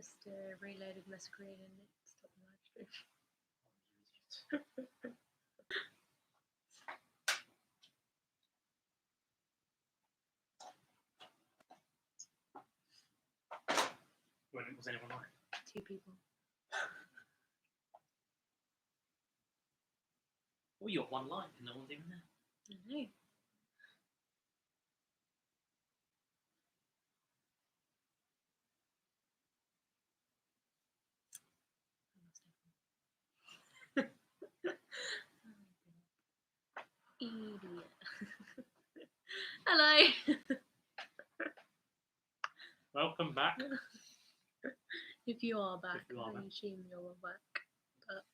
just reloaded my screen and it stopped the live stream. Was anyone on? 2 people. Oh, you got 1 live and no one's even there. I know. Idiot. Hello. Welcome back. If you are back, If you are I back. assume you're back. But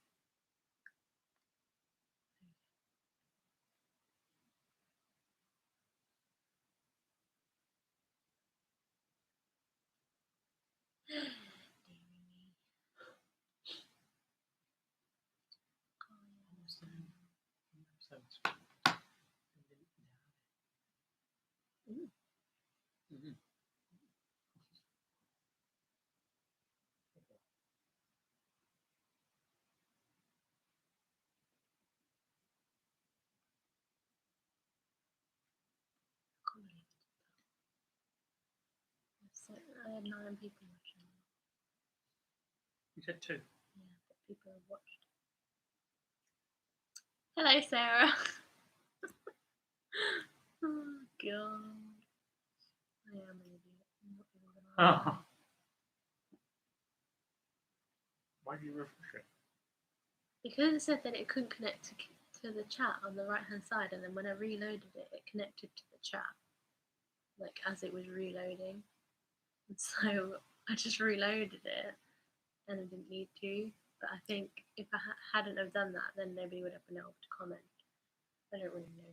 so I had 9 people watching. You said 2. Yeah, but people have watched. Hello, Sarah. Oh god. I am an idiot. I'm not even gonna lie. Oh. Why did you refresh it? Because it said that it couldn't connect to the chat on the right hand side, and then when I reloaded it, it connected to the chat, like as it was reloading. And so I just reloaded it, and I didn't need to. But I think if I hadn't have done that, then nobody would have been able to comment. I don't really know.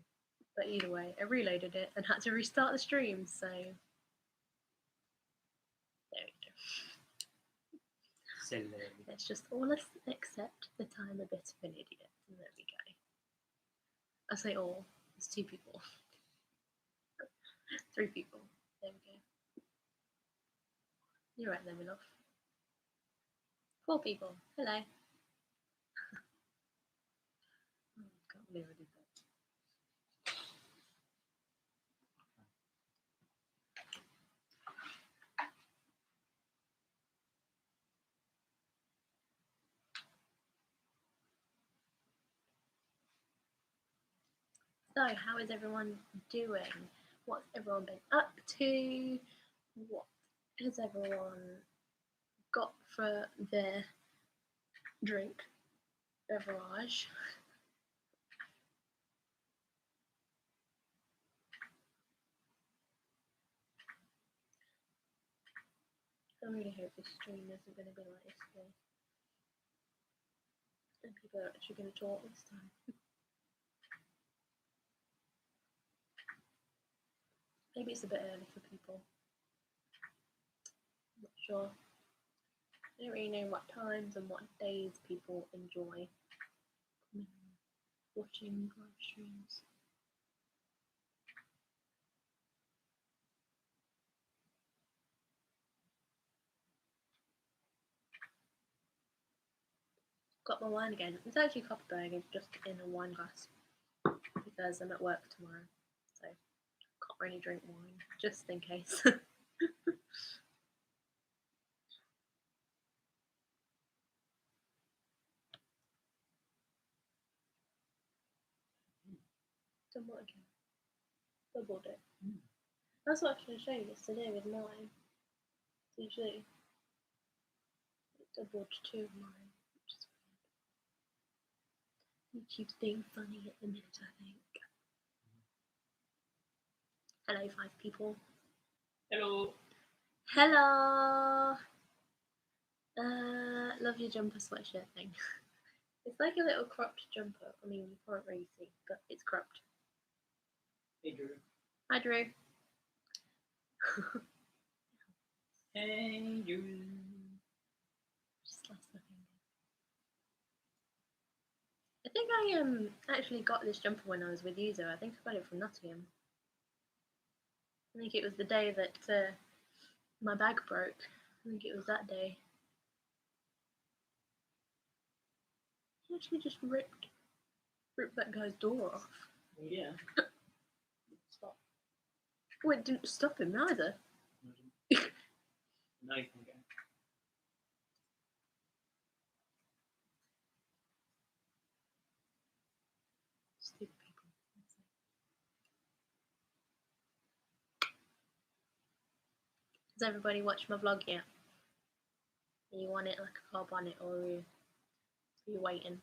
But either way, I reloaded it and had to restart the stream, so there we go. Silly. Let's just all accept that I'm a bit of an idiot. And there we go. I say all. There's 2 people. 3 people. There we go. You're right there, my love. 4 people. Hello. Oh, I can't believe I did that. So, how is everyone doing? What's everyone been up to? What has everyone got for their drink beverage? I really hope this stream isn't going to be like yesterday. And people are actually going to talk this time. Maybe it's a bit early for people. I'm not sure. I don't really know what times and what days people enjoy watching live streams. Got my wine again. It's actually Copperberg, just in a wine glass because I'm at work tomorrow, so can't really drink wine just in case. Done what again? Doubled it. That's what I was going to show you yesterday with mine. Did you? It doubled 2 of mine, which is weird. YouTube's being funny at the minute, I think. Hello, 5 people. Hello. Hello. Love your jumper sweatshirt thing. It's like a little cropped jumper. I mean, you can't really see, but it's cropped. Hey, Drew. Hi, Drew. Hey, Drew. Just lost my finger. I think I actually got this jumper when I was with you, though. I think I got it from Nottingham. I think it was the day that my bag broke. I think it was that day. actually just ripped that guy's door off. Well, yeah. Stop. Well, it didn't stop him neither. Now you can go. Stupid people. Has everybody watched my vlog yet? Do you want it like a carb on it, or are you waiting?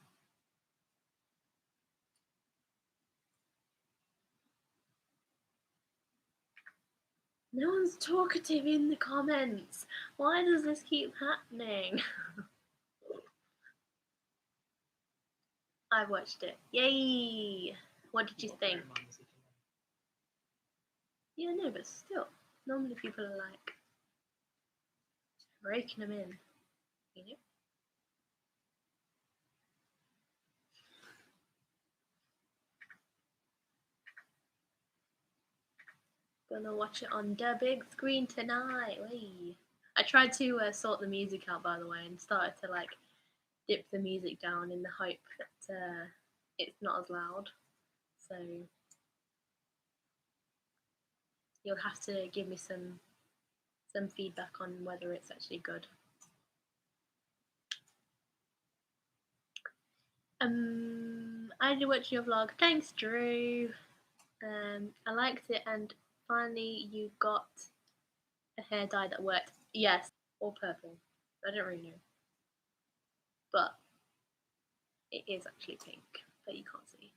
No one's talkative in the comments. Why does this keep happening? I watched it. Yay! What did you think? Yeah, no, but still. Normally people are like raking them in, you know? Gonna watch it on the big screen tonight. Whee. I tried to sort the music out, by the way, and started to like dip the music down in the hope that it's not as loud. So you'll have to give me some feedback on whether it's actually good. I did watch your vlog. Thanks, Drew. I liked it, and finally you got a hair dye that worked. Yes, or purple. I don't really know, but it is actually pink, but you can't see.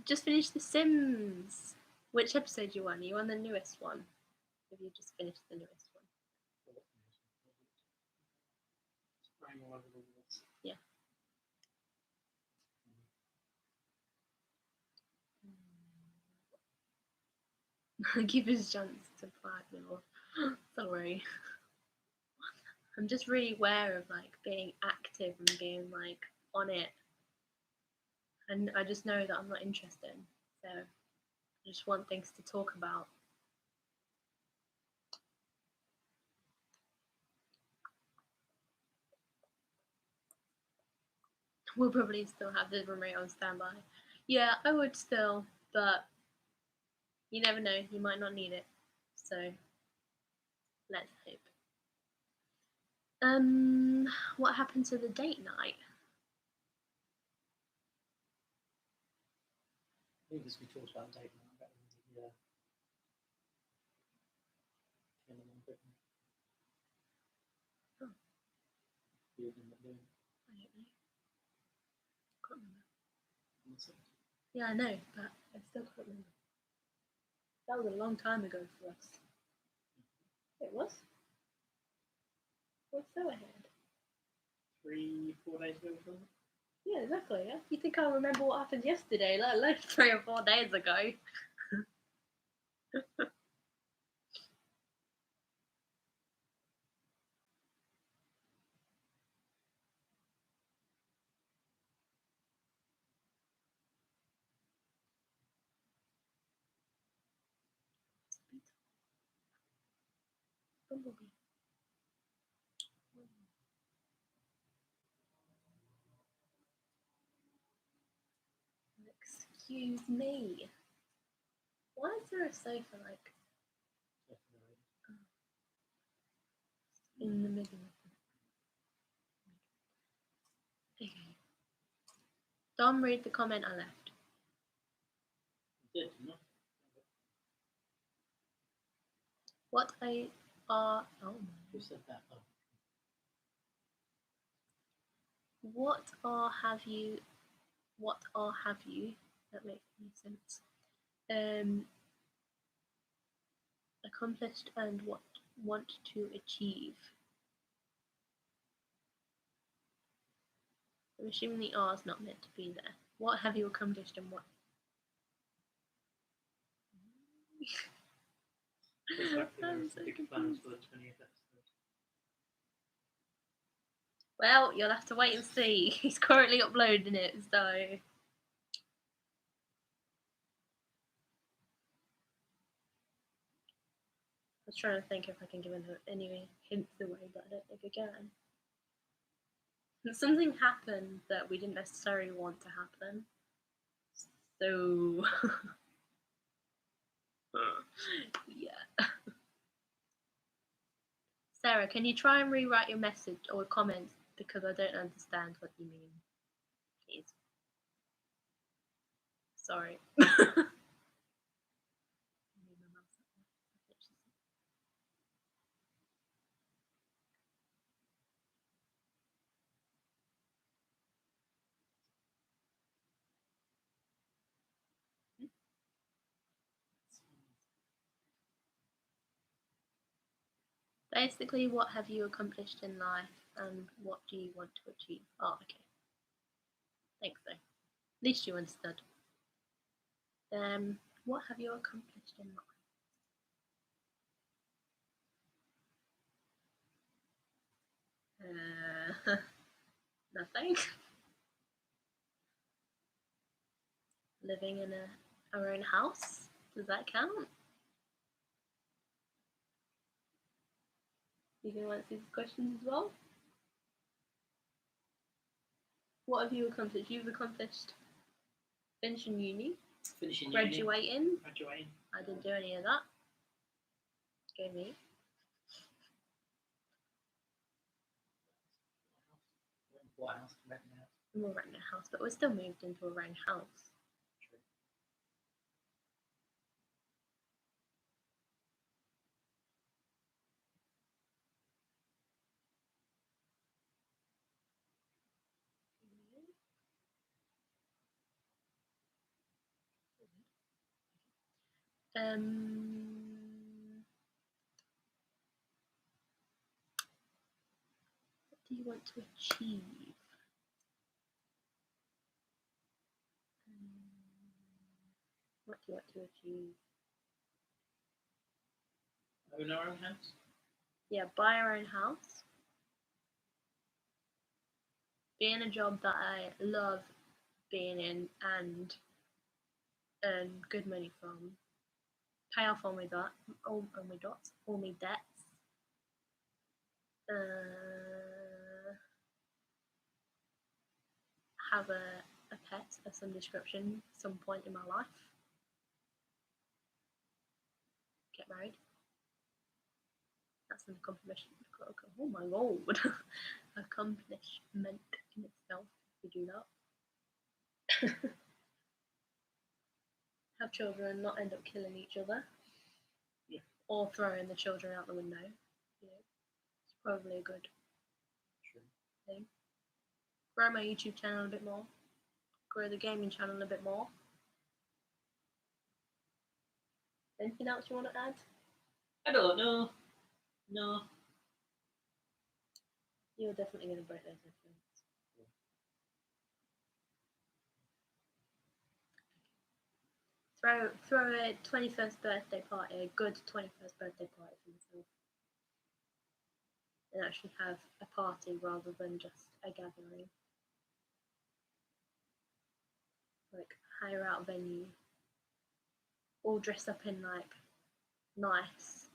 Just finished The Sims. Which episode you on? Are you on the newest one? Have you just finished the newest one? Yeah. Give us a chance to fight more. Sorry. I'm just really aware of like being active and being like on it. And I just know that I'm not interested. So I just want things to talk about. We'll probably still have the remote on standby. Yeah, I would still, but you never know, you might not need it. So let's hope. What happened to the date night? I think we talked about date night back in the Oh. You ended up doing. I don't know. Can't remember. Yeah, I know, but I still can't remember. That was a long time ago for us. It was? What's so ahead? 3-4 days ago, wasn't it? Yeah, exactly. Yeah. You think I'll remember what happened yesterday, let alone 3 or 4 days ago? Bumblebee. Excuse me. Why is there a sofa like in the middle of it? Okay. Don't read the comment I left. Did you not? What I are oh Who said that? Oh. what are have you that makes any sense. Accomplished and what want to achieve. I'm assuming the R is not meant to be there. What have you accomplished and what? I'm so confused. Well, you'll have to wait and see. He's currently uploading it, so. was trying to think if I can give any hints away, but I don't think I can. And something happened that we didn't necessarily want to happen. So, yeah. Sarah, can you try and rewrite your message or comments because I don't understand what you mean? Please. Sorry. Basically, what have you accomplished in life and what do you want to achieve? Oh, okay. Thanks, though. At least you understood. What have you accomplished in life? Nothing. Living in our own house. Does that count? You can answer these questions as well. What have you accomplished? You've accomplished finishing uni, graduating. I didn't do any of that. Go me. What house? Renting a house. We're renting a house, but we're still moved into a own house. True. What do you want to achieve? What do you want to achieve? Own our own house? Yeah, buy our own house. Be in a job that I love being in and earn good money from. Pay off all my debts. Have a pet of some description some point in my life. Get married. That's an accomplishment. Oh my lord. Accomplishment in itself if you do that. Have children, not end up killing each other. Yeah. Or throwing the children out the window. You know, it's probably a good thing. Grow my YouTube channel a bit more. Grow the gaming channel a bit more. Anything else you want to add? I don't know. No. You're definitely going to break those headphones. Throw a 21st birthday party, a good 21st birthday party for myself. And actually have a party rather than just a gathering. Like, hire out a venue. All dress up in, like, nice.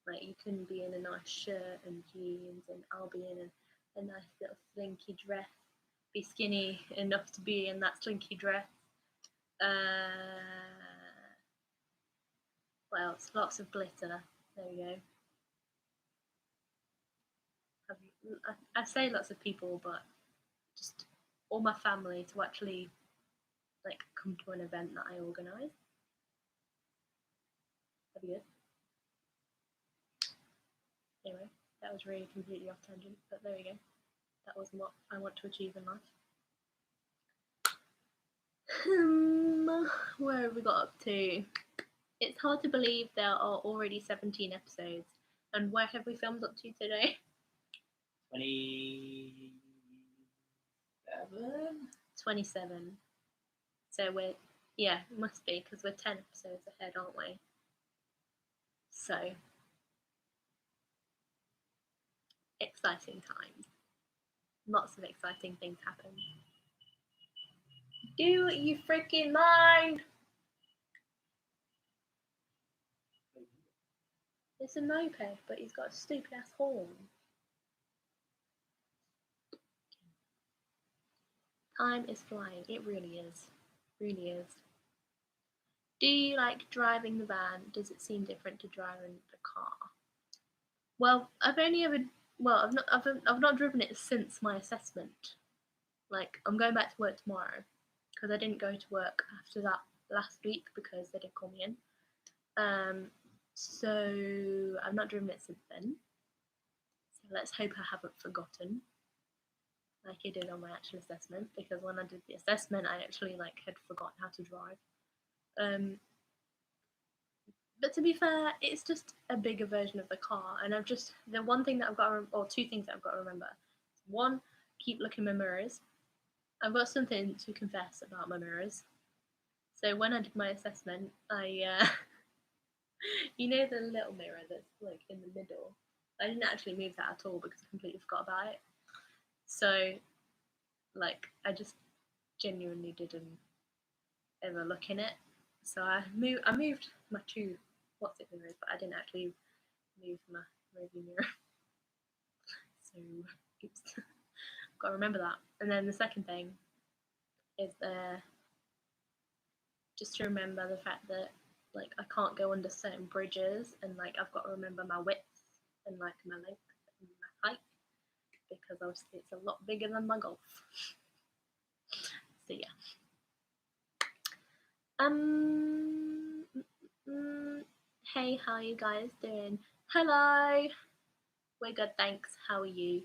Like, you can be in a nice shirt and jeans, and I'll be in a nice little slinky dress. Be skinny enough to be in that slinky dress. What else? Lots of glitter. There we go. I say lots of people, but just all my family to actually like come to an event that I organise. That'd be good. Anyway, that was really completely off tangent, but there we go. That was what I want to achieve in life. Where have we got up to? It's hard to believe there are already 17 episodes. And where have we filmed up to today? 27. So we're, yeah, it must be because we're 10 episodes ahead, aren't we? So, exciting times. Lots of exciting things happen. Do you freaking mind? It's a moped, but he's got a stupid ass horn. Time is flying. It really is. Really is. Do you like driving the van? Does it seem different to driving the car? Well, I've not driven it since my assessment. Like, I'm going back to work tomorrow because I didn't go to work after that last week because they didn't call me in. So I've not driven it since then. So let's hope I haven't forgotten like I did on my actual assessment, because when I did the assessment I actually like had forgotten how to drive. But to be fair, it's just a bigger version of the car, and the one thing that I've got to, or two things that I've got to remember. One, keep looking in my mirrors. I've got something to confess about my mirrors. So when I did my assessment, you know the little mirror that's like in the middle, I didn't actually move that at all because I completely forgot about it. So like I just genuinely didn't ever look in it. So I moved my two mirrors, but I didn't actually move my rearview mirror. So oops. Got to remember that. And then the second thing is just to remember the fact that like I can't go under certain bridges, and like I've got to remember my width and like my length and my height, because obviously it's a lot bigger than my golf. So yeah. Hey, how are you guys doing? Hello. We're good, thanks. How are you?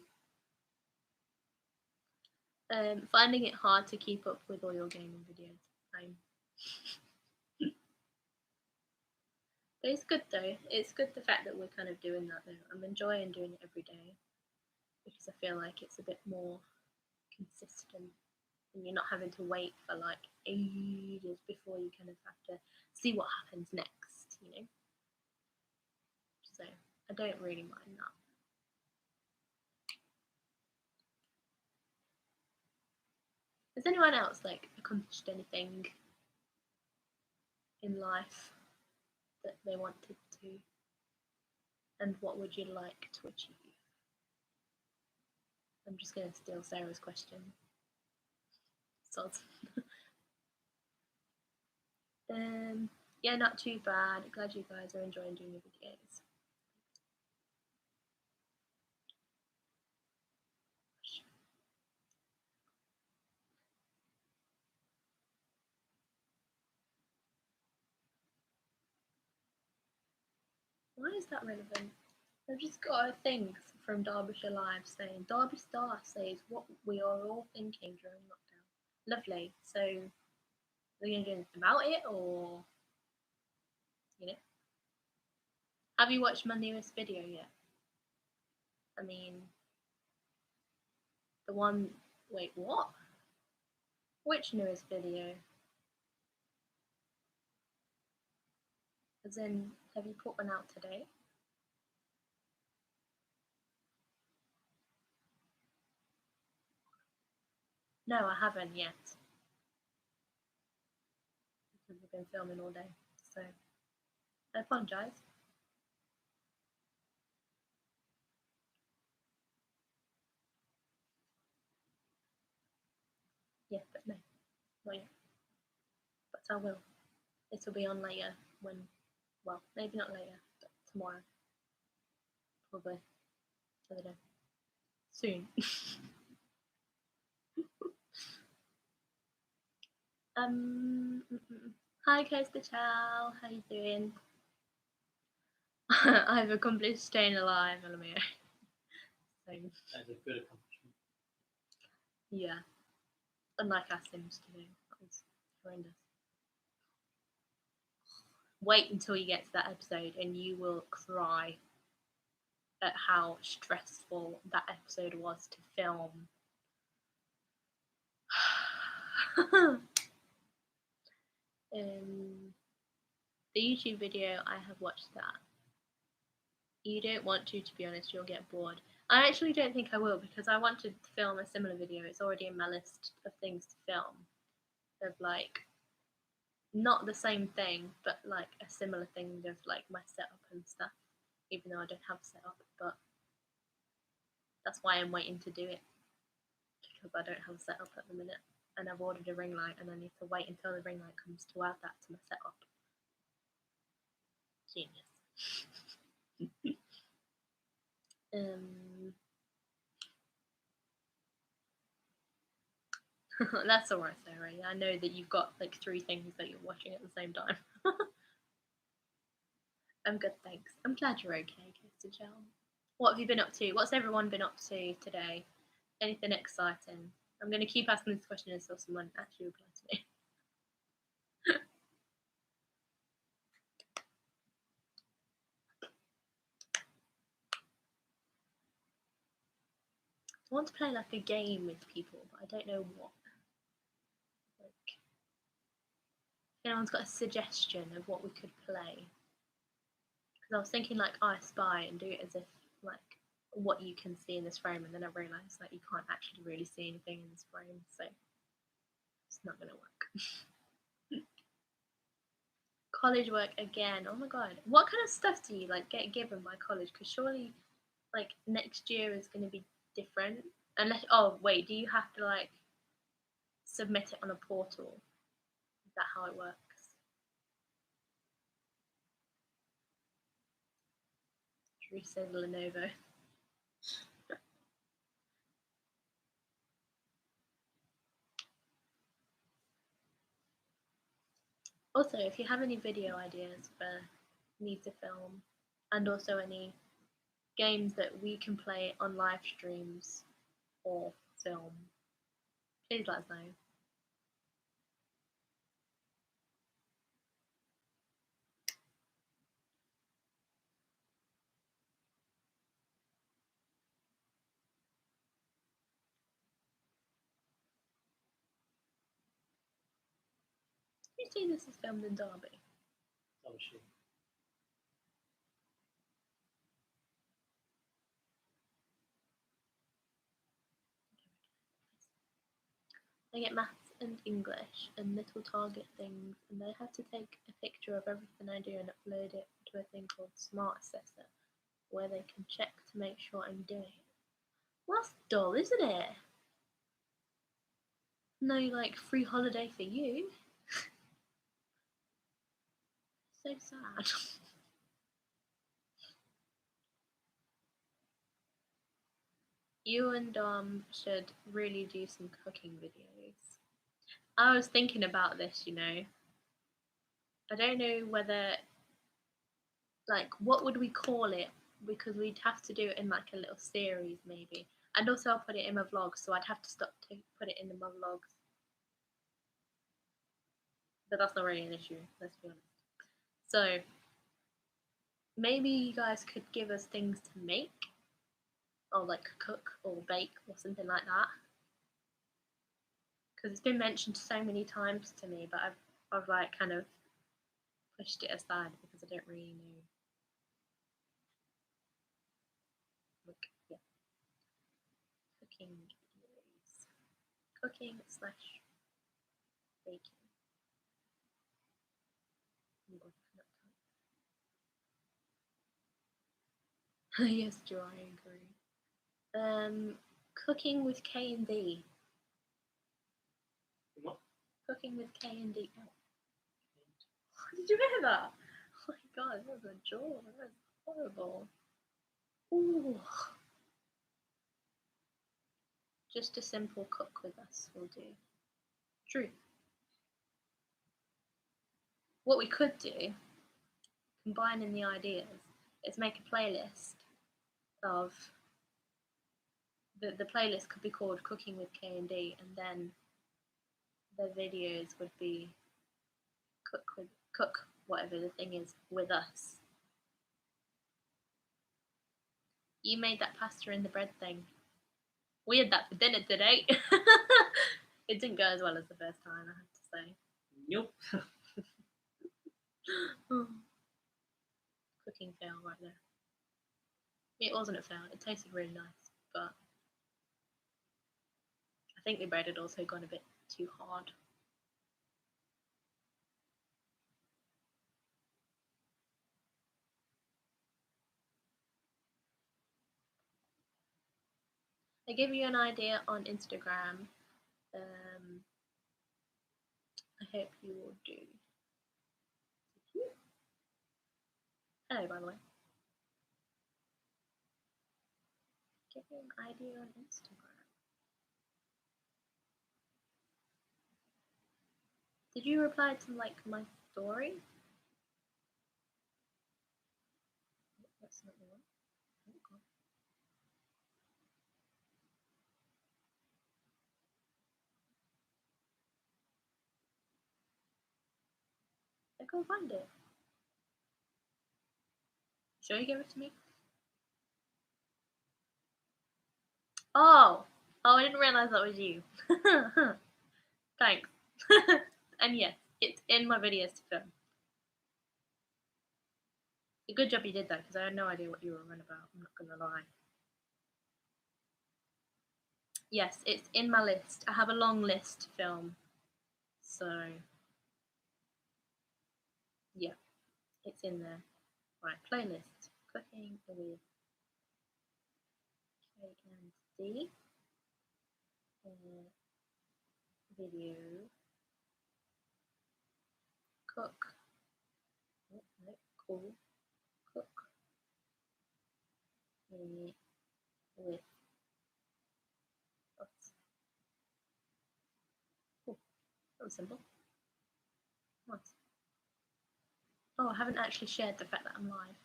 Finding it hard to keep up with all your gaming videos. But it's good though. It's good the fact that we're kind of doing that though. I'm enjoying doing it every day because I feel like it's a bit more consistent, and you're not having to wait for like ages before you kind of have to see what happens next, you know? So I don't really mind that. Has anyone else like accomplished anything in life that they wanted to, and what would you like to achieve? I'm just going to steal Sarah's question. Sods. Yeah, not too bad. Glad you guys are enjoying doing your videos. Why is that relevant? I've just got a thing from Derbyshire Live saying Derby Star says what we are all thinking during lockdown. Lovely. So are we going to do anything about it, or you know? Have you watched my newest video yet? I mean, the one. Wait, what? Which newest video? As in, have you put one out today? No, I haven't yet. Because we've been filming all day. So, I apologise. Yeah, but no, not yet. But I will. It'll be on later when, well, maybe not later, but tomorrow. Probably. I don't know. Soon. Hi, Coaster Chow. How you doing? I've accomplished staying alive, LMAO. So, That's a good accomplishment. yeah. Unlike our Sims to do. That was horrendous. Wait until you get to that episode and you will cry at how stressful that episode was to film. The YouTube video, I have watched that. You don't want to be honest, you'll get bored. I actually don't think I will, because I want to film a similar video. It's already in my list of things to film. Of like, not the same thing, but like a similar thing of like my setup and stuff. even though I don't have a setup, but that's why I'm waiting to do it, because I don't have a setup at the minute, and I've ordered a ring light, and I need to wait until the ring light comes to add that to my setup. Genius. That's alright, Sarah. I know that you've got like 3 things that you're watching at the same time. I'm good, thanks. I'm glad you're okay, Kirsten Shell. What have you been up to? What's everyone been up to today? Anything exciting? I'm going to keep asking this question until someone actually replies to me. I want to play like a game with people, but I don't know what. Like, if anyone's got a suggestion of what we could play. Because I was thinking like I Spy and do it as if like what you can see in this frame, and then I realised that you can't actually really see anything in this frame, so it's not going to work. College work again. Oh my god. What kind of stuff do you like get given by college? Because surely like next year is going to be different. Unless, oh wait, do you have to like submit it on a portal? Is that how it works? Drew says Lenovo. Also, if you have any video ideas for me to film, and also any games that we can play on live streams or film, please let us know. You see this is filmed in Derby? Oh shit. They get maths and English and little target things, and they have to take a picture of everything I do and upload it to a thing called Smart Assessor, where they can check to make sure I'm doing it. Well, that's dull, isn't it? No, like, free holiday for you. So sad. You and Dom should really do some cooking videos. I was thinking about this, you know. I don't know whether, like, what would we call it? Because we'd have to do it in like a little series, maybe. And also, I'll put it in my vlogs, so I'd have to stop to put it in my vlogs. But that's not really an issue, let's be honest. So, maybe you guys could give us things to make, or like cook or bake or something like that. Because it's been mentioned so many times to me, but I've like kind of pushed it aside because I don't really know. Like, yeah. Cooking videos. Cooking / baking. Yes, Joe, I agree. Cooking with K and D. What? Cooking with K and D. Oh. Did you hear that? Oh my god, that was a jaw. That was horrible. Ooh. Just a simple cook with us will do. True. What we could do, combining the ideas, is make a playlist of the playlist could be called Cooking with K and D, and then the videos would be cook whatever the thing is with us. You made that pasta in the bread thing. We had that for dinner today. It didn't go as well as the first time, I have to say. Nope. Cooking fail right there. It wasn't a fail, it tasted really nice, but I think the bread had also gone a bit too hard. I give you an idea on Instagram. I hope you will do. Hello, by the way. Give you an idea on Instagram. Did you reply to like my story? That's not the one. Oh, God. I can't find it. Sure you gave it to me? Oh, I didn't realize that was you. Thanks. And yes, it's in my videos to film. A good job you did that because I had no idea what you were on about. I'm not gonna lie. Yes, it's in my list. I have a long list to film, so yeah, it's in there. Right, playlist. Cooking with K and D. Video. Cook. Oh, no, cool. Cook with us. Oh, that was simple. Nice. Oh, I haven't actually shared the fact that I'm live.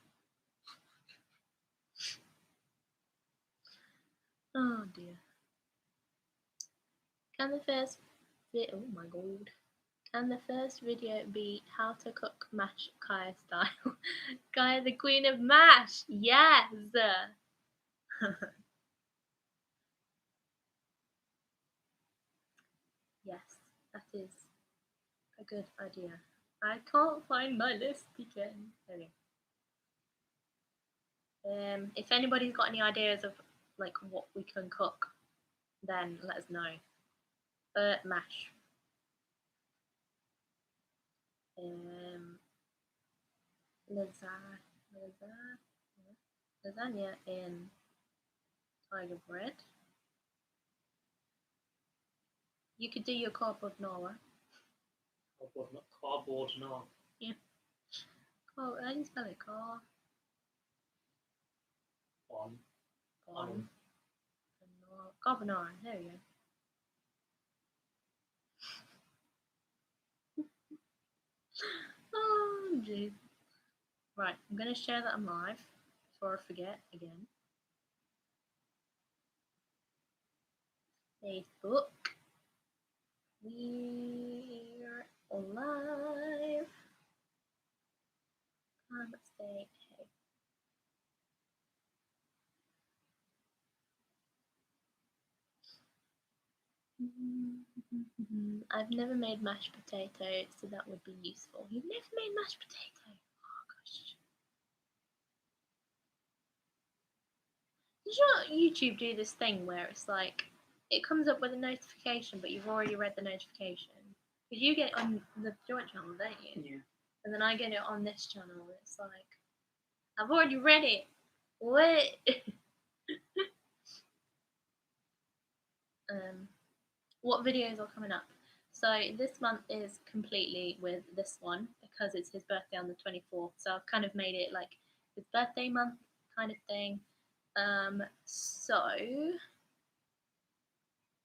Oh dear. Can the first oh my god. Can the first video be how to cook mash Kaya style? Kaya the queen of mash! Yes! Yes, that is a good idea. I can't find my list again. Okay. If anybody's got any ideas of like what we can cook, then let us know. Mash. Lasagna in tiger bread. You could do your cardboard Nora. Cardboard, no. Yeah. Oh, how do you spell it? Carbonara. There we go. Oh, jeez. Right, I'm going to share that I'm live before I forget again. Facebook. We're live. Let's say hey. I've never made mashed potato, so that would be useful. You've never made mashed potato? Oh gosh. Did your YouTube do this thing where it's like it comes up with a notification, but you've already read the notification? Because you get it on the joint channel, don't you? Yeah. And then I get it on this channel, and it's like I've already read it. What? What videos are coming up? So this month is completely with this one because it's his birthday on the 24th. So I've kind of made it like his birthday month kind of thing. So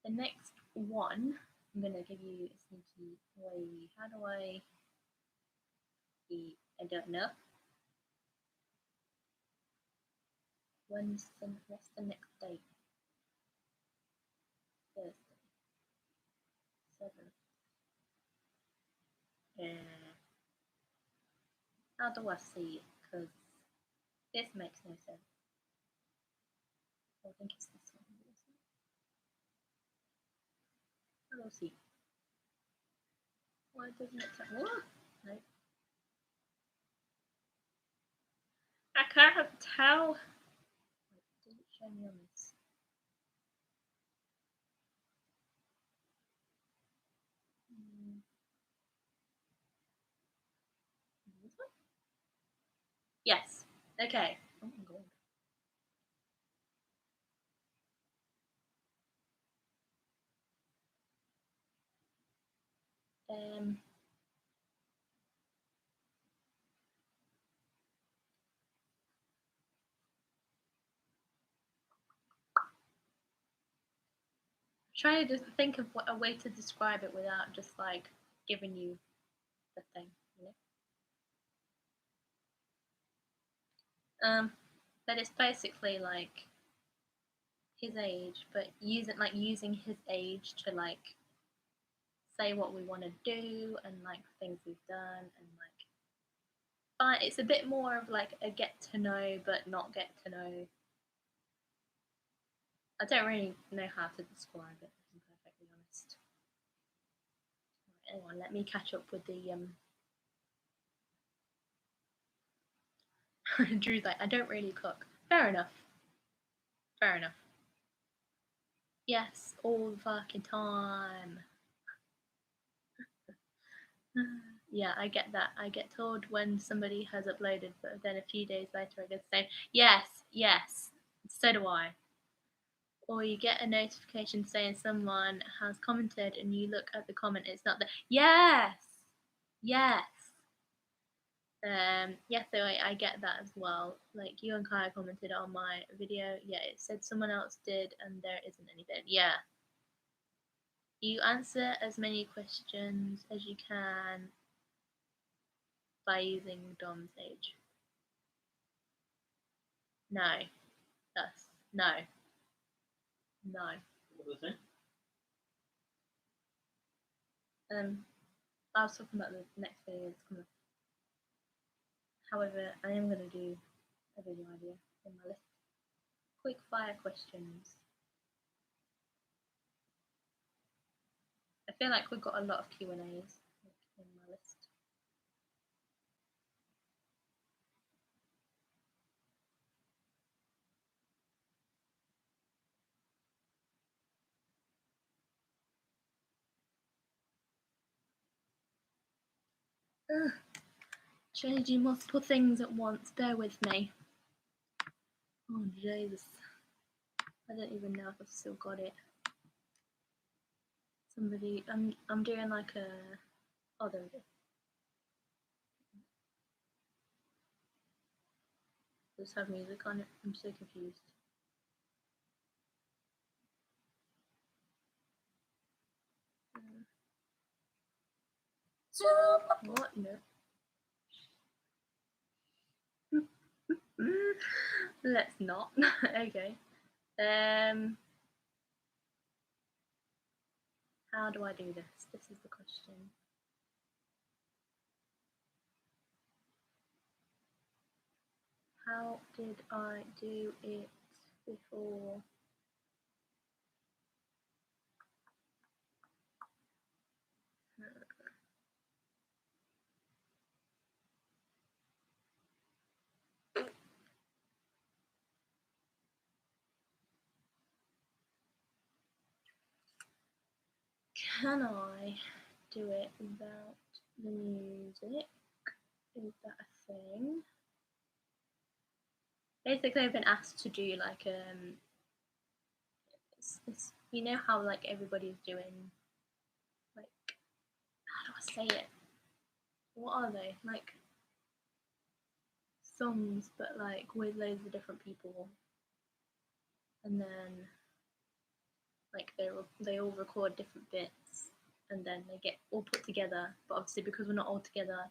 the next one, I'm gonna give you a sneaky way. How do I? I don't know. What's the next date? Thursday. 7th. How do I see it? Because this makes no sense. I think it's this one. How do I see? Why doesn't it tell? What? No. I can't tell. It didn't show me on this. This one? Yes. Okay. Oh my god. Trying to just think of a way to describe it without just like giving you the thing, you know. But it's basically like his age, but using his age to like say what we want to do and like things we've done and like. But it's a bit more of like a get to know, but not get to know. I don't really know how to describe it, if I'm perfectly honest. Right, hang on, let me catch up with the Drew's like, I don't really cook. Fair enough. Fair enough. Yes, all the fucking time. Yeah, I get that. I get told when somebody has uploaded, but then a few days later I get the same. Yes, yes. So do I. Or you get a notification saying someone has commented and you look at the comment, it's not there. Yes! Yes! Yeah, so I get that as well. Like, you and Kaya commented on my video. Yeah, it said someone else did and there isn't anything. Yeah. You answer as many questions as you can by using Dom's age. No. Yes. No. No. What was it? I was talking about the next video that's coming up. However, I am going to do a video idea in my list. Quick fire questions. I feel like we've got a lot of Q&As in my list. Ugh. Changing multiple things at once. Bear with me. Oh Jesus. I don't even know if I've still got it. Somebody, I'm doing like a, oh there we go. Just have music on it. I'm so confused. What? No. Let's not. Okay. How do I do this? This is the question. How did I do it before? Can I do it without the music? Is that a thing? Basically, I've been asked to do like it's, you know how like everybody's doing like, how do I say it? What are they like? Songs, but like with loads of different people, and then like they all record different bits, and then they get all put together. But obviously, because we're not all together,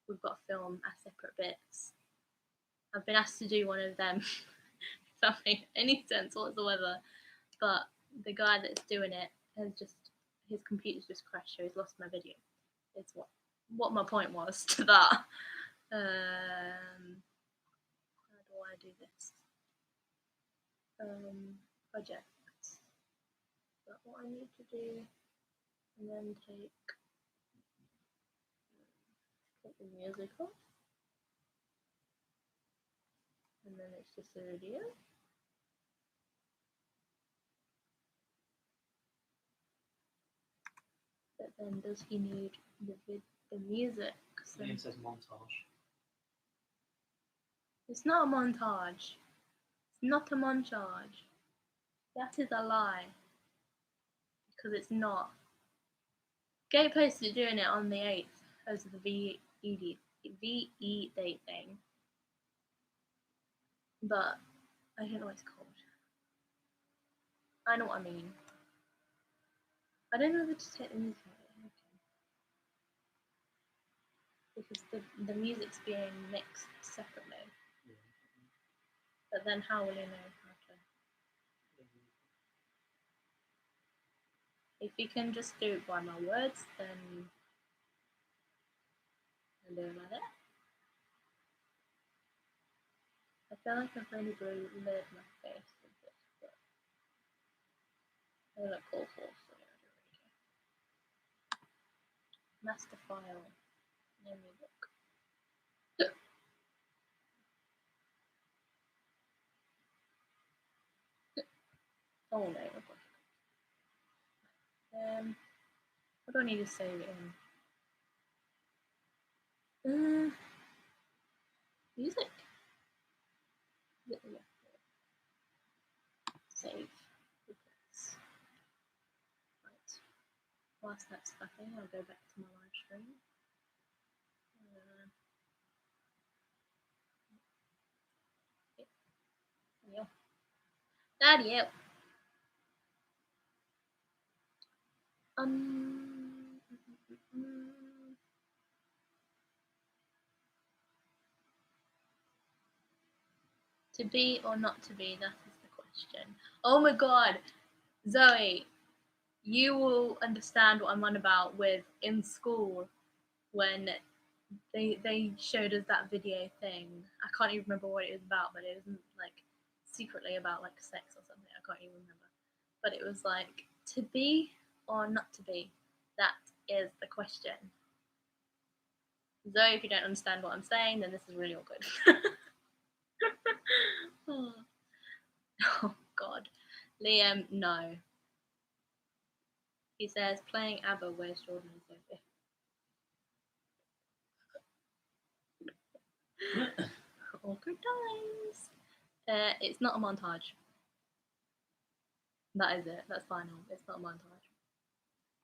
we've got to film as separate bits. I've been asked to do one of them. If that makes any sense whatsoever. But the guy that's doing it has just, his computer's just crashed, so he's lost my video. It's what my point was to that. How do I do this? Projects. But what I need to do, and then take the music off, and then it's just a video. But then does he need the music? So it says montage. It's not a montage. It's not a montage. That is a lie. Because it's not. Gatepost is doing it on the 8th because of the VE date thing. But I don't know what it's called. I know what I mean. I don't know whether to take the music out. Okay. Because the music's being mixed separately. Yeah. But then how will you know how to? If you can just do it by my words, then I'll do it like that. I feel like I've only blurred my face with this, but they look awful, so I don't really care. Master file. Let me look. Oh no, I've got it. What do I need to save it in? Music. Yeah. Save. Replace. Right. Whilst that's fucking, I'll go back to my live stream. Yeah. Daddy out. To be or not to be, that is the question. Oh my god, Zoe, you will understand what I'm on about with in school when they showed us that video thing. I can't even remember what it was about, but it wasn't like secretly about like sex or something. I can't even remember. But it was like to be or not to be. That is the question. Zoe, if you don't understand what I'm saying, then this is really awkward. Oh god. Liam, no. He says playing ABBA, where's Jordan and Sophie? Awkward times. It's not a montage. That is it. That's final. It's not a montage.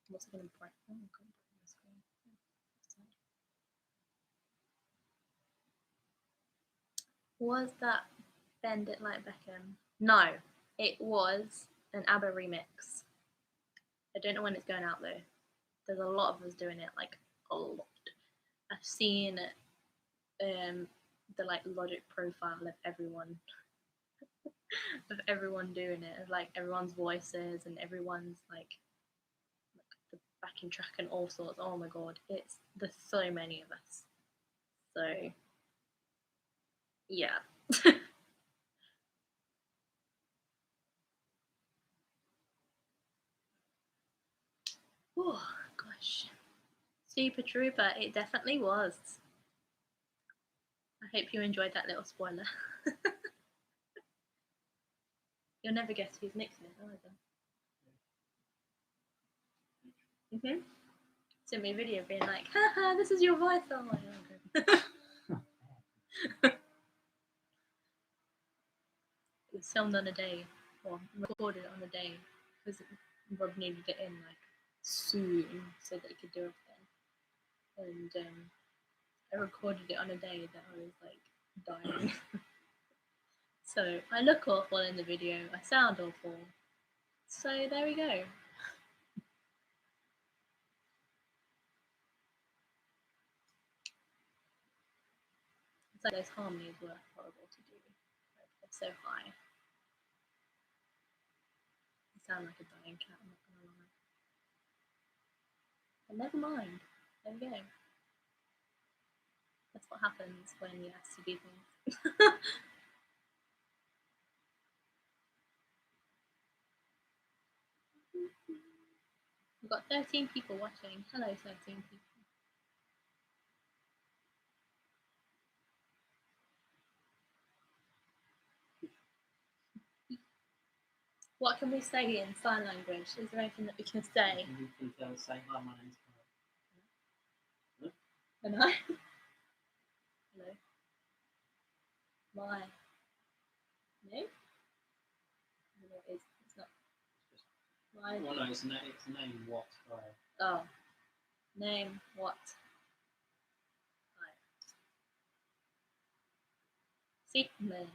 What's it going to break? Oh, I'm going to break my screen. Was that Bend It Like Beckham? No, it was an ABBA remix. I don't know when it's going out though. There's a lot of us doing it, like a lot. I've seen the like Logic profile of everyone doing it, of like everyone's voices and everyone's like the backing track and all sorts. Oh my god, there's so many of us. So yeah. Oh gosh, Super Trooper, it definitely was. I hope you enjoyed that little spoiler. You'll never guess who's mixing it either. Sent me a video being like, haha, this is your voice. Oh my god. It was filmed on a day, or recorded on a day, because Rob needed it in like soon so that he could do everything. And I recorded it on a day that I was like dying. So I look awful in the video, I sound awful. So there we go. It's like those harmonies were horrible to do. Like, they're so high. I sound like a dying cat, I'm not gonna lie. But never mind. There we go. That's what happens when you ask to do things. We've got 13 people watching. Hello, 13 people. What can we say in sign language? Is there anything that we can say? You can say hi, my name's Kyle. And I? Hello. My. No? No, it's not. My. Well, no, it's a name what, Kyle. Oh. Name what? See? No.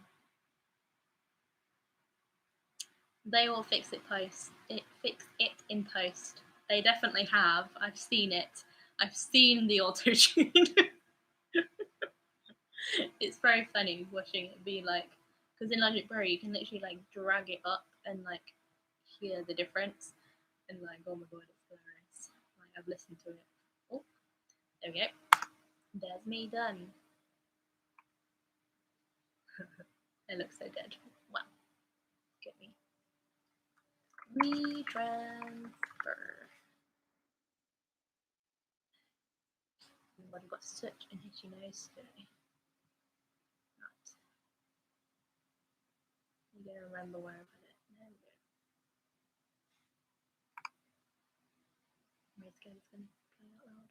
They will fix it in post. They definitely have. I've seen it. I've seen the auto tune. It's very funny watching it be like, because in Logic Pro you can literally like drag it up and like hear the difference, and like, oh my god, it's hilarious. Like, I've listened to it. Oh, there we go. There's me done. It looks so good. Wow. Get me. Retransfer. I've got such an itchy nose today. Right. I'm gonna remember where I put it. There we go. I'm scared it's gonna play out loud.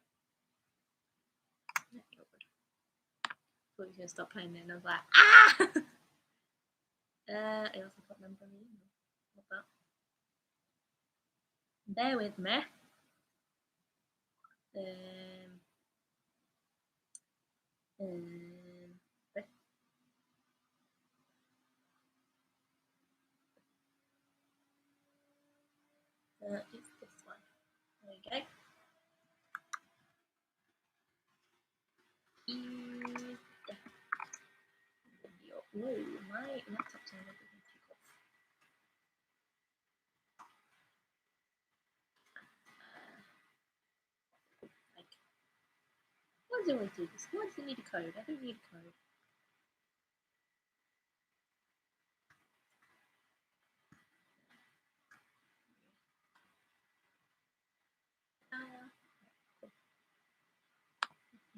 Yeah, you're good. I thought he was gonna stop playing it, and I was like, ah! I also can't remember the email. What's that? Bear with me. It's this one. There we go. Whoa, my laptop's on everything to take off. Like, why does it always do this? Why does it need a code? I don't need a code.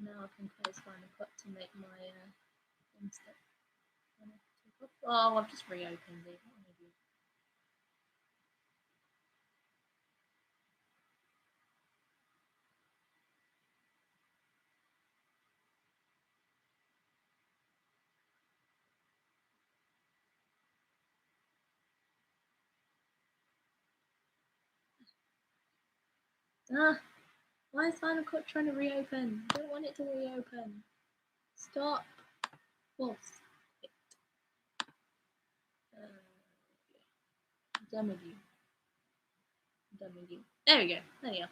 Now I can close Final Cut to make my instep. Oh, I've just reopened it. Why is Final Cut trying to reopen? I don't want it to reopen. Stop. Force it. Done with you. Done with you. There we go. There you go.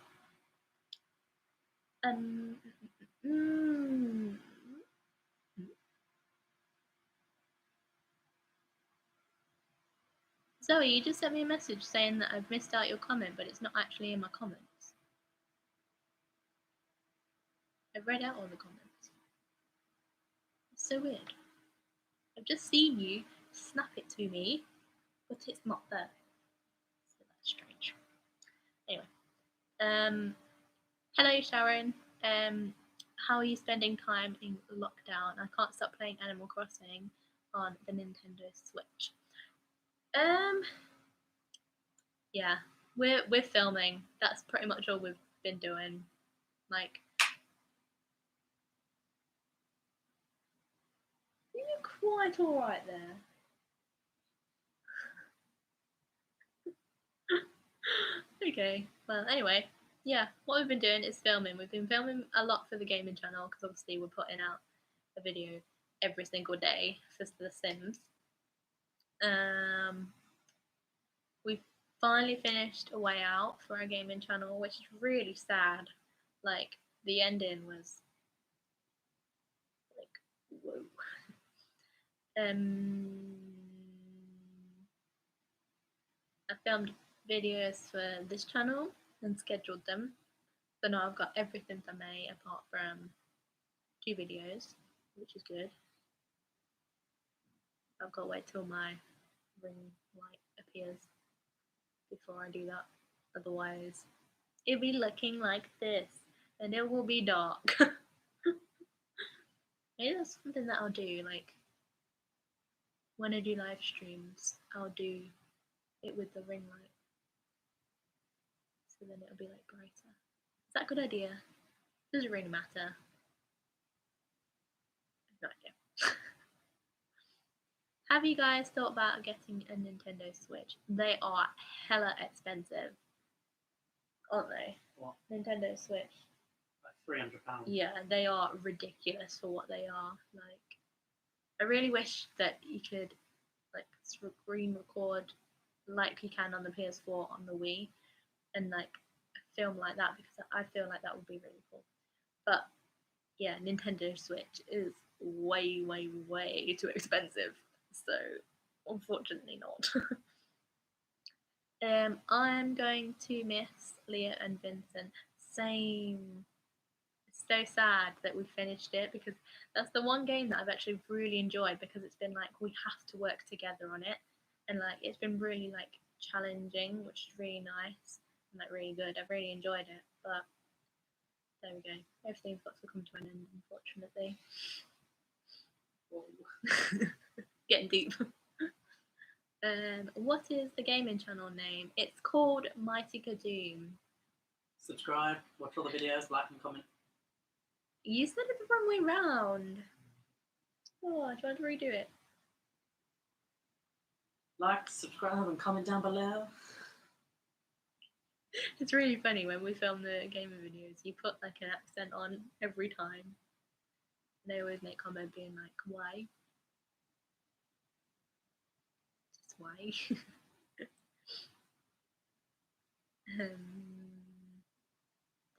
Zoe, you just sent me a message saying that I've missed out your comment, but it's not actually in my comments. I've read out all the comments. It's so weird. I've just seen you snap it to me, but it's not there. So that's strange. Anyway, hello Sharon. How are you spending time in lockdown? I can't stop playing Animal Crossing on the Nintendo Switch. Yeah, we're filming. That's pretty much all we've been doing. Like, you're quite all right there. Okay. Well, anyway, yeah. What we've been doing is filming. We've been filming a lot for the gaming channel because obviously we're putting out a video every single day for The Sims. We've finally finished A Way Out for our gaming channel, which is really sad. Like, the ending was like, whoa. I filmed videos for this channel and scheduled them. So now I've got everything for May apart from 2 videos, which is good. I've got to wait till my ring light appears before I do that. Otherwise, it'll be looking like this and it will be dark. Maybe that's something that I'll do, like when I do live streams, I'll do it with the ring light. So then it'll be like brighter. Is that a good idea? Doesn't really matter. No idea. Have you guys thought about getting a Nintendo Switch? They are hella expensive, aren't they? What? Nintendo Switch. £300. Yeah, they are ridiculous for what they are. Like, I really wish that you could like screen record like you can on the PS4 on the Wii, and like film like that, because I feel like that would be really cool. But yeah, Nintendo Switch is way, way, way too expensive. So unfortunately not. I'm going to miss Leah and Vincent. Same. It's so sad that we finished it, because that's the one game that I've actually really enjoyed, because it's been like we have to work together on it, and like it's been really like challenging, which is really nice and like really good. I've really enjoyed it, but there we go. Everything's got to come to an end, unfortunately. Getting deep. What is the gaming channel name? It's called Mighty Kadoom. Subscribe, watch all the videos, like and comment. You said it the wrong way round. Oh, do you want to redo it? Like, subscribe and comment down below. It's really funny when we film the gaming videos, you put like an accent on every time. They always make comment being like, why? Just why?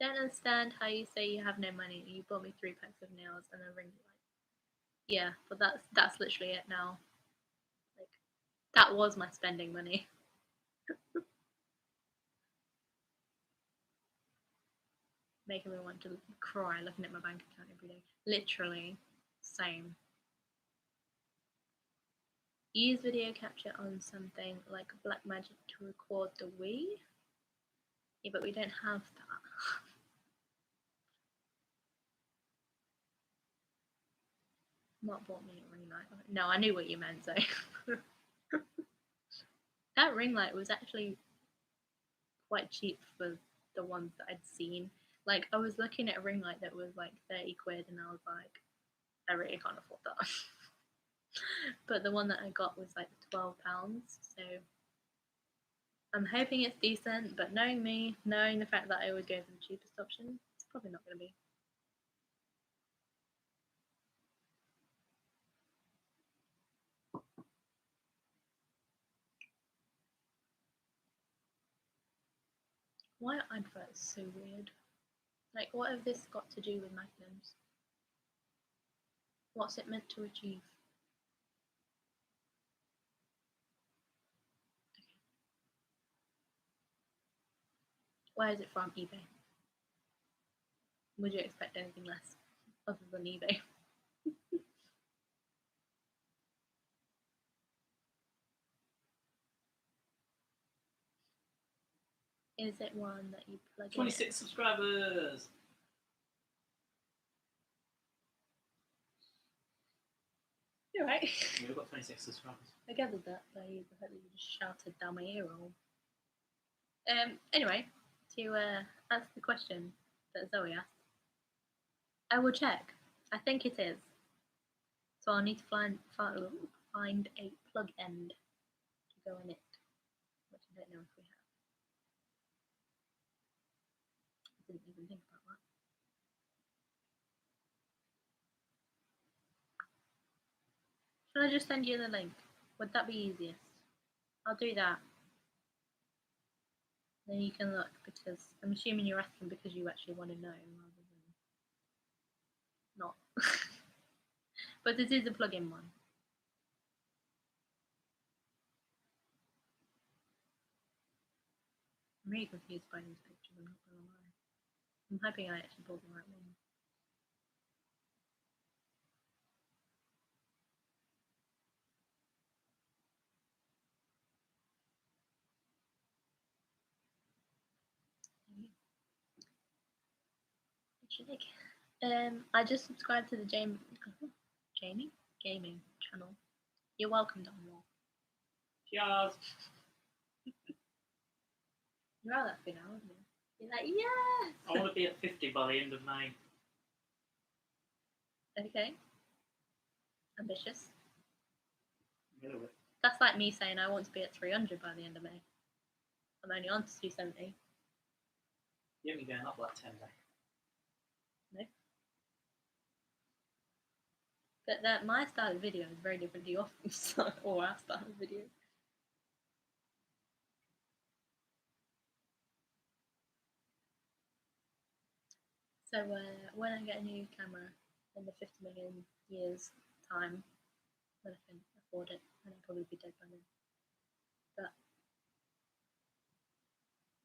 Don't understand how you say you have no money. You bought me 3 packs of nails and a ring light. Yeah, but that's literally it now. Like, that was my spending money. Making me want to cry looking at my bank account every day. Literally, same. Use video capture on something like Blackmagic to record the Wii. Yeah, but we don't have that. Not bought me a ring light. No, I knew what you meant, so. That ring light was actually quite cheap for the ones that I'd seen. Like, I was looking at a ring light that was like 30 quid, and I was like, I really can't afford that. But the one that I got was like £12, so I'm hoping it's decent, but knowing me, knowing the fact that I always go for the cheapest option, it's probably not going to be. Why are adverts so weird? Like, what have this got to do with magnums? What's it meant to achieve? Okay. Where is it from? eBay. Would you expect anything less other than eBay? Is it one that you plug 26 in? subscribers! You're right. Yeah, we've got 26 subscribers. I gathered that by the fact that you just shouted down my ear hole. Anyway, to answer the question that Zoe asked, I will check. I think it is. So I'll need to find a plug end to go in it, which I don't know if we have. I didn't even think about that. Shall I just send you the link? Would that be easiest? I'll do that. Then you can look, because I'm assuming you're asking because you actually want to know rather than not. But this is a plug-in one. I'm really confused by these pictures, I'm not gonna lie. I'm hoping I actually bought the right one. I just subscribed to the Jamie Gaming channel. You're welcome, Donwell. Cheers! You're all happy now, aren't you? You're like, yes! I want to be at 50 by the end of May. Okay. Ambitious. A little bit. That's like me saying I want to be at 300 by the end of May. I'm only on to 270. You haven't been going up like 10 days. But that my style of video is very different to your style or our style of video. So when I get a new camera in the 50 million years time, when I can afford it, and I'll probably be dead by then. But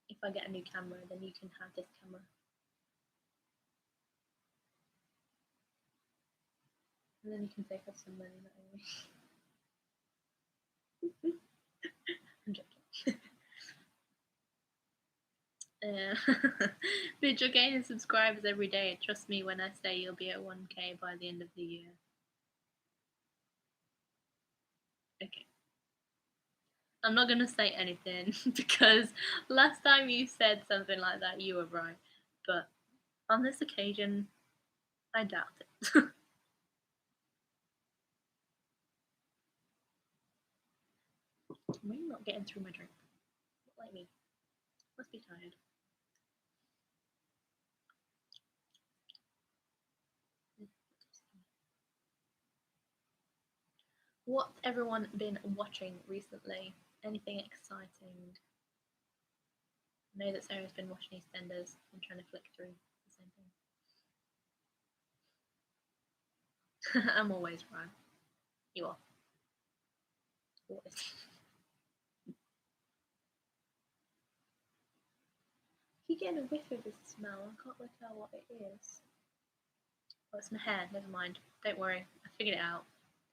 if I get a new camera, then you can have this camera. And then you can save us some money that way. I'm joking. But you're gaining subscribers every day. Trust me when I say you'll be at 1K by the end of the year. Okay. I'm not gonna say anything because last time you said something like that, you were right. But on this occasion, I doubt it. Why are you not getting through my drink? Not like me. Must be tired. What's everyone been watching recently? Anything exciting? I know that Sarah's been watching EastEnders and trying to flick through the same thing. I'm always right. You are. Always. Keep getting a whiff of this smell. I can't work out what it is. Oh, it's my hair. Never mind. Don't worry. I figured it out.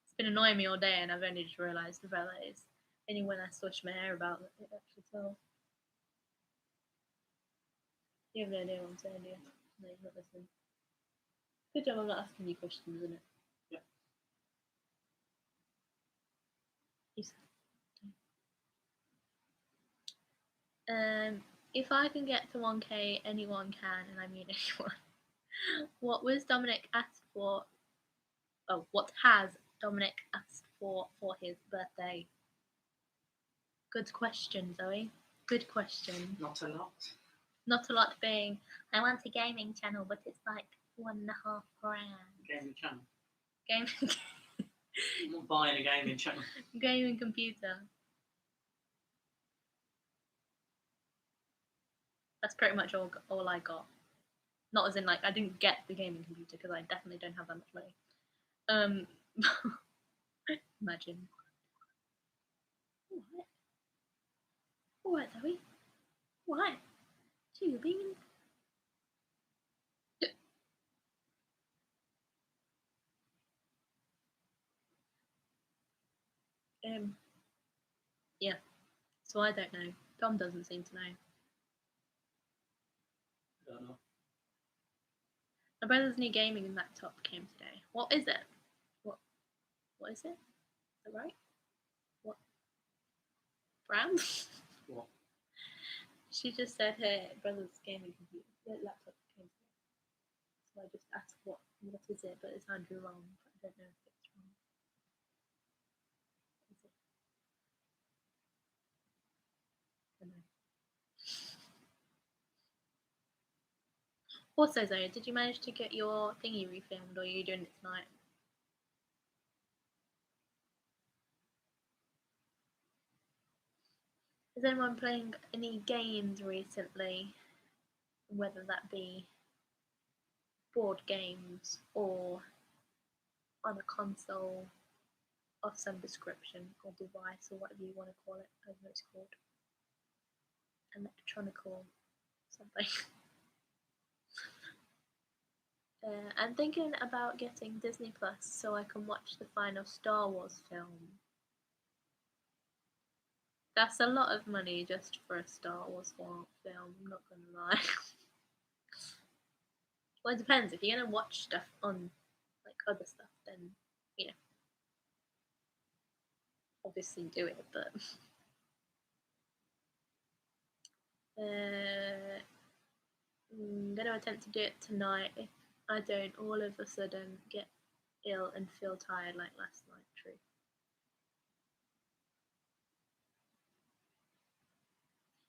It's been annoying me all day, and I've only just realised the fact that it's only when I switch my hair about that it actually smells. You have no idea what I'm saying, do you? No, you're not listening. Good job I'm not asking you questions, isn't it? Yeah. If I can get to 1K, anyone can, and I mean anyone. What was Dominic asked for? Oh, what has Dominic asked for his birthday? Good question, Zoe. Good question. Not a lot. Not a lot being, I want a gaming channel, but it's like $1.5 grand. Gaming channel. Gaming. I'm not buying a gaming channel. Gaming computer. That's pretty much all I got. Not as in like I didn't get the gaming computer because I definitely don't have that much money. Imagine. What? What, Zoe? What? Gee, you're being. Yeah. So I don't know. Dom doesn't seem to know. I don't know. My brother's new gaming laptop came today. What is it? What is it? Is that right? What brand? What? She just said her brother's gaming computer laptop came today. So I just asked what is it, but it sounded wrong. But I don't know if it's wrong. Is it? I don't know. Also, Zoe, did you manage to get your thingy refilmed, or are you doing it tonight? Has anyone playing any games recently? Whether that be board games or on a console of some description or device or whatever you want to call it, I don't know what it's called. Electronical something. I'm thinking about getting Disney Plus so I can watch the final Star Wars film. That's a lot of money just for a Star Wars film, I'm not gonna lie. Well, it depends. If you're gonna watch stuff on like other stuff, then you know, obviously do it. But I'm gonna attempt to do it tonight. If I don't all of a sudden get ill and feel tired like last night, true.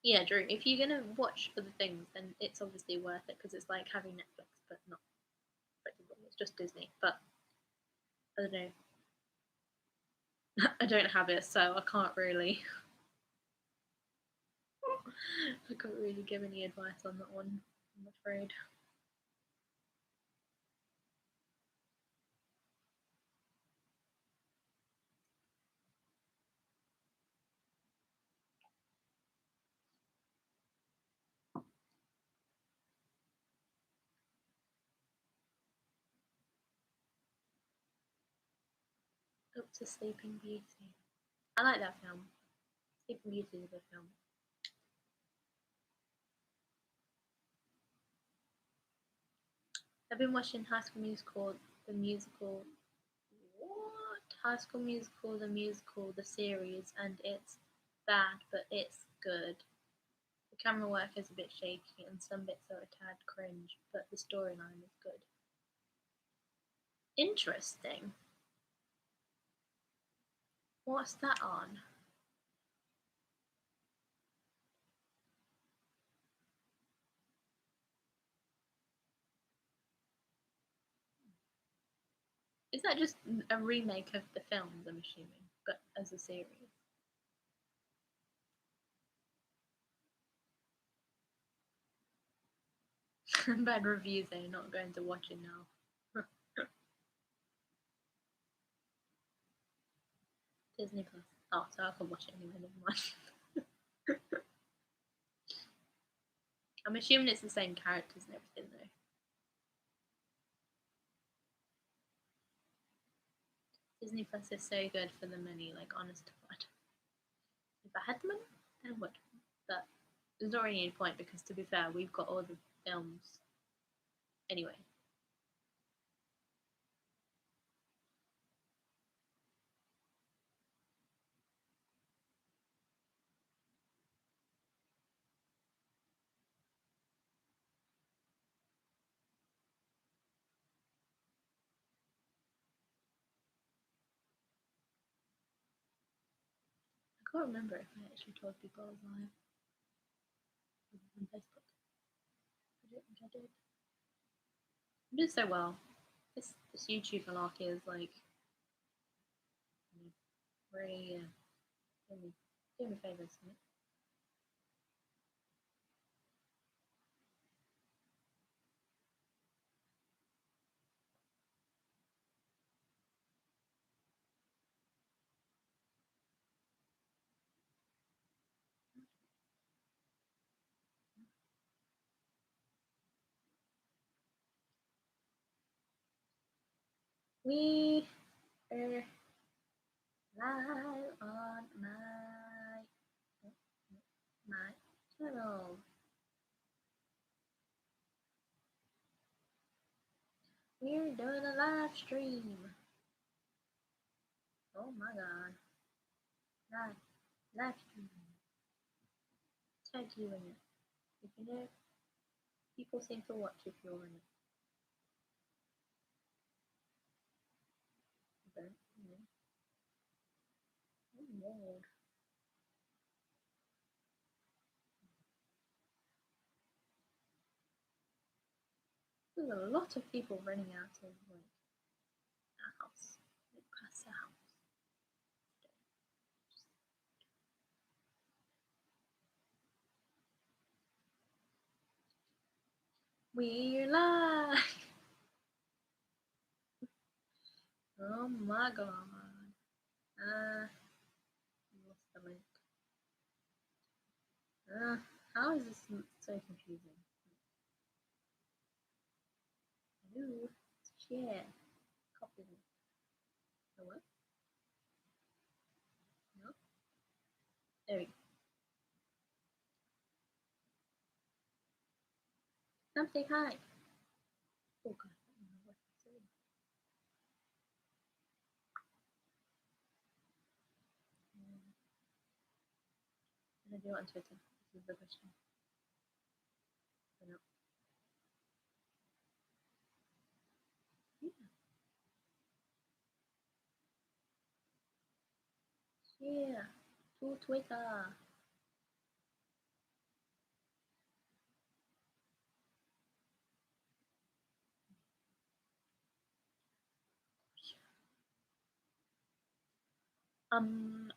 Yeah, Drew, if you're gonna watch other things, then it's obviously worth it because it's like having Netflix, but not effectively. It's just Disney. But I don't know. I don't have it, so I can't really. I can't really give any advice on that one, I'm afraid. Up to Sleeping Beauty. I like that film. Sleeping Beauty is a good film. I've been watching High School Musical, the musical. What? High School Musical, the musical, the series, and it's bad, but it's good. The camera work is a bit shaky, and some bits are a tad cringe, but the storyline is good. Interesting. What's that on? Is that just a remake of the films, I'm assuming, but as a series? Bad reviews, though, not going to watch it now. Disney Plus. Oh, so I can watch it anyway, never mind. I'm assuming it's the same characters and everything, though. Disney Plus is so good for the money, like, honest to God. If I had the money, then I would. But there's not really any point because, to be fair, we've got all the films anyway. I can't remember if I actually told people I was live on Facebook. I don't think I did. I'm doing so well. This YouTube malarkey is like really doing me favours. We are live on my channel. We're doing a live stream. Oh my god. Live stream. Tag you in it. If you know, people seem to watch if you're in it. Okay. Oh lord. There's a lot of people running out of like our house. Like past the house. We're live. Oh my god. What's the link? How is this so confusing? Hello. Share. Copy link. Oh, what? No? There we go. Come say hi. Oh god. I don't know what to say. I'm gonna do it on Twitter. This is the question. No. Yeah. To Twitter.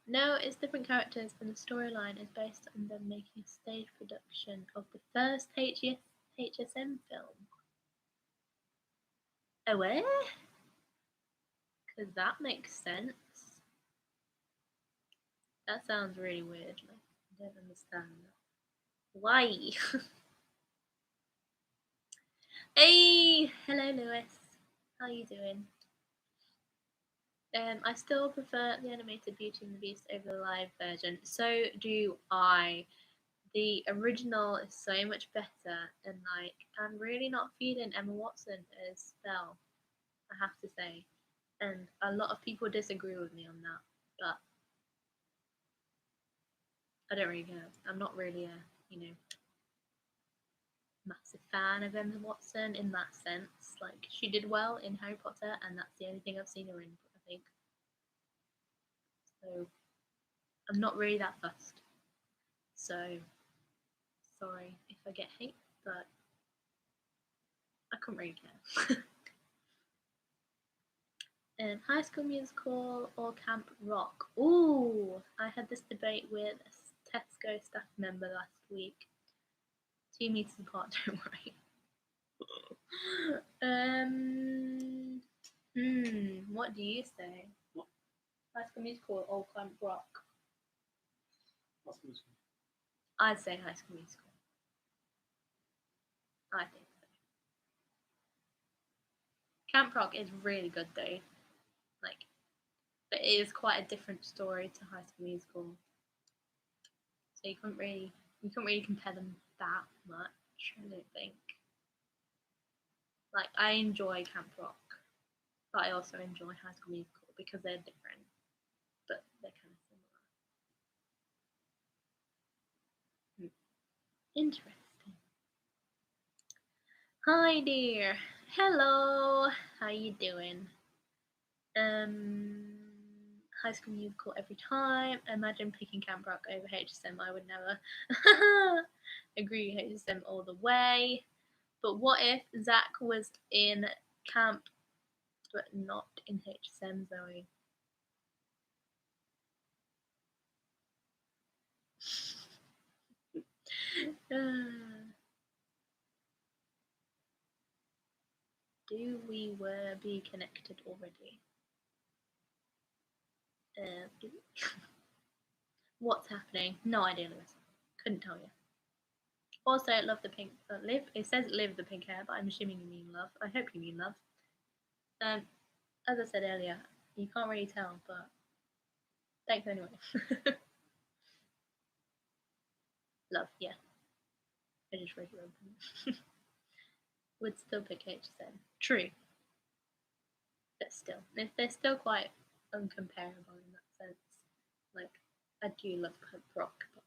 No, it's different characters, and the storyline is based on them making a stage production of the first HSM film. Oh, where? Because that makes sense. That sounds really weird. Like, I don't understand that. Why? Hey, hello, Lewis. How you doing? I still prefer the animated Beauty and the Beast over the live version. So do I. The original is so much better, and like I'm really not feeling Emma Watson as Belle, I have to say. And a lot of people disagree with me on that, but I don't really care. I'm not really a massive fan of Emma Watson in that sense. Like she did well in Harry Potter, and that's the only thing I've seen her in, I think. So I'm not really that fussed. So sorry if I get hate, but I couldn't really care. High School Musical or Camp Rock? Ooh, I had this debate with a Tesco staff member last week. 2 meters apart, don't worry. What do you say? What? High School Musical or Camp Rock? High School Musical. I'd say High School Musical. I think so. Camp Rock is really good though. Like, but it is quite a different story to High School Musical. So you couldn't really compare them that much, I don't think. Like I enjoy Camp Rock, but I also enjoy High School Musical because they're different, but they're kind of similar. Interesting. Hi dear. Hello. How you doing? High School Musical every time. Imagine picking Camp Rock over HSM. I would never. Agree, HSM all the way. But what if Zach was in camp but not in HSM, Zoe? Do we be connected already? What's happening? No idea, Lewis. Couldn't tell you. Also, love the pink. Live. It says live the pink hair, but I'm assuming you mean love. I hope you mean love. As I said earlier, you can't really tell, but thanks anyway. Love, yeah. I just read your open. Would still pick HSN. True. But still. They're still quite uncomparable in that sense. Like, I do love punk rock, but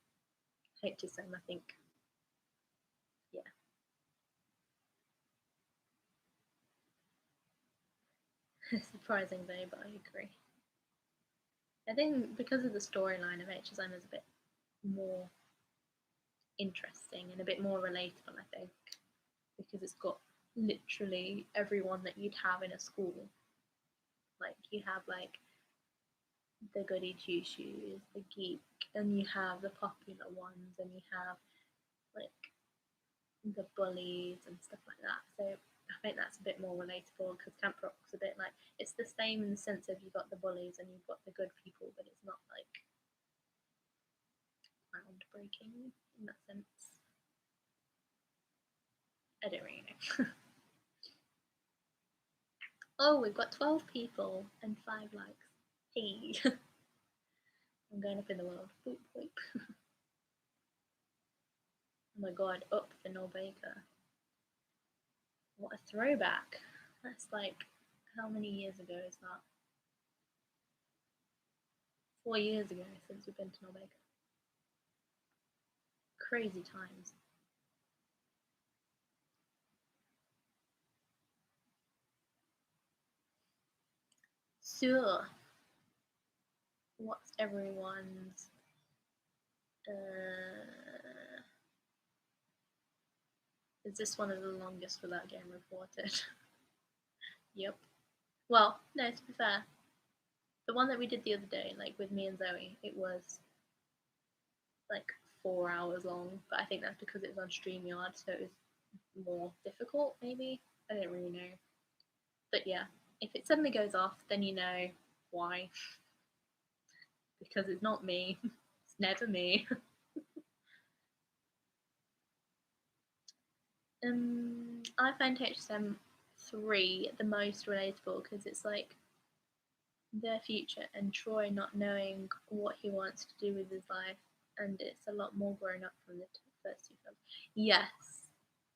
HSN, I think, yeah. Surprising though, but I agree. I think because of the storyline of HSM is a bit more interesting and a bit more relatable, I think, because it's got literally everyone that you'd have in a school. Like you have like the goody two shoes, the geek, and you have the popular ones, and you have like the bullies and stuff like that. So I think that's a bit more relatable because Camp Rock's a bit like it's the same in the sense of you've got the bullies and you've got the good people, but it's not like groundbreaking in that sense. I don't really know. Oh, we've got 12 people and 5 likes. Hey. I'm going up in the world. Boop, boop. Oh my god, up for No Baker. What a throwback. That's like, how many years ago is that? 4 years ago since we've been to No Baker. Crazy times. So, what's everyone's is this one of the longest without getting reported? Yep. Well, no, to be fair, The one that we did the other day, like with me and Zoe, it was like 4 hours long, but I think that's because it was on StreamYard, so it was more difficult, maybe. I don't really know. But yeah, if it suddenly goes off, then you know why. Because it's not me. It's never me. I find HSM3 the most relatable because it's like their future and Troy not knowing what he wants to do with his life, and it's a lot more grown up from the first two films.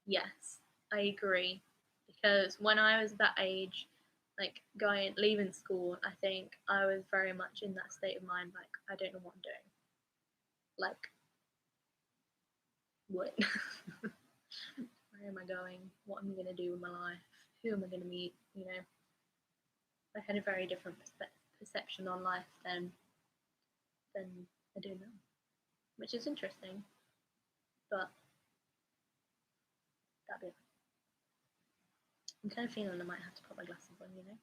Yes, I agree. Because when I was that age, like leaving school, I think I was very much in that state of mind, like I don't know what I'm doing. Like, what? Where am I going? What am I going to do with my life? Who am I going to meet? You know, I had a very different perception on life than I do now, which is interesting. But that'd be. I'm kind of feeling I might have to put my glasses on. You know.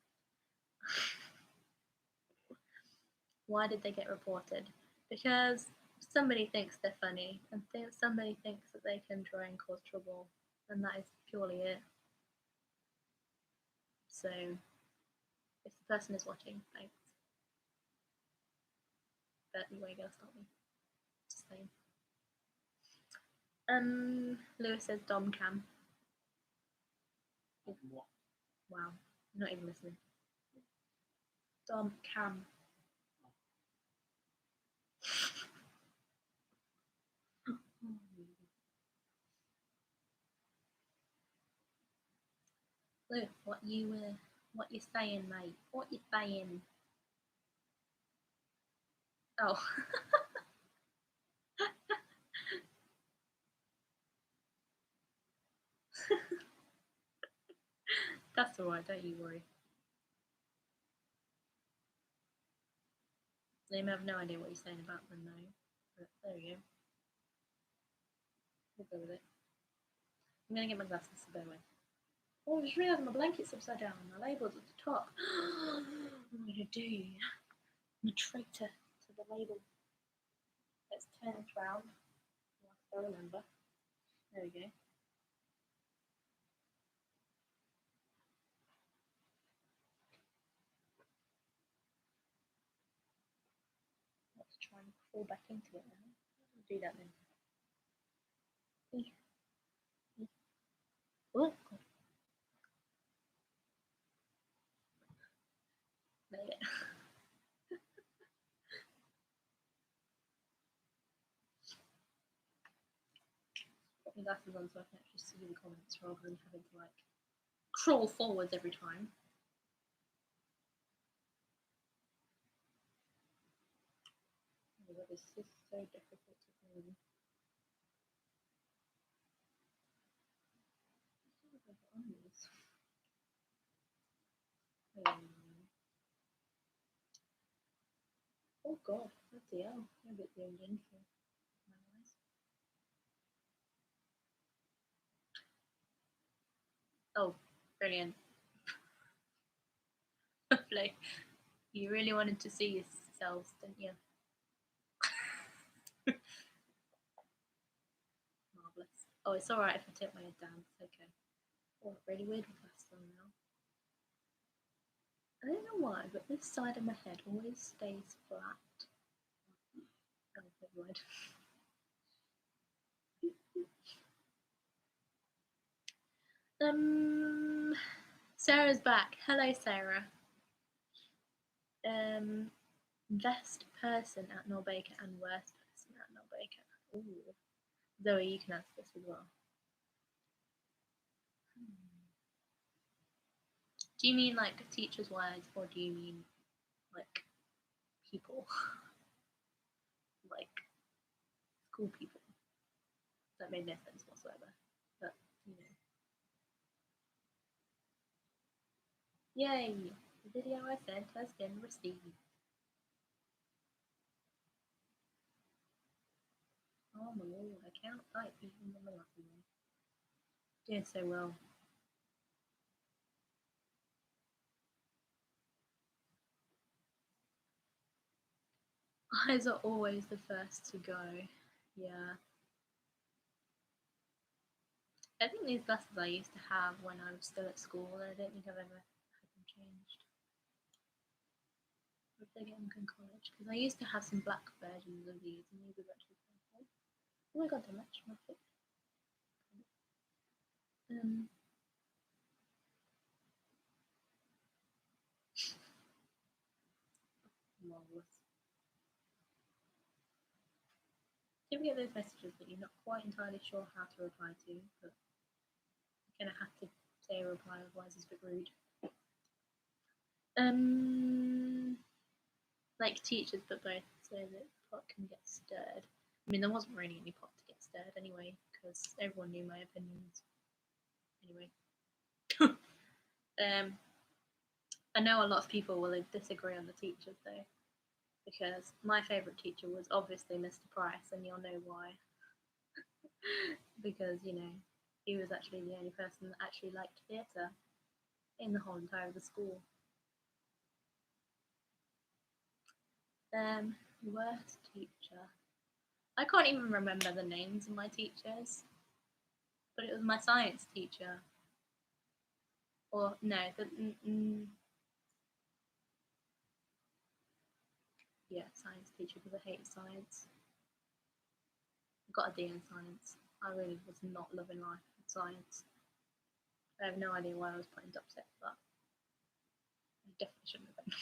Why did they get reported? Because somebody thinks they're funny, and somebody thinks that they can try and cause trouble, and that is purely it. So, if the person is watching, thanks. But you ain't gonna stop me. Just saying. Lewis says Dom Cam. What? Wow, I'm not even listening. Dom Cam. Luke, what you saying, mate? What you saying? Oh. That's alright, don't you worry. They may have no idea what you're saying about them, though. But there we go. We'll go with it. I'm gonna get my glasses to bear with. Oh, I just realised my blanket's upside down. My label's at the top. What am I gonna do? I'm a traitor to the label. Let's turn it round. I remember. There we go. Let's try and crawl back into it now. I'll do that then. Oh, God. There we go. Put my glasses on so I can actually see the comments rather than having to like crawl forwards every time. Oh, this is so difficult to do. Oh God, bloody hell! I'm a bit zoomed in for my eyes. Oh, brilliant! Lovely. You really wanted to see yourselves, didn't you? Marvelous. Oh, it's all right if I tip my head down. It's okay. Oh, really weird with glasses on now. I don't know why, but this side of my head always stays flat. Oh, never mind. Sarah's back. Hello, Sarah. Best person at Norbaker and worst person at Norbaker. Ooh. Zoe, you can answer this as well. Do you mean like teachers' wise, or do you mean like people? Like school people? That made no sense whatsoever. But, you know. Yay! The video I sent has been received. Oh my lord, I can't type even when I'm laughing. Doing so well. Eyes are always the first to go. Yeah. I think these glasses I used to have when I was still at school. I don't think I've ever had them changed. Or if they get them in college. Because I used to have some black versions of these and these were actually purple. Oh my god, they match my fit. Marvelous. Do you ever get those messages that you're not quite entirely sure how to reply to, but you're gonna have to say a reply, otherwise it's a bit rude? Like teachers, but both so that the pot can get stirred. I mean, there wasn't really any pot to get stirred anyway, because everyone knew my opinions. Anyway, I know a lot of people will disagree on the teachers though, because my favourite teacher was obviously Mr. Price, and you'll know why. Because he was actually the only person that actually liked theatre in the whole entire of the school. Worst teacher. I can't even remember the names of my teachers, but it was my science teacher. Or no, yeah, science teacher, because I hate science. I got a D in science. I really was not loving life in science. I have no idea why I was put into upset, but I definitely shouldn't have been.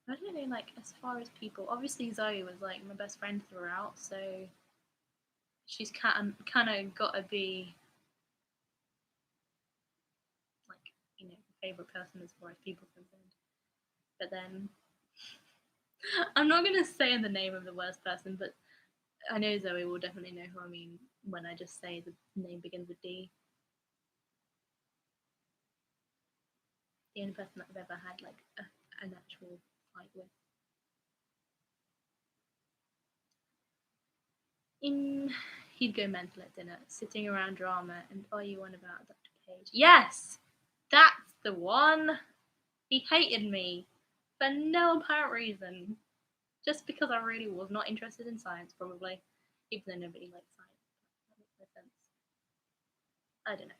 I don't know, like, as far as people, obviously Zoe was like my best friend throughout, so she's kind of got to be like, favorite person as far as people concerned. But then I'm not gonna say the name of the worst person, but I know Zoe will definitely know who I mean when I just say the name begins with D. The only person that I've ever had like an actual fight with. He'd go mental at dinner, sitting around drama, and are you on about Dr. Page? Yes, that's the one. He hated me for no apparent reason, just because I really was not interested in science, probably, even though nobody likes science. That makes no sense. I don't know.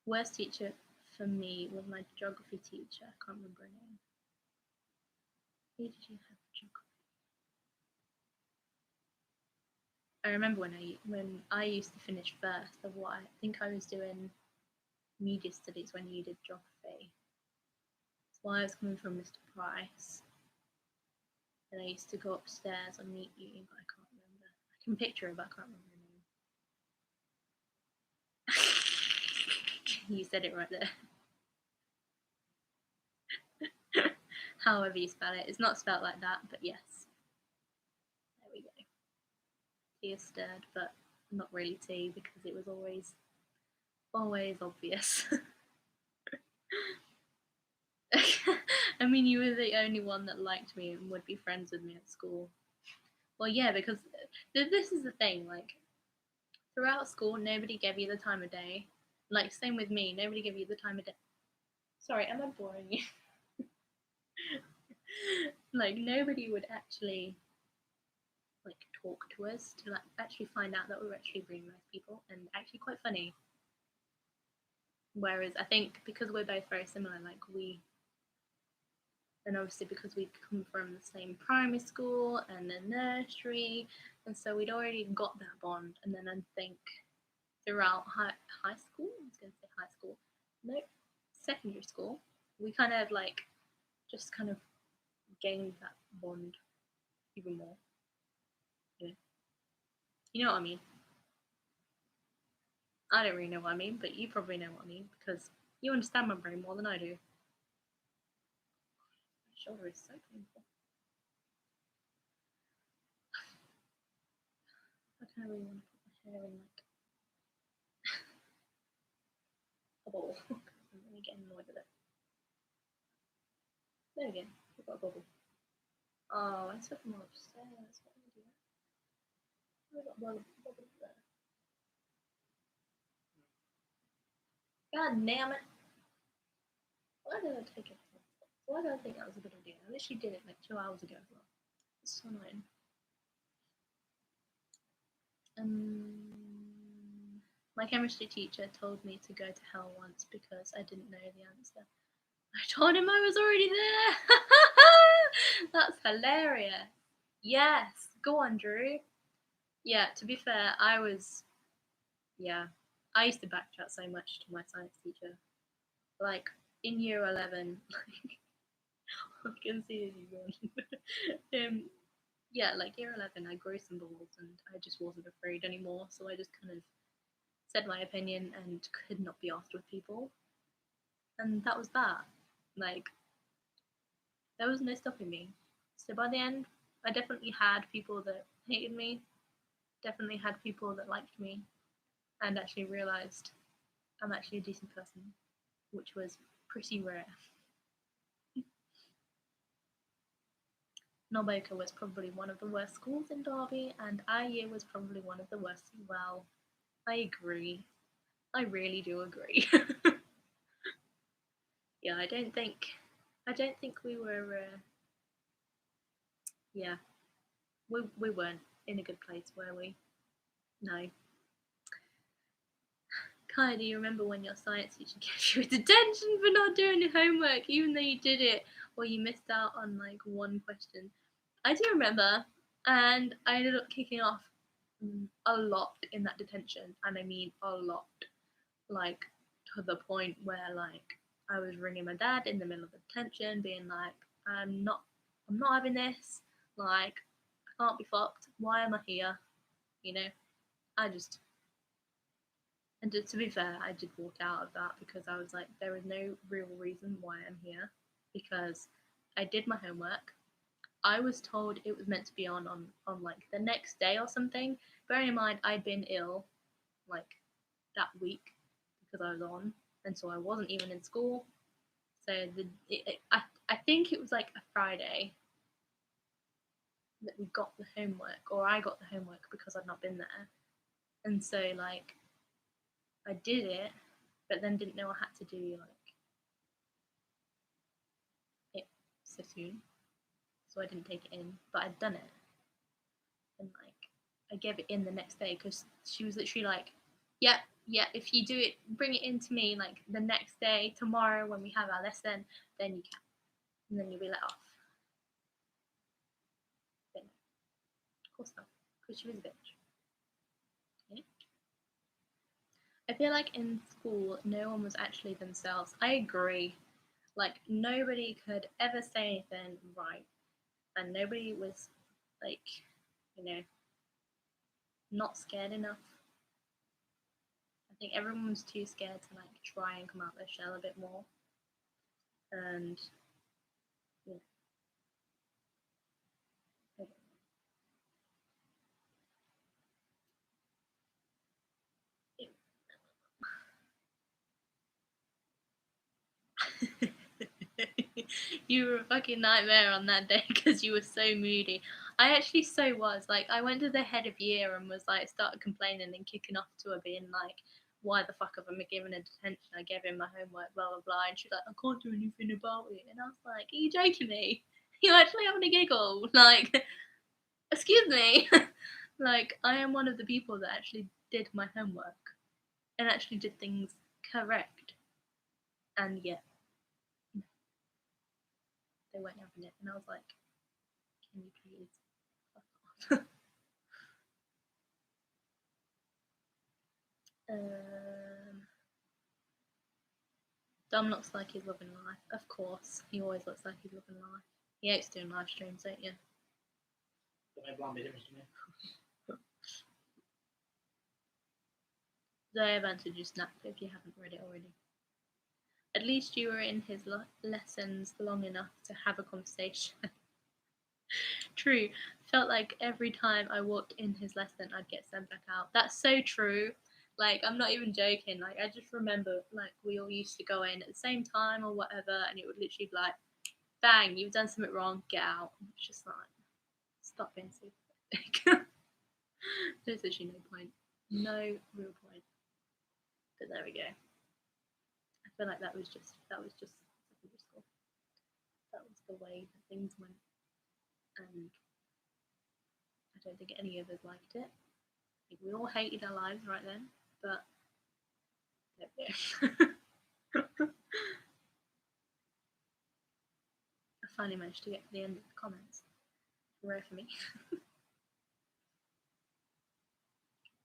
Worst teacher for me was my geography teacher. I can't remember her name. Who did you have geography? I remember when I used to finish first of what I think I was doing media studies when you did geography. That's why I was coming from Mr. Price. And I used to go upstairs and meet you, but I can't remember. I can picture her, but I can't remember her name. You said it right there. However you spell it. It's not spelled like that, but yes. There we go. Tea is stirred, but not really tea because it was always obvious. I mean, you were the only one that liked me and would be friends with me at school. Well, yeah, because this is the thing, like, throughout school, nobody gave you the time of day. Like, same with me, nobody gave you the time of day. Sorry, am I boring you? Like, nobody would actually, like, talk to us to, like, actually find out that we were actually really nice people and actually quite funny. Whereas I think because we're both very similar, like, and obviously because we'd come from the same primary school and the nursery, and so we'd already got that bond. And then I think throughout high school, I was going to say high school, no, secondary school, we kind of like just kind of gained that bond even more. You know what I mean? I don't really know what I mean, but you probably know what I mean because you understand my brain more than I do. My shoulder is so painful. I kind of really want to put my hair in like a ball. I'm really getting annoyed with it. There we go. We've got a bubble. Oh, I took them all upstairs. What did I do? I've got a bubble there. God damn it. Why did I take it? Why did I think that was a good idea? I literally did it like 2 hours ago as well. It's so annoying. My chemistry teacher told me to go to hell once because I didn't know the answer. I told him I was already there. That's hilarious. Yes, go on, Drew. Yeah, to be fair, I used to backchat so much to my science teacher. Like, in year 11, I can see you yeah, like year 11, I grew some balls and I just wasn't afraid anymore. So I just kind of said my opinion and could not be asked with people. And that was that. Like, there was no stopping me. So by the end, I definitely had people that hated me, definitely had people that liked me, and actually realised I'm actually a decent person, which was pretty rare. Norboka was probably one of the worst schools in Derby, and IU was probably one of the worst as well. I agree. I really do agree. Yeah, I don't think we were. Yeah, we weren't in a good place, were we? No. Kai, do you remember when your science teacher gave you a detention for not doing your homework, even though you did it, or you missed out on like one question? I do remember, and I ended up kicking off a lot in that detention, and I mean a lot, like to the point where like I was ringing my dad in the middle of the detention, being like, I'm not having this. Like, I can't be fucked. Why am I here? You know, I just and to be fair, I did walk out of that because I was like, there is no real reason why I'm here because I did my homework. I was told it was meant to be on like the next day or something. Bearing in mind I'd been ill like that week because I was on, and so I wasn't even in school. So I think it was like a Friday that we got the homework, or I got the homework because I'd not been there, and so like I did it, but then didn't know I had to do like it so soon, so I didn't take it in, but I'd done it, and like I gave it in the next day because she was literally like, "Yep, yeah, if you do it, bring it in to me like the next day, tomorrow when we have our lesson, then you can, and then you'll be let off." But no, of course not, because she was a bitch. Okay? I feel like in school, no one was actually themselves. I agree. Like nobody could ever say anything right, and nobody was like, you know, not scared enough. I think everyone was too scared to like try and come out their shell a bit more. And yeah, you were a fucking nightmare on that day because you were so moody. I actually so was. Like, I went to the head of year and was like, started complaining and kicking off to her, being like, why the fuck have I been given a detention? I gave him my homework, blah, blah, blah. And she's like, I can't do anything about it. And I was like, are you joking me? You're actually having a giggle. Like, excuse me. Like, I am one of the people that actually did my homework and actually did things correct. And yet, they weren't having it. And I was like, can you please fuck off? Dom looks like he's loving life. Of course, he always looks like he's loving life. He hates doing live streams, don't you? Zoe answered you snap if you haven't read it already. At least you were in his lessons long enough to have a conversation. True. Felt like every time I walked in his lesson, I'd get sent back out. That's so true. Like, I'm not even joking. Like, I just remember, like, we all used to go in at the same time or whatever, and it would literally be like, bang, you've done something wrong, get out. It's just like, stop being so pathetic. There's actually no point. No real point. But there we go. feel like that was just secondary school. That was the way that things went, and I don't think any of us liked it. I think we all hated our lives right then, but there we go. I finally managed to get to the end of the comments. Rare for me.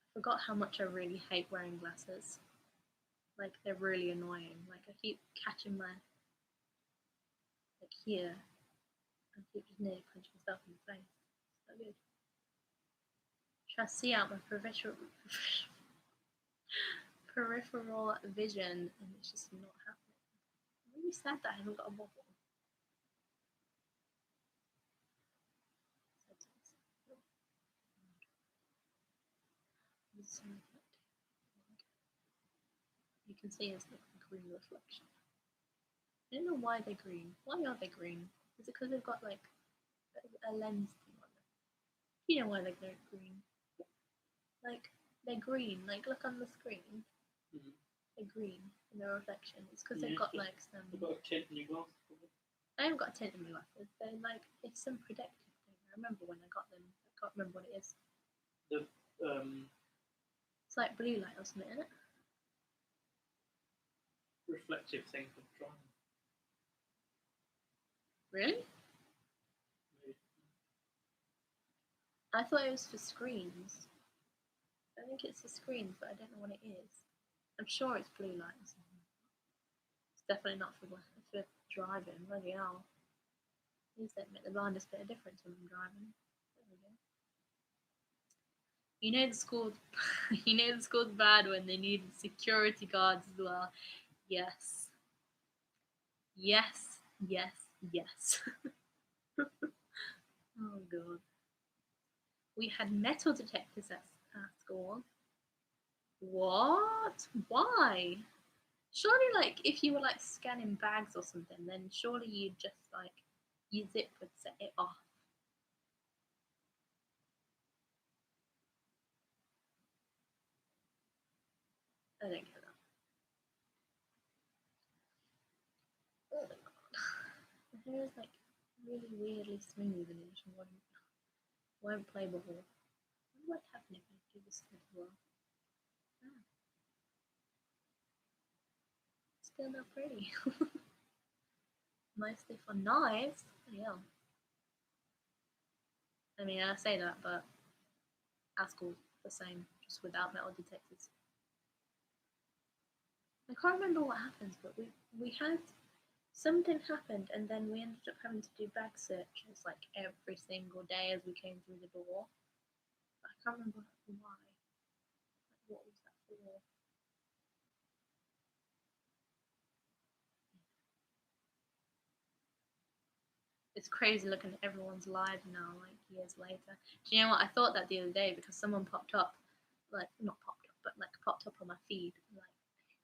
I forgot how much I really hate wearing glasses. Like, they're really annoying. Like, I keep catching my, like, here. I keep just nearly punching myself in the face. It's so good. Try to see out my peripheral vision, and it's just not happening. I'm really sad that I haven't got a wobble. You can see it's like a green reflection. I don't know why they're green. Why are they green? Is it because they've got like a lens thing on them? You know why they're green? Like, they're green. Like, look on the screen. Mm-hmm. They're green in their reflection. It's because they've got like some. You've got a tint in your glasses. I haven't got a tint in my glasses. They're like, it's some protective thing. I remember when I got them. I can't remember what it is. It's like blue light or something, isn't it? Reflective thing for driving. Really? Maybe. I thought it was for screens. I think it's for screens, but I don't know what it is. I'm sure it's blue light or something. It's definitely not for driving. Bloody hell. These don't make the blindest bit of difference when I'm driving. There we go. You know the school's the school's bad when they needed security guards as well. Yes. Yes. Yes. Yes. Oh god. We had metal detectors at school. What? Why? Surely, like, if you were like scanning bags or something, then surely you'd just like your zip would set it off. I don't get that. Oh my god. My hair is like really weirdly smooth and it just won't play ball. I wonder what happened if I do this as well. Ah. Still not pretty. Mostly for knives. Yeah. I mean, I say that, but our school's the same, just without metal detectors. I can't remember what happened, but we had something happened, and then we ended up having to do bag searches like every single day as we came through the door. But I can't remember why. Like, what was that for? It's crazy looking at everyone's lives now, like years later. Do you know what? I thought that the other day because someone popped up, like not popped up, but like popped up on my feed, like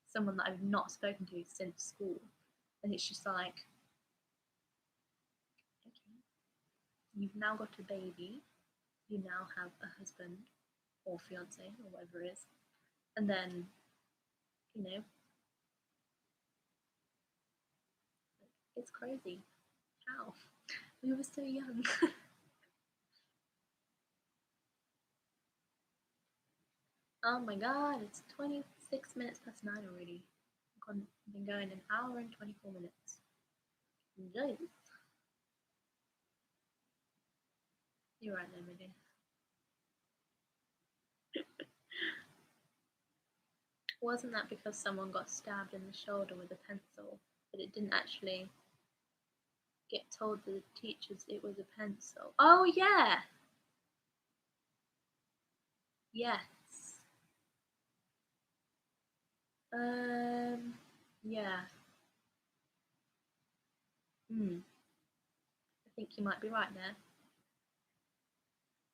someone that I've not spoken to since school, and it's just like, okay, you've now got a baby, you now have a husband or fiance or whatever it is, and then, you know, it's crazy. How? We were so young. Oh my god, it's 26 minutes past 9 already. I've been going an hour and 24 minutes. Jeez. You're right there, my dear. Wasn't that because someone got stabbed in the shoulder with a pencil, but it didn't actually get told to the teachers it was a pencil? Oh, yeah! Yes. Yeah. I think you might be right there.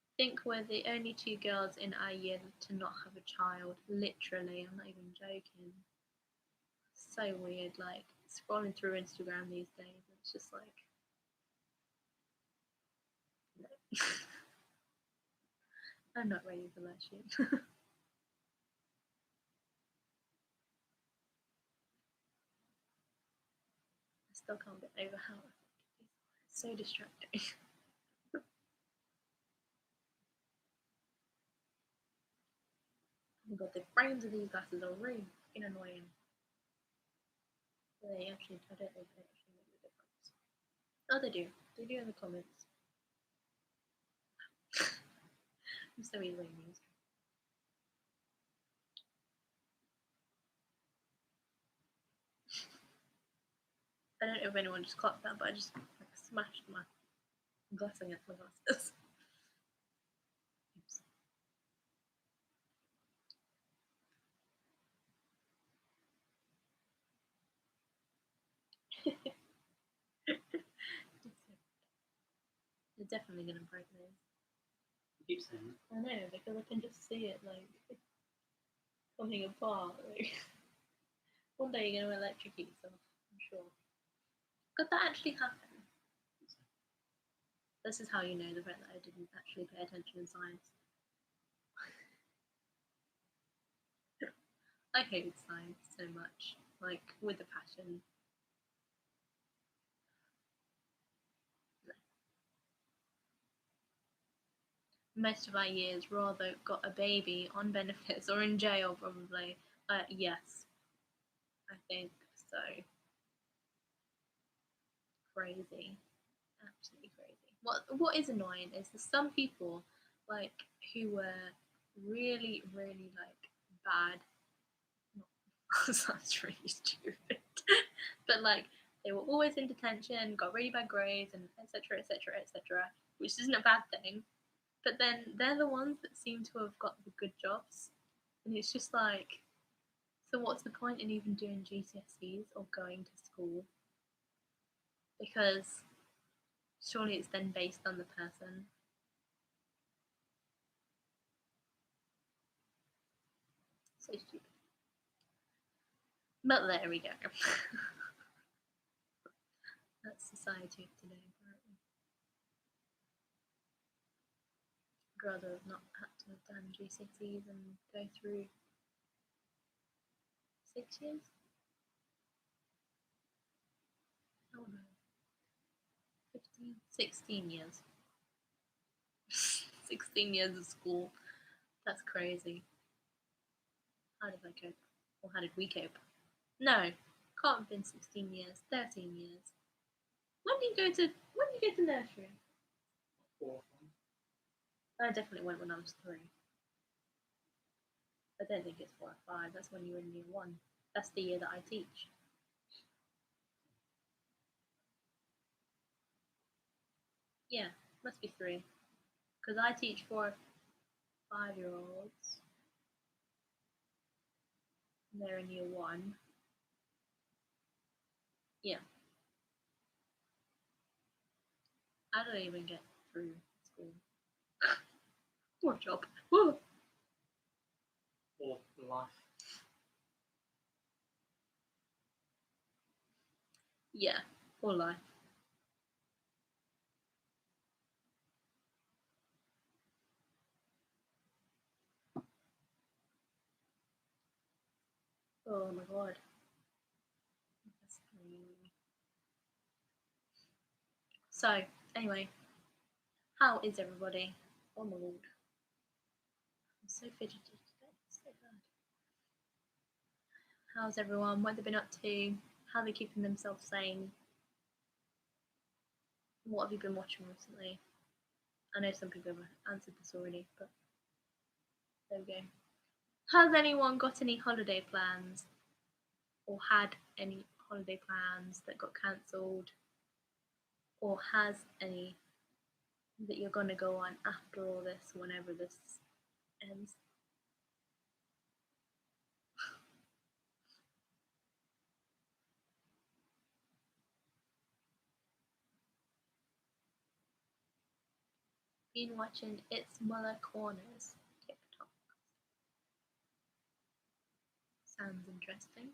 I think we're the only two girls in our year to not have a child. Literally, I'm not even joking. So weird, like scrolling through Instagram these days, it's just like, no. I'm not ready for that shit. Still can't get over how it's so distracting. Oh my god, the frames of these glasses are really fucking annoying. They actually, I don't think they actually make a difference. Oh, they do. They do in the comments. I'm so easily amused. I don't know if anyone just clocked that, but I just like, smashed my glass against my glasses. Oops. They're definitely gonna break those. You keep saying it. I know, because I can just see it like coming apart. Like, one day you're gonna electrocute yourself, I'm sure. Could that actually happen? This is how you know the fact that I didn't actually pay attention in science. I hated science so much, like with a passion. Most of our years rather got a baby on benefits or in jail, probably. Yes, I think so. Crazy, absolutely crazy. What is annoying is there's some people like who were really, really like bad. Sounds really stupid, but like they were always in detention, got really bad grades, and etc. etc. etc. Which isn't a bad thing. But then they're the ones that seem to have got the good jobs, and it's just like, so what's the point in even doing GCSEs or going to school? Because surely it's then based on the person. So stupid. But there we go. That's society of today, apparently. I'd rather have not had to have done GCSEs and go through 6 years? Oh no. 15? 16 years. 16 years of school. That's crazy. How did I cope? Or how did we cope? No, can't have been 16 years, 13 years. When did you go to nursery? 4. I definitely went when I was 3. I don't think it's 4 or 5. That's when you were in year 1. That's the year that I teach. Yeah, must be 3. Because I teach 4 or 5-year-olds. And they're in year 1. Yeah. I don't even get through school. What job? Woo! Or life. Yeah, or life. Oh my god. That's crazy. So, anyway, how is everybody? Oh my lord. I'm so fidgety today. It's so bad. How's everyone? What have they been up to? How are they keeping themselves sane? What have you been watching recently? I know some people have answered this already, but there we go. Has anyone got any holiday plans? Or had any holiday plans that got cancelled? Or has any that you're going to go on after all this, whenever this ends? Been watching It's Muller Corners TikTok. Sounds interesting.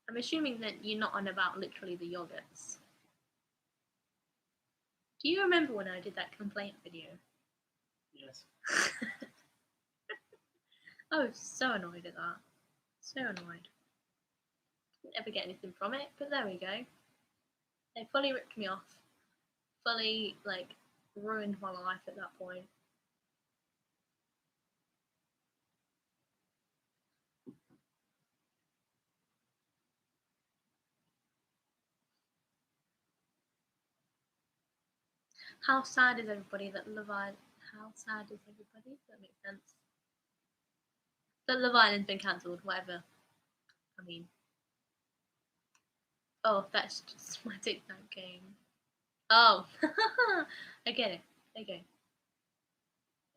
I'm assuming that you're not on about literally the yogurts. Do you remember when I did that complaint video? Yes. I was so annoyed at that. So annoyed. Didn't ever get anything from it, but there we go. They fully ripped me off. Fully, like, ruined my life at that point. How sad is everybody that Love Island... How sad is everybody? Does that make sense? That Love Island's been cancelled, whatever. I mean... Oh, that's just my TikTok game. Oh! I get it. Okay.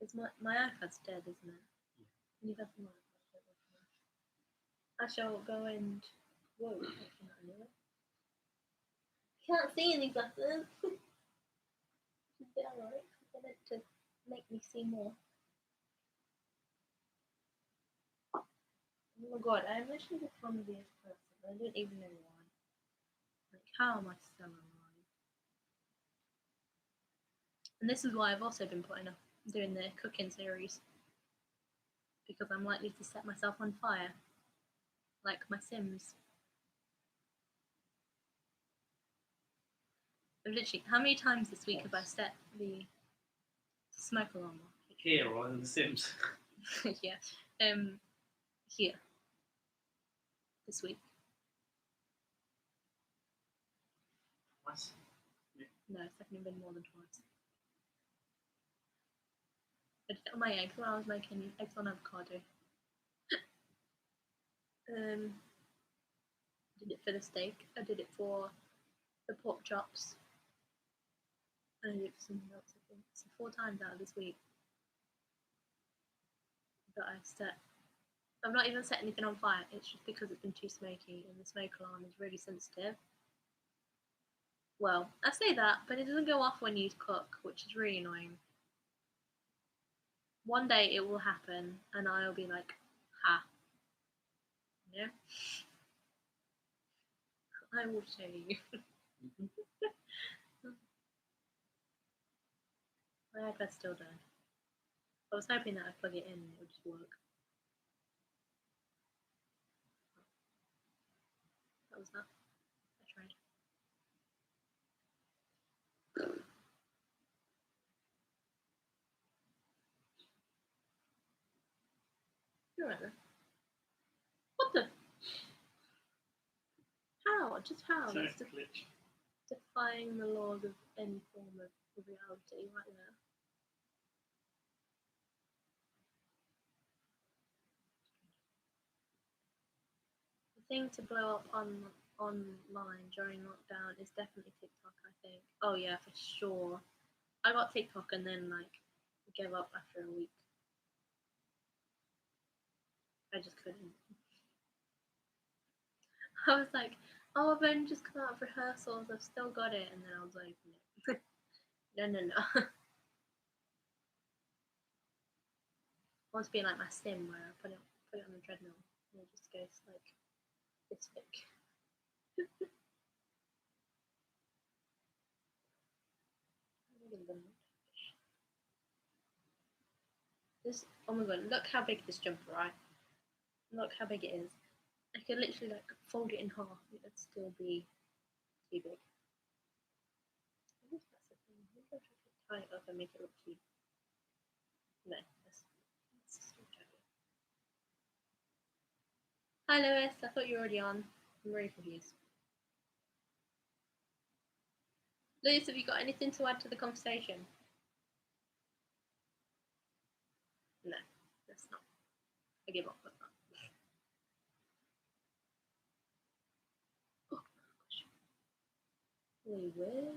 It's my iPad's dead, isn't it? Yeah. You have the iPad. I shall go and... Whoa, I cannot do it. Can't see any glasses. Is that alright? I meant to make me see more. Oh my god, I'm literally the clumsiest person. I don't even know why. Like, how am I still alive? And this is why I've also been putting off doing the cooking series. Because I'm likely to set myself on fire. Like my Sims. Literally, how many times this week have I set the smoke alarm off? Here or in The Sims? Yeah. Here. This week. Twice? Yeah. No, it's definitely been more than twice. I did it on my eggs when I was making eggs on avocado. I did it for the steak. I did it for the pork chops. And I did it for something else, I think. So 4 times out of this week that I've set. I've not even set anything on fire. It's just because it's been too smoky and the smoke alarm is really sensitive. Well, I say that, but it doesn't go off when you cook, which is really annoying. One day it will happen and I'll be like, ha. Yeah? I will show you. My iPad's still dead. I was hoping that I'd plug it in and it would just work. That was that. I tried. You're right then. What the? How? Just how? Sorry, That's glitch. defying the laws of any form of reality right there. The thing to blow up online during lockdown is definitely TikTok, I think. Oh yeah, for sure. I got TikTok and then like gave up after a week. I just couldn't. I was like, oh, I've only just come out of rehearsals, I've still got it, and then I was like, no. No. I want to be like my sim where I put it on the treadmill and it just goes like this thick. This, oh my god, look how big this jumper, right? Look how big it is. I could literally like fold it in half and it'd still be too big. I guess that's the thing. Maybe I'll try to tie it up and make it look cute. No, that's still tidy. Hi Lewis, I thought you were already on. I'm really confused. Lewis, have you got anything to add to the conversation? No, that's not. I give up on that. Oh gosh. We will.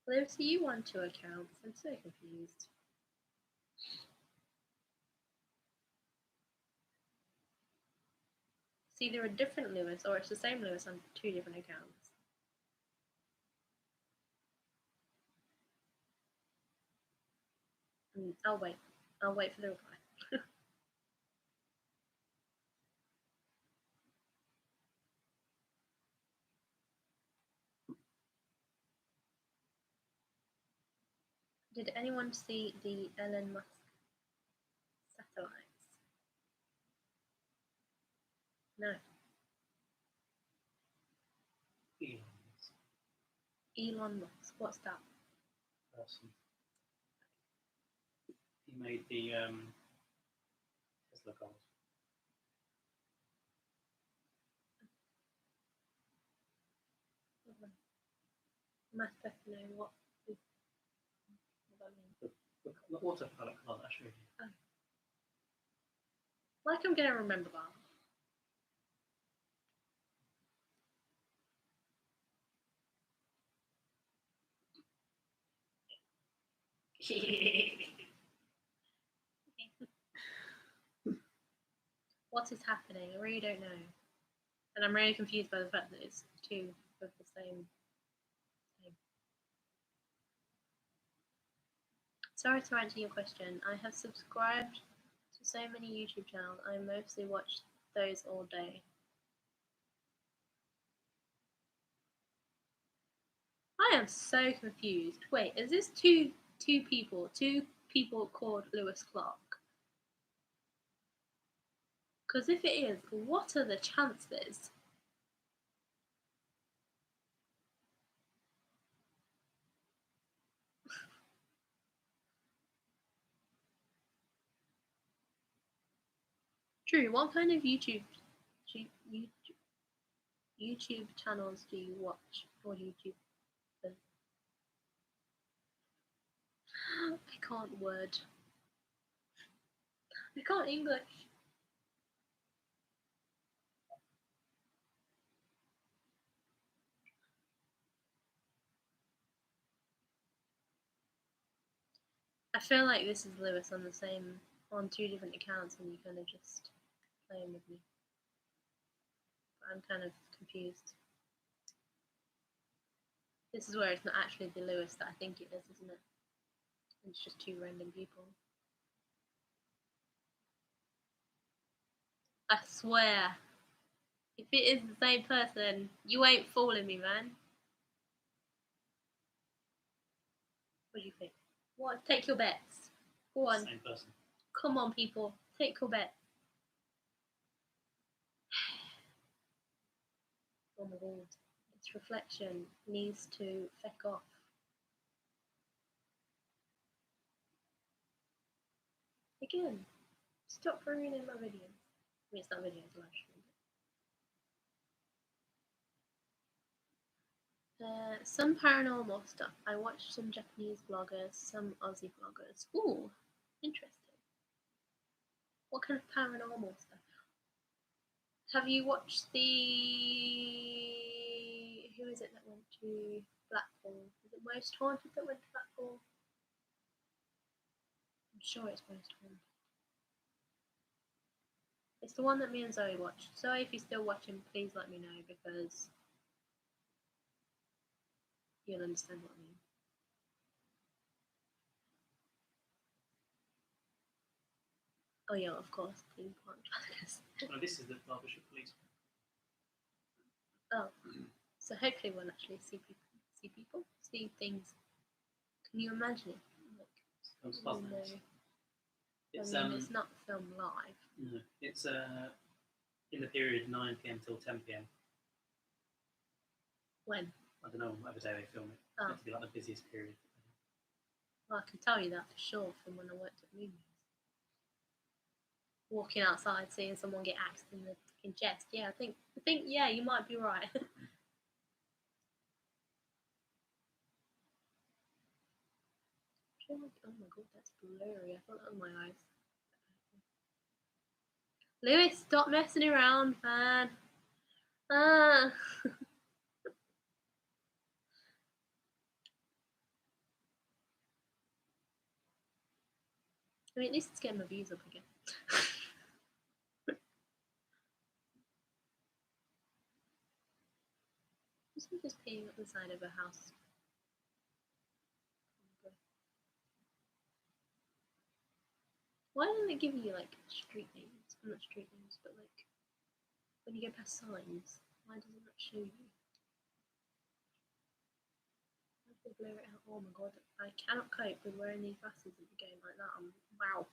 Lewis, are you on 2 accounts? I'm so confused. It's either a different Lewis or it's the same Lewis on 2 different accounts. I'll wait. I'll wait for the reply. Did anyone see the Elon Musk satellites? No. Elon Musk. What's that? person. He made the Tesla cars. Must definitely know what that means. The autopilot car that I showed you. Oh. Like I'm gonna remember that. What is happening? I really don't know. And I'm really confused by the fact that it's two of the same thing. Sorry to answer your question. I have subscribed to so many YouTube channels. I mostly watch those all day. I am so confused. Wait, is this two people called Lewis Clark? Because if it is, what are the chances? Drew, what kind of YouTube channels do you watch, or YouTube? I can't word. I can't English. I feel like this is Lewis on two different accounts, and you kind of just playing with me. But I'm kind of confused. This is where it's not actually the Lewis that I think it is, isn't it? It's just two random people. I swear, if it is the same person, you ain't fooling me, man. What do you think? What? Take your bets. Go on. Same person. Come on, people. Take your bets. Oh my god. Its reflection needs to feck off. Again, stop ruining my video. I mean, it's not video, it's a live stream. Some paranormal stuff. I watched some Japanese vloggers, some Aussie vloggers. Ooh, interesting. What kind of paranormal stuff? Have you watched the... Who is it that went to Blackpool? Is it Most Haunted that went to Blackpool? I'm sure it's Most Haunted. It's the one that me and Zoe watched. Zoe, if you're still watching, please let me know, because you'll understand what I mean. Oh yeah, of course, theme park trackers. No, this is the Derbyshire Police. Oh, so hopefully we'll actually see things. Can you imagine it? Like, It's I mean, it's not filmed live. No, it's in the period 9 PM till 10 PM. When? I don't know, whatever day they film it. It's meant to be like the busiest period. Well, I can tell you that for sure from when I worked at movies. Walking outside, seeing someone get axed in the fucking chest. Yeah, I think, yeah, you might be right. Oh my god, that's blurry. I thought that was my eyes. Lewis, stop messing around, man. Ah. I mean, at least it's getting my views up again. Just peeing up the side of a house. Why doesn't it give you like street names? Well, not street names, but like when you go past signs, why does it not show you? How do they blur it out? Oh my god, I cannot cope with wearing these glasses in the game like that. Wow.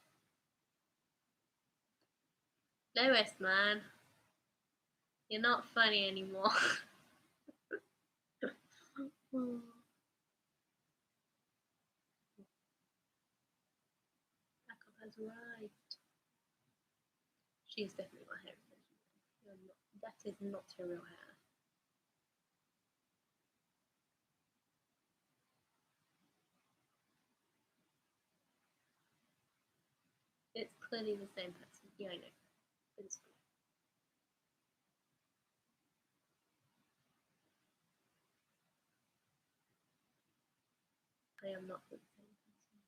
Lewis, man. You're not funny anymore. has arrived. She is definitely my hair extension. That is not her real hair. It's clearly the same person. Yeah, I know. It's fine. I am not the same person.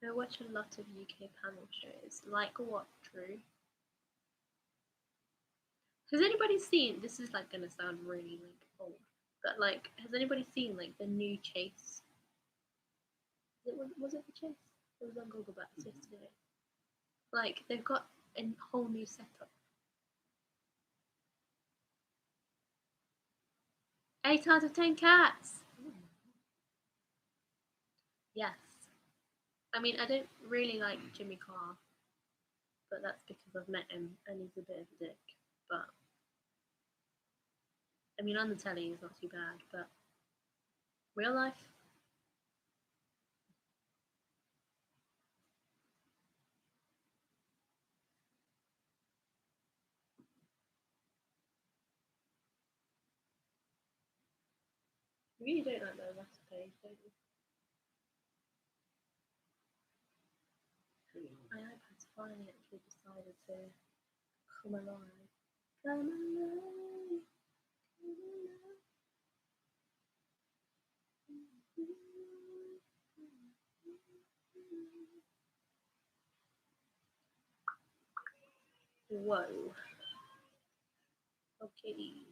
I watch a lot of UK panel shows. Like what, Drew? Has anybody seen? This is like gonna sound really like old, but like, has anybody seen like the new Chase? Was it the Chase? It was on Google Maps yesterday. Like they've got a whole new setup. 8 out of 10 cats. Yes. I mean, I don't really like Jimmy Carr, but that's because I've met him and he's a bit of a dick. But I mean, on the telly he's not too bad, but real life. You really don't like the last page, don't you? My iPad's finally actually decided to come alive. Come alive. Come alive. Whoa. Okay.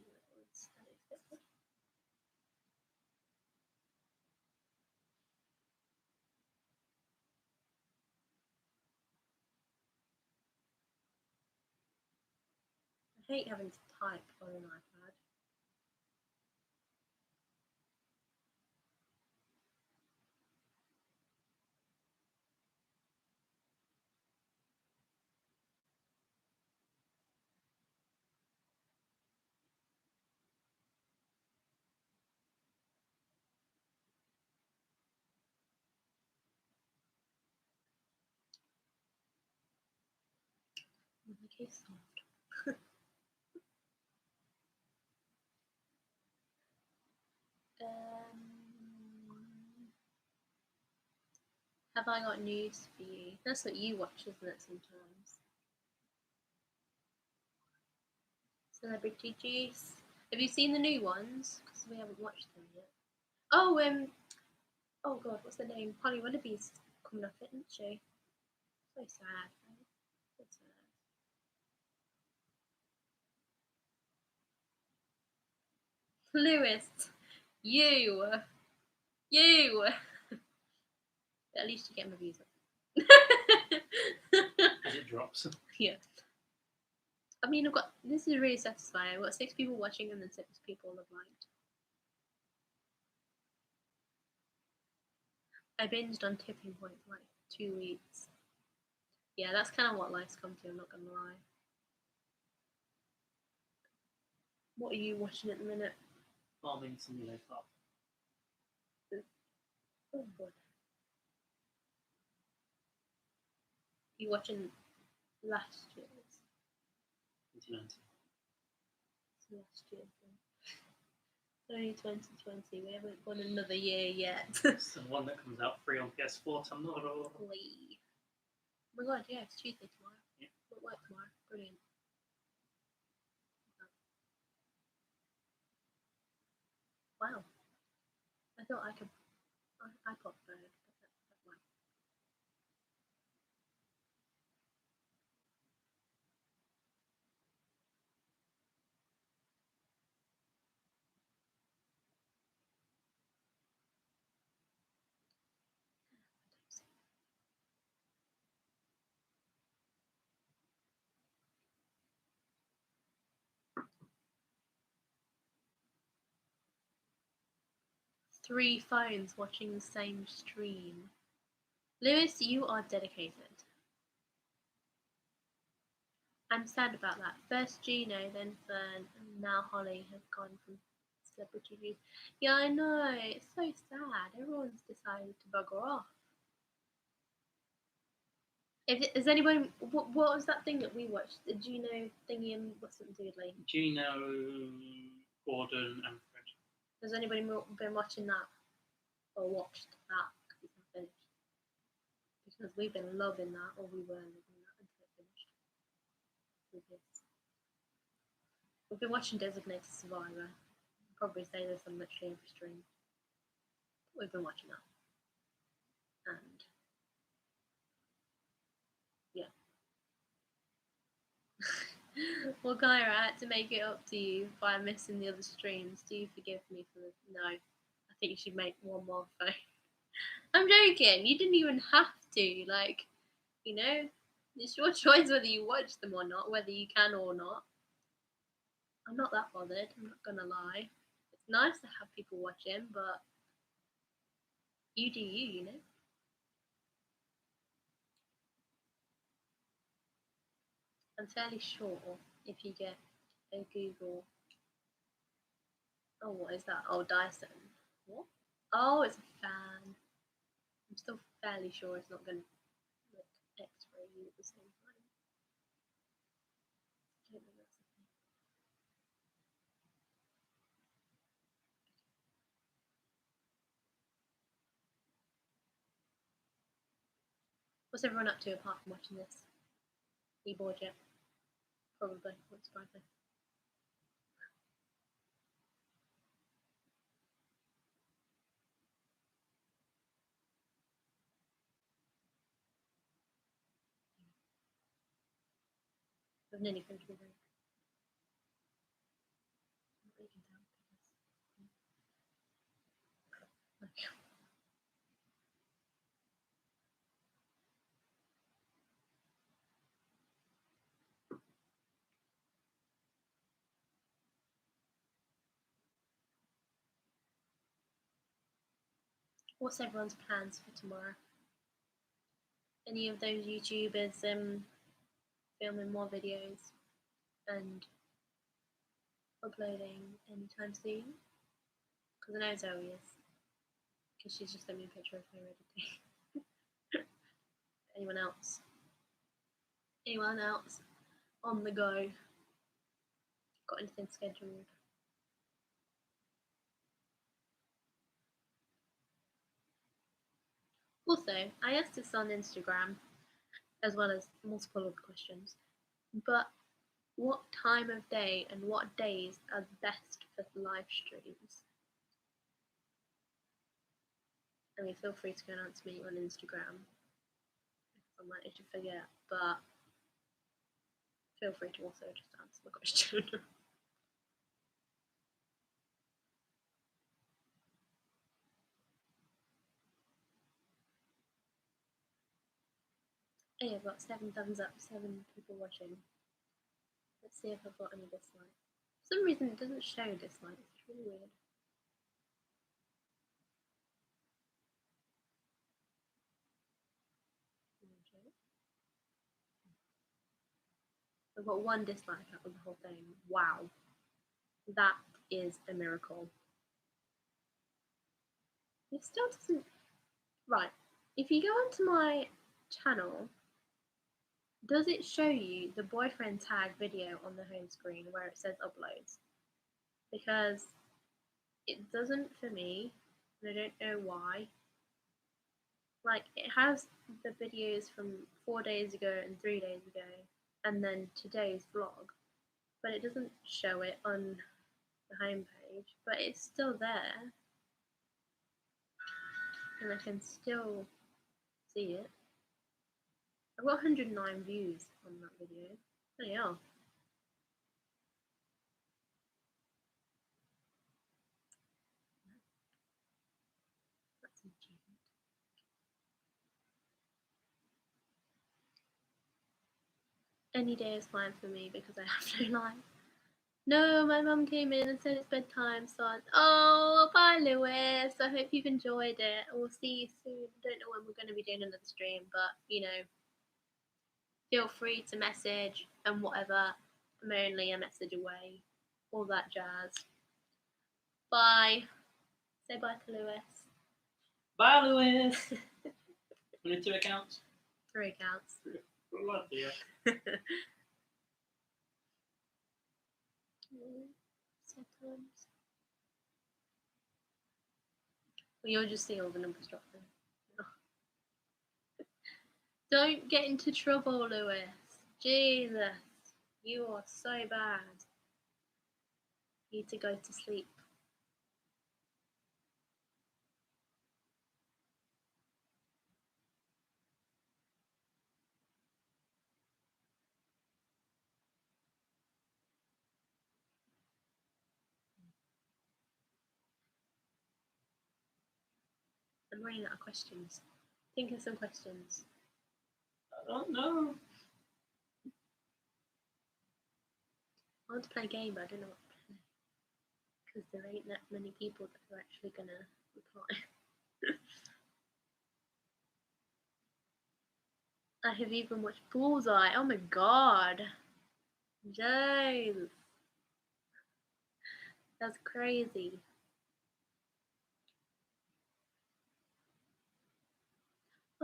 I hate having to type on an iPad. My case solved. Have I got news for you? That's what you watch, isn't it, sometimes? Celebrity Juice. Have you seen the new ones? Because we haven't watched them yet. Oh, oh god, what's the name? Polly Willoughby's coming off it, isn't she? So sad, right? So sad. Lewis, you. At least you get my views up. As it drops. Yeah. I mean, this is really satisfying. I've got 6 people watching and then 6 people have liked. I binged on Tipping Point for like 2 weeks. Yeah, that's kind of what life's come to, I'm not gonna lie. What are you watching at the minute? Farming Simulator. Oh god. You watching last year's? 2019. It's last year's thing. Only 2020. We haven't gone another year yet. It's the one that comes out free on PS4 tomorrow. Oh my god, yeah, it's Tuesday tomorrow. Yeah. We'll work tomorrow. Brilliant. Wow. I thought I could. I got bird, but that's wow. Three phones watching the same stream. Lewis, you are dedicated. I'm sad about that. First Gino, then Fern, and now Holly have gone from Celebrity views. Yeah, I know. It's so sad. Everyone's decided to bugger off. Is anyone? What was that thing that we watched? The Gino thingy and what's it doodly? Gino, Gordon, and Fred. Has anybody been watching that or watched that? Because it's not finished. Because we've been loving that, or we were loving that until it finished. We've been watching Designated Survivor. I'll probably say this on literally every stream. We've been watching that. And yeah. Well, Kyra, I had to make it up to you by missing the other streams. Do you forgive me for this? No. I think you should make one more phone. I'm joking. You didn't even have to. Like, you know, it's your choice whether you watch them or not, whether you can or not. I'm not that bothered. I'm not gonna lie. It's nice to have people watching, but you do you, you know. I'm fairly sure if you get a Google. Oh, what is that? Oh, Dyson. What? Oh, it's a fan. I'm still fairly sure it's not going to like X-ray you at the same time. I don't think that's the thing. What's everyone up to apart from watching this? Are you bored yet? Probably. What's surprise me? I've nearly finished my drink. Not really can tell because. Okay. What's everyone's plans for tomorrow? Any of those YouTubers filming more videos and uploading anytime soon? Because I know Zoe is. Because she's just sent me a picture of her editing. Anyone else? Anyone else on the go? Got anything scheduled? Also, I asked this on Instagram as well as multiple other questions, but what time of day and what days are best for live streams? I mean, feel free to go and answer me on Instagram. I might actually forget, but feel free to also just answer the question. Hey, I've got 7 thumbs up, 7 people watching. Let's see if I've got any dislikes. For some reason, it doesn't show dislikes. It's really weird. I've got 1 dislike out of the whole thing. Wow. That is a miracle. It still doesn't. Right. If you go onto my channel, does it show you the boyfriend tag video on the home screen where it says uploads? Because it doesn't for me, and I don't know why. Like, it has the videos from 4 days ago and 3 days ago, and then today's vlog, but it doesn't show it on the homepage, but it's still there, and I can still see it. I've got 109 views on that video. Oh yeah. That's an achievement. Any day is fine for me because I have no life. No, my mum came in and said it's bedtime, so oh, bye Lewis. I hope you've enjoyed it. We'll see you soon. Don't know when we're going to be doing another stream, but you know, feel free to message and whatever. I'm only a message away. All that jazz. Bye. Say bye to Lewis. Bye, Lewis. 22 accounts. 3 accounts. Love you. Sometimes. Well, you'll just see all the numbers dropping. Don't get into trouble, Lewis. Jesus, you are so bad. You need to go to sleep. I'm running out of questions. Think of some questions. I don't know. I want to play a game, but I don't know what to play. Because there ain't that many people that are actually going to reply. I have even watched Bullseye. Oh my god. Jeez. That's crazy.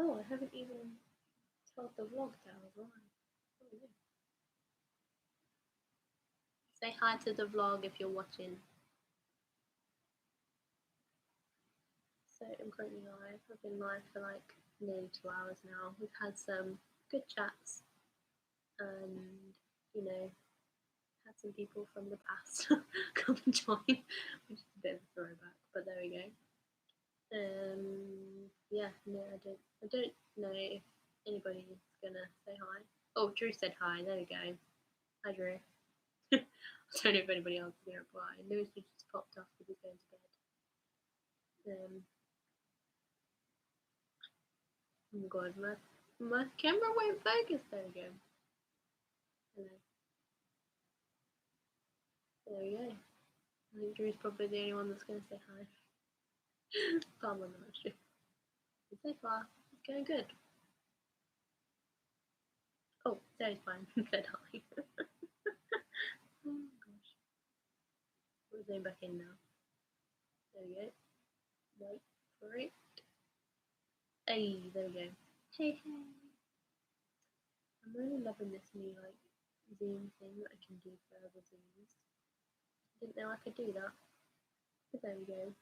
Oh, I haven't even told the vlog that I was on. Oh, yeah. Say hi to the vlog if you're watching. So I'm currently live. I've been live for like nearly 2 hours now. We've had some good chats and, you know, had some people from the past come and join, which is a bit of a throwback, but there we go. Yeah, no, I don't know if anybody's gonna say hi. Oh, Drew said hi. There we go. Hi, Drew. I don't know if anybody else is gonna reply. Lewis just popped off because he's going to bed. Oh my god, my camera won't focus. There we go. Hello. There we go. I think Drew's probably the only one that's gonna say hi. Palm on the actually. So far, it's going good. Oh, Sarah's fine. Said hi. Oh gosh. We're going back in now. There we go. Wait for it. Hey, there we go. Hey, hey. I'm really loving this new like Zoom thing that I can do for other Zooms. Didn't know I could do that. But there we go.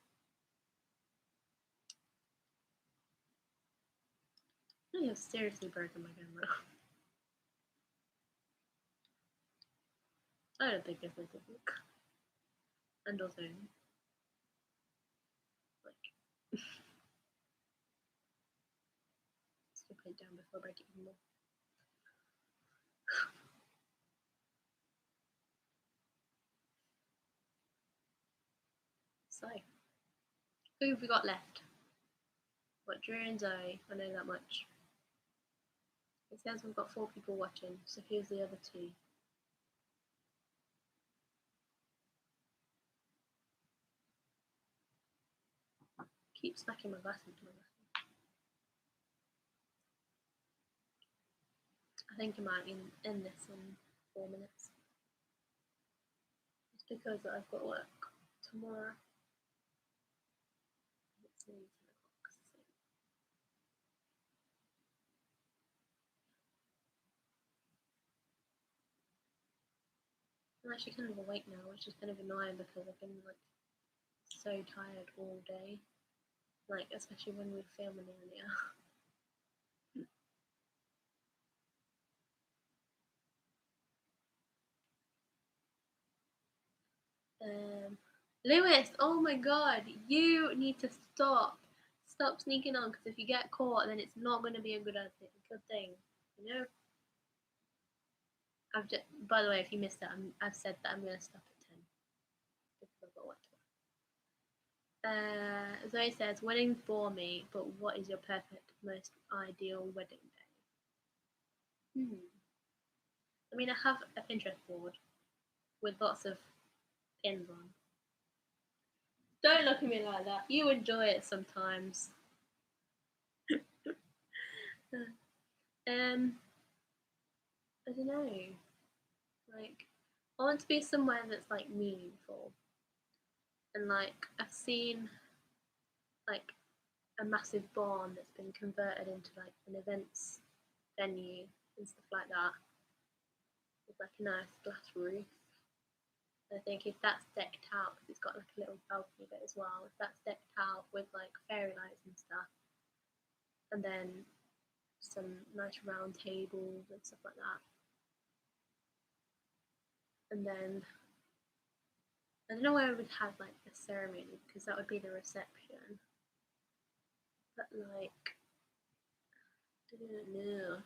I have seriously broken my camera. I don't think it's like a book. And also, like, still put it down before I break it even more. So, who have we got left? What, Drew and Zoe? I know that much. It says we've got 4 people watching, so who's the other 2? Keep smacking my glass into my glass. I think I might end this in 4 minutes. It's because I've got work tomorrow. It's nearly 10 o'clock. So. I'm actually kind of awake now, which is kind of annoying because I've been like so tired all day. Like, especially when we were filming earlier. Lewis, oh my god, you need to stop. Stop sneaking on, because if you get caught, then it's not going to be a good thing. You know? By the way, if you missed that, I've said that I'm going to stop at 10. Because I've got work tomorrow. Zoe says, weddings bore me, but what is your perfect, most ideal wedding day? I mean, I have a Pinterest board with lots of pins on. Don't look at me like that. You enjoy it sometimes. I don't know. Like, I want to be somewhere that's like meaningful. and like I've seen like a massive barn that's been converted into like an events venue and stuff like that with like a nice glass roof. I think if that's decked out, because it's got like a little balcony bit as well, if that's decked out with like fairy lights and stuff, and then some nice round tables and stuff like that, and then I don't know where we would have like the ceremony because that would be the reception, but like I don't know.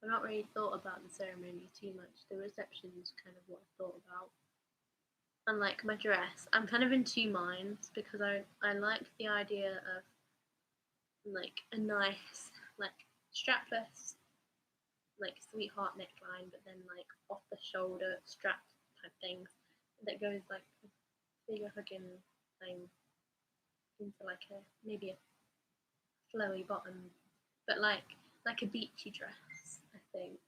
I've not really thought about the ceremony too much. The reception is kind of what I thought about. And like my dress, I'm kind of in two minds because I like the idea of like a nice like strapless like sweetheart neckline, but then like off the shoulder strap type things that goes like a bigger hugging thing into like a maybe a flowy bottom, but like a beachy dress, I think.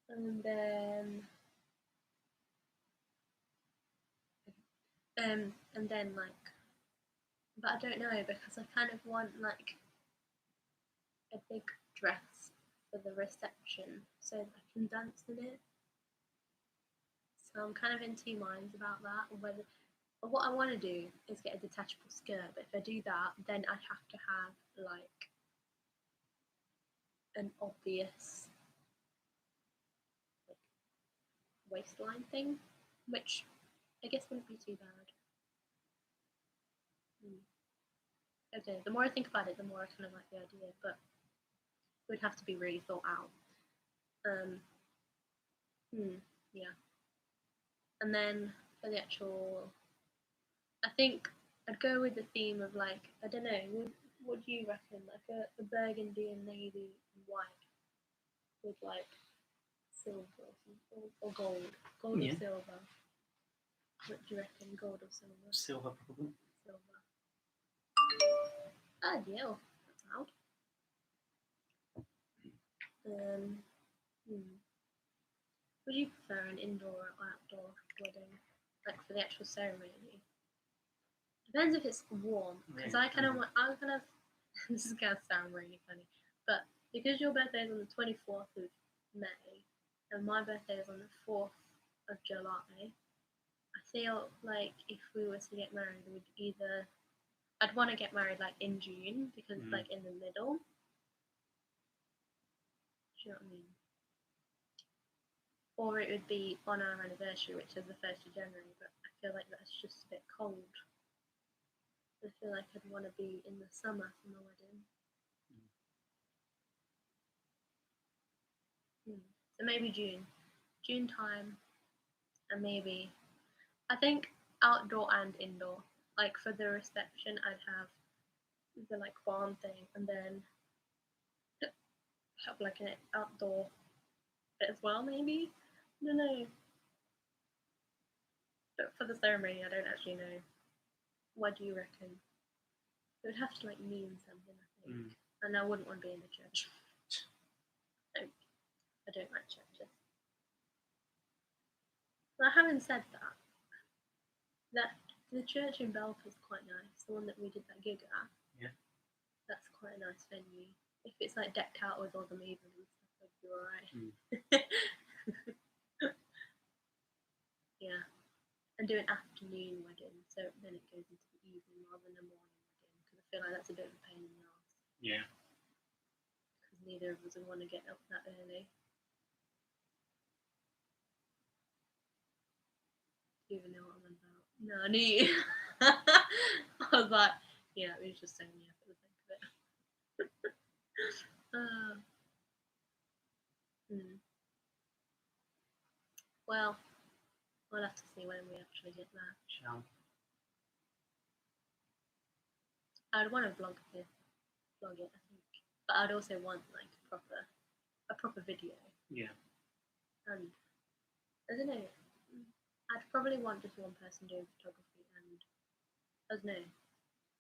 And then like, but I don't know because I kind of want like a big dress for the reception so that I can dance in it. So I'm kind of in two minds about that. But what I want to do is get a detachable skirt. But if I do that, then I have to have like an obvious like waistline thing, which I guess wouldn't be too bad. Okay, the more I think about it, the more I kind of like the idea, but it would have to be really thought out. Yeah. And then for the actual, I think I'd go with the theme of like, I don't know, what do you reckon? Like a burgundy and navy and white with like silver or gold. Gold or silver. What do you reckon? Gold or silver? Silver, probably. Silver. Ah, yeah, that's loud. Would you prefer an indoor or outdoor wedding? Like for the actual ceremony? Depends if it's warm. Because I kind of, this is going to sound really funny, but because your birthday is on the 24th of May, and my birthday is on the 4th of July, I feel like if we were to get married, I'd want to get married like in June, because it's like in the middle. Do you know what I mean? Or it would be on our anniversary, which is the 1st of January, but I feel like that's just a bit cold. I feel like I'd want to be in the summer for my wedding. So maybe June time, and maybe, I think outdoor and indoor. Like for the reception, I'd have the like barn thing, and then have like an outdoor bit as well, maybe. I don't know. But for the ceremony, I don't actually know. What do you reckon? It would have to like mean something, I think. And I wouldn't want to be in the church. I don't like churches. But having said that the church in Belfast is quite nice. The one that we did that gig at. Yeah. That's quite a nice venue. If it's like decked out with all the movement and stuff, that'd be alright. Yeah. And do an afternoon wedding, so then it goes into the evening rather than a morning wedding, because I feel like that's a bit of a pain in the arse. Yeah. Because neither of us would want to get up that early. Do you even know what I'm about? No, I knew you. I was like, yeah, it was just setting me up for the sake of it. Well, we'll have to see when we actually get there. Shall. I'd want to vlog it, I think, but I'd also want like a proper video. Yeah. And I don't know. I'd probably want just one person doing photography, and I don't know. It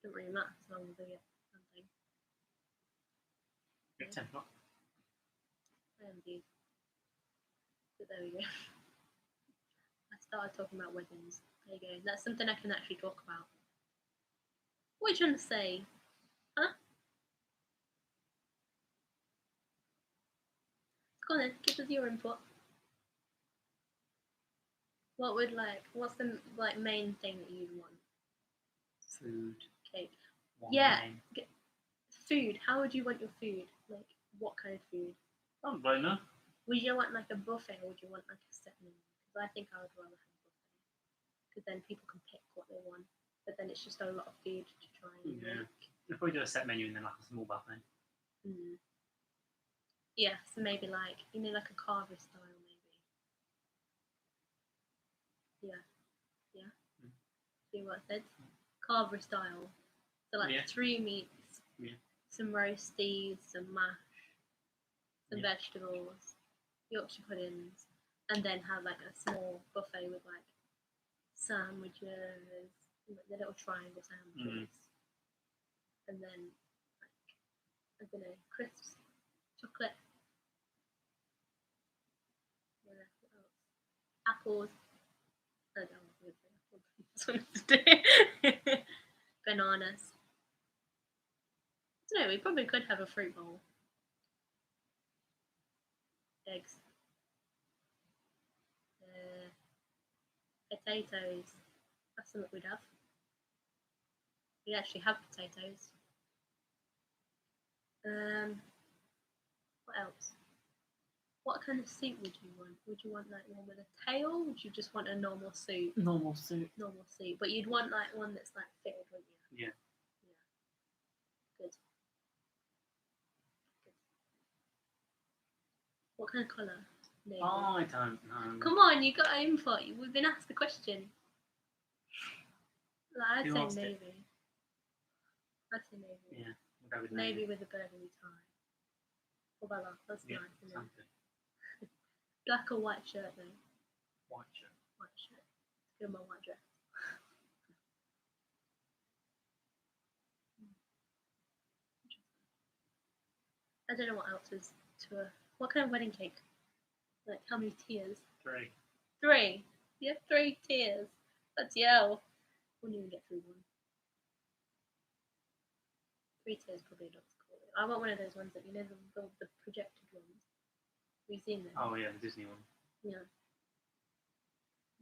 doesn't really matter as long as they get something. Yeah, 10 o'clock. I am indeed. But there we go. I started talking about weddings. There you go. That's something I can actually talk about. What are you trying to say? Huh? Go on then, give us your input. What's the main thing that you'd want? Food. Cake. Wine. Yeah. Food. How would you want your food? Like, what kind of food? I don't blame her. Would you want like a buffet or would you want like a set menu? Because I think I would rather have a buffet. Because then people can pick what they want. But then it's just a lot of food to try and make. If we do a set menu and then like a small buffet. Yeah, so maybe like, like a carver style maybe. Yeah. See what I said? Carver style. So like 3 meats, some roasties, some mash, some vegetables, Yorkshire puddings, and then have like a small buffet with like sandwiches, the little triangle sandwiches, and then like, I don't know, crisps, chocolate, what else? Apples. I don't know what apples. Bananas. I don't know, we probably could have a fruit bowl. Eggs. Potatoes. That's something we'd have. We actually have potatoes. What else? What kind of soup would you want? Would you want like one with a tail? Or would you just want a normal soup? Normal soup. Normal soup. But you'd want like one that's like fitted, wouldn't you? Yeah. Good. What kind of colour? Navy. I don't know. Come on, you got input. We've been asked the question. I'd say navy. I'd say navy. Yeah, we'll go with navy with a burgundy tie. Or Bella, that's nice, isn't it? Good. Black or white shirt though? White shirt. White shirt. Go my white dress. I don't know what else is to a. What kind of wedding cake? Like how many tiers? 3. 3. You have 3 tiers. Let's yell. Wouldn't even get through one. 3 tiers probably not so cool. I want one of those ones that the projected ones. Have you seen them? Oh yeah, the Disney one. Yeah.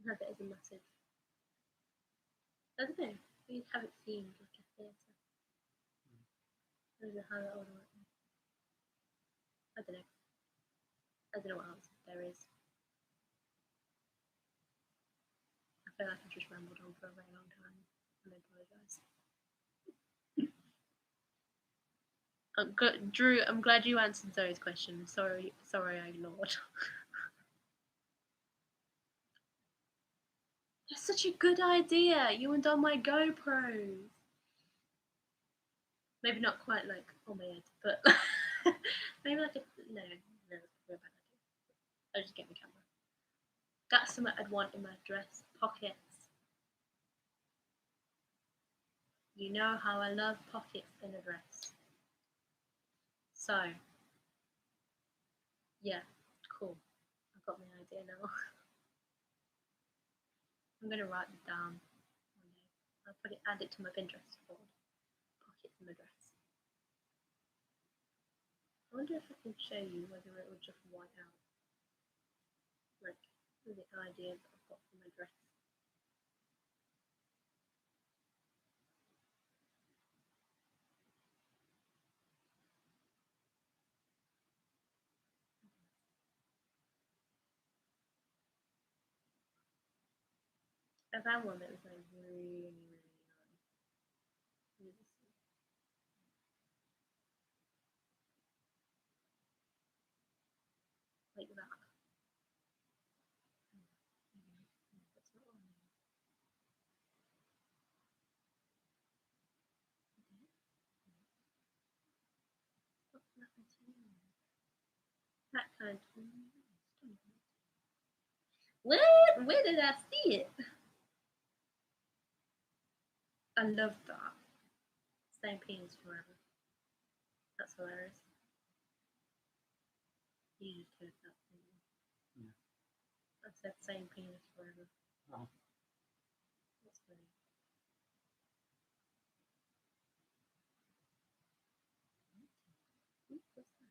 I have it as a massive. I don't know. You'd have it themed like a theatre. I don't know how that would work. I don't know. I don't know what else there is. I feel like I've just rambled on for a very long time, and I apologise. Drew, I'm glad you answered Zoe's question. Sorry I ignored. That's such a good idea. You and on my GoPros. Maybe not quite like on my head, but maybe like that's probably a bad idea. I'll just get my camera. That's something I'd want in my dress. Pockets. You know how I love pockets in a dress. So, yeah, cool. I've got my idea now. I'm gonna write it down one day. I'll add it to my Pinterest board. Pockets in my dress. I wonder if I can show you whether it would just white out. Like the idea that I've got for my dress. I found one that was like really nice. Like that. That kind of. What? Where did I see it? I love that. Same penis forever. That's hilarious. You just heard that thing. Yeah. I said same penis forever. Oh. That's funny. Ooh, what's that?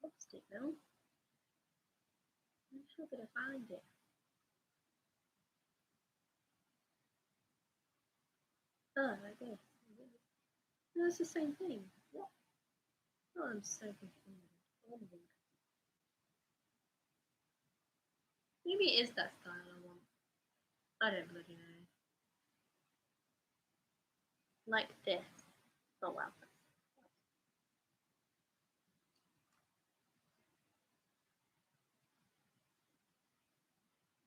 I lost it now. How did I find it? Oh, like this. No, it's the same thing. What? Oh, I'm so confused. Maybe it is that style I want. I don't bloody know. Like this. Oh wow.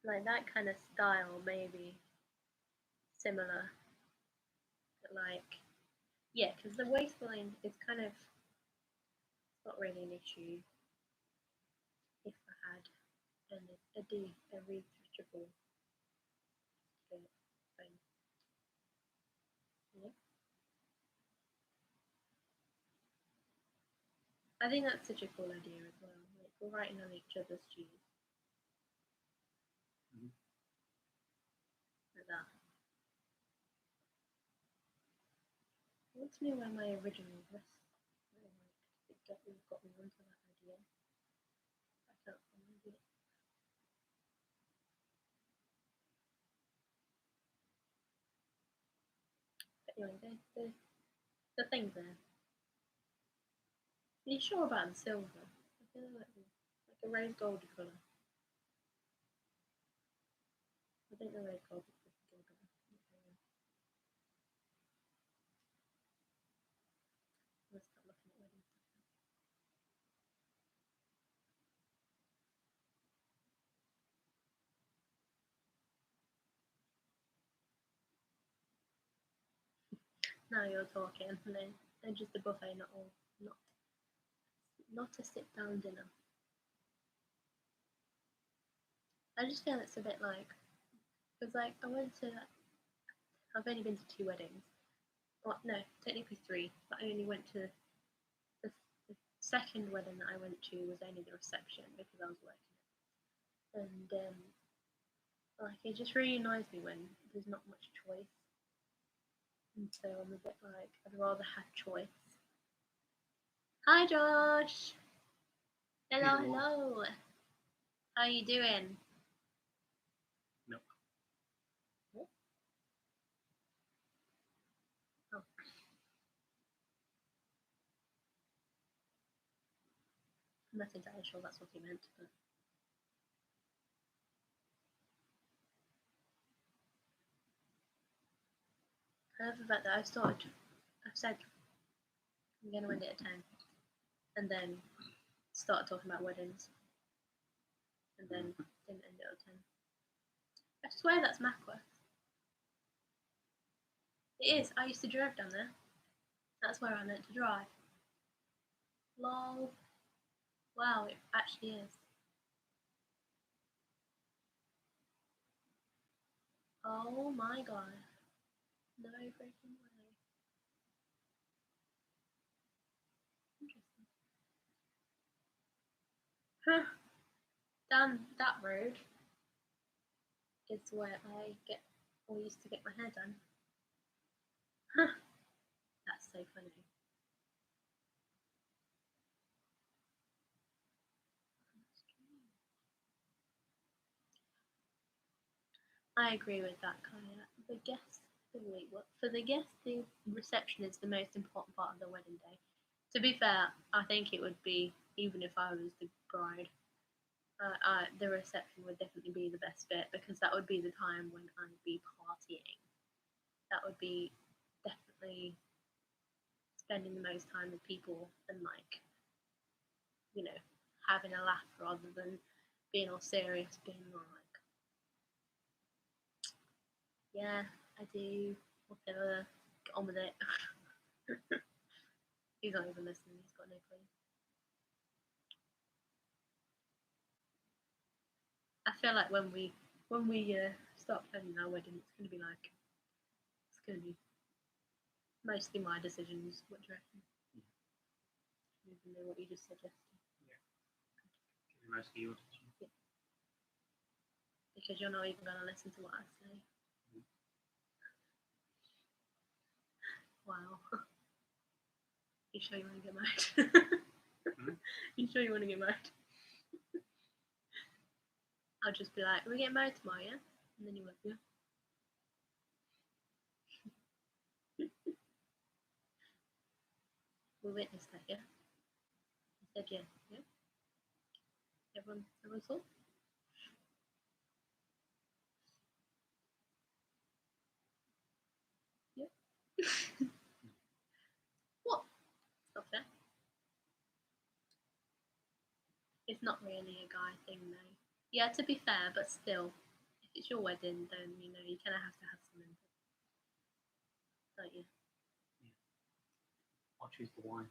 Like that kind of style, maybe similar. But like, yeah, because the waistline is kind of not really an issue if I had a reachable thing. Yeah. I think that's such a cool idea as well. Like we're writing on each other's shoes. Mhm. Like that. I want to know where my original dress got me onto that idea. I can't find it. But anyway, the thing's there. Are you sure about the silver? I feel like a rose goldy colour. I think the rose gold is good. Let's start looking at wedding stuff. Now you're talking, and then just a buffet, not a sit down dinner. I just feel it's a bit like because like I've only been to 2 weddings. Well, no, technically 3, but I only went to the second wedding that I went to was only the reception because I was working, and like it just really annoys me when there's not much choice, and so I'm a bit like I'd rather have choice. Hi Josh. Hello, hello. How you doing? No. What? Oh. I'm not entirely sure that's what he meant, but I love the fact that I've said I'm gonna end it at 10, and then started talking about weddings, and then didn't end it at 10. I swear that's Mackworth. It is. I used to drive down there. That's where I meant to drive. Lol. Wow, it actually is. Oh my god. No freaking way. Interesting. Huh. Down that road is where I used to get my hair done. Huh. That's so funny. I agree with that, Kaya. The guest, wait, what? For the guest, the reception is the most important part of the wedding day. To be fair, I think it would be, even if I was the bride, the reception would definitely be the best bit because that would be the time when I'd be partying. That would be definitely spending the most time with people and like, you know, having a laugh rather than being all serious, being all like, yeah, I do, whatever, get on with it. He's not even listening, he's got no clue. I feel like when we start planning our wedding, it's gonna be mostly my decisions. What do you reckon? Even though what you just suggested. Yeah. mostly your decision. Yeah. Because you're not even going to listen to what I say. Wow. You sure you want to get married? You sure you want to get married? I'll just be like, we're getting married tomorrow, yeah? And then you won't, yeah? We witnessed that, yeah? I said yeah, yeah? Everyone saw? Yeah? What? It's not fair. It's not really a guy thing, though. Yeah, to be fair, but still, if it's your wedding, then, you know, you kind of have to have some input. Don't you? Yeah. I'll choose the wine.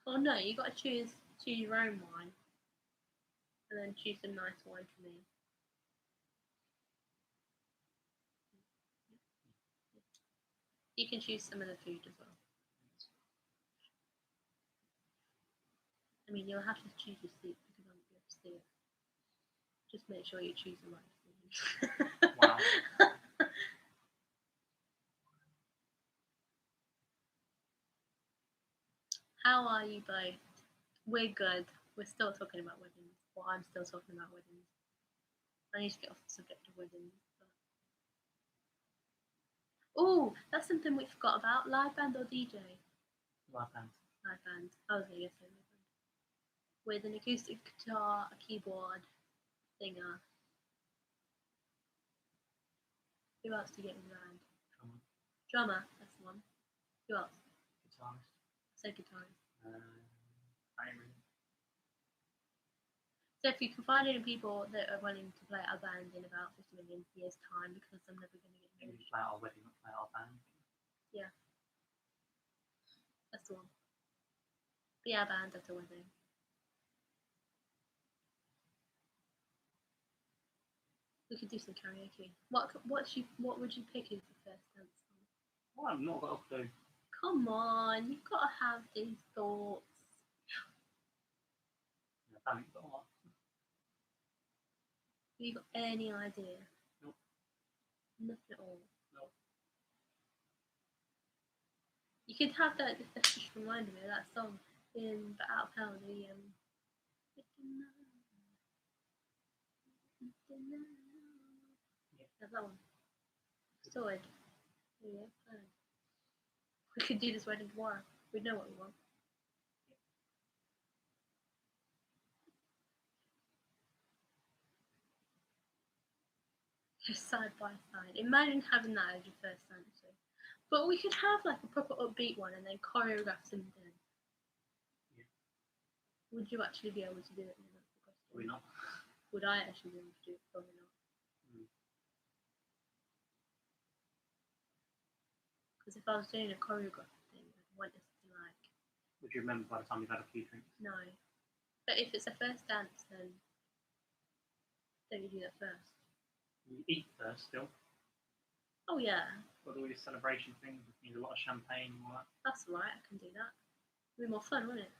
Oh no, you got to choose your own wine. And then choose some nice wine for me. You can choose some of the food as well. I mean, you'll have to choose your seat because I won't be able to see it. Just make sure you choose the right food. Wow. How are you both? We're good. We're still talking about weddings. Well, I'm still talking about weddings. I need to get off the subject of weddings. Oh, that's something we forgot about. Live band or DJ? Live band. Live band. I was going to say live band. With an acoustic guitar, a keyboard, singer. Who else do you get in the band? Drummer, that's the one. Who else? Guitarist. I said guitarist. Irene. So if you can find any people that are wanting to play our band in about 50 million years' time, because I'm never going to get Maybe married. play our wedding, not play our band. Yeah. That's the one. Be our band at a wedding. We could do some karaoke. What would you pick as the first dance song? Well, I've not got a clue. Come on, you've got to have these thoughts. Yeah, I haven't got one. Have you got any idea? Nope. Nothing at all. Nope. You could have that. That just reminded me of that song in But Out of Hell. The Have that one. Sword. Yeah. We could do this wedding tomorrow. We know what we want. Just side by side. Imagine having that as your first fantasy. But we could have like a proper upbeat one and then choreograph something. Yeah. Would you actually be able to do it? That's the question. Probably not. Would I actually be able to do it? Probably not. Because if I was doing a choreographed thing, I'd want us to like. Would you remember by the time you've had a few drinks? No. But if it's a first dance, then don't you do that first? You eat first still. Oh yeah. Got all these celebration things, which means a lot of champagne and all that. That's alright, I can do that. It'd be more fun, wouldn't it?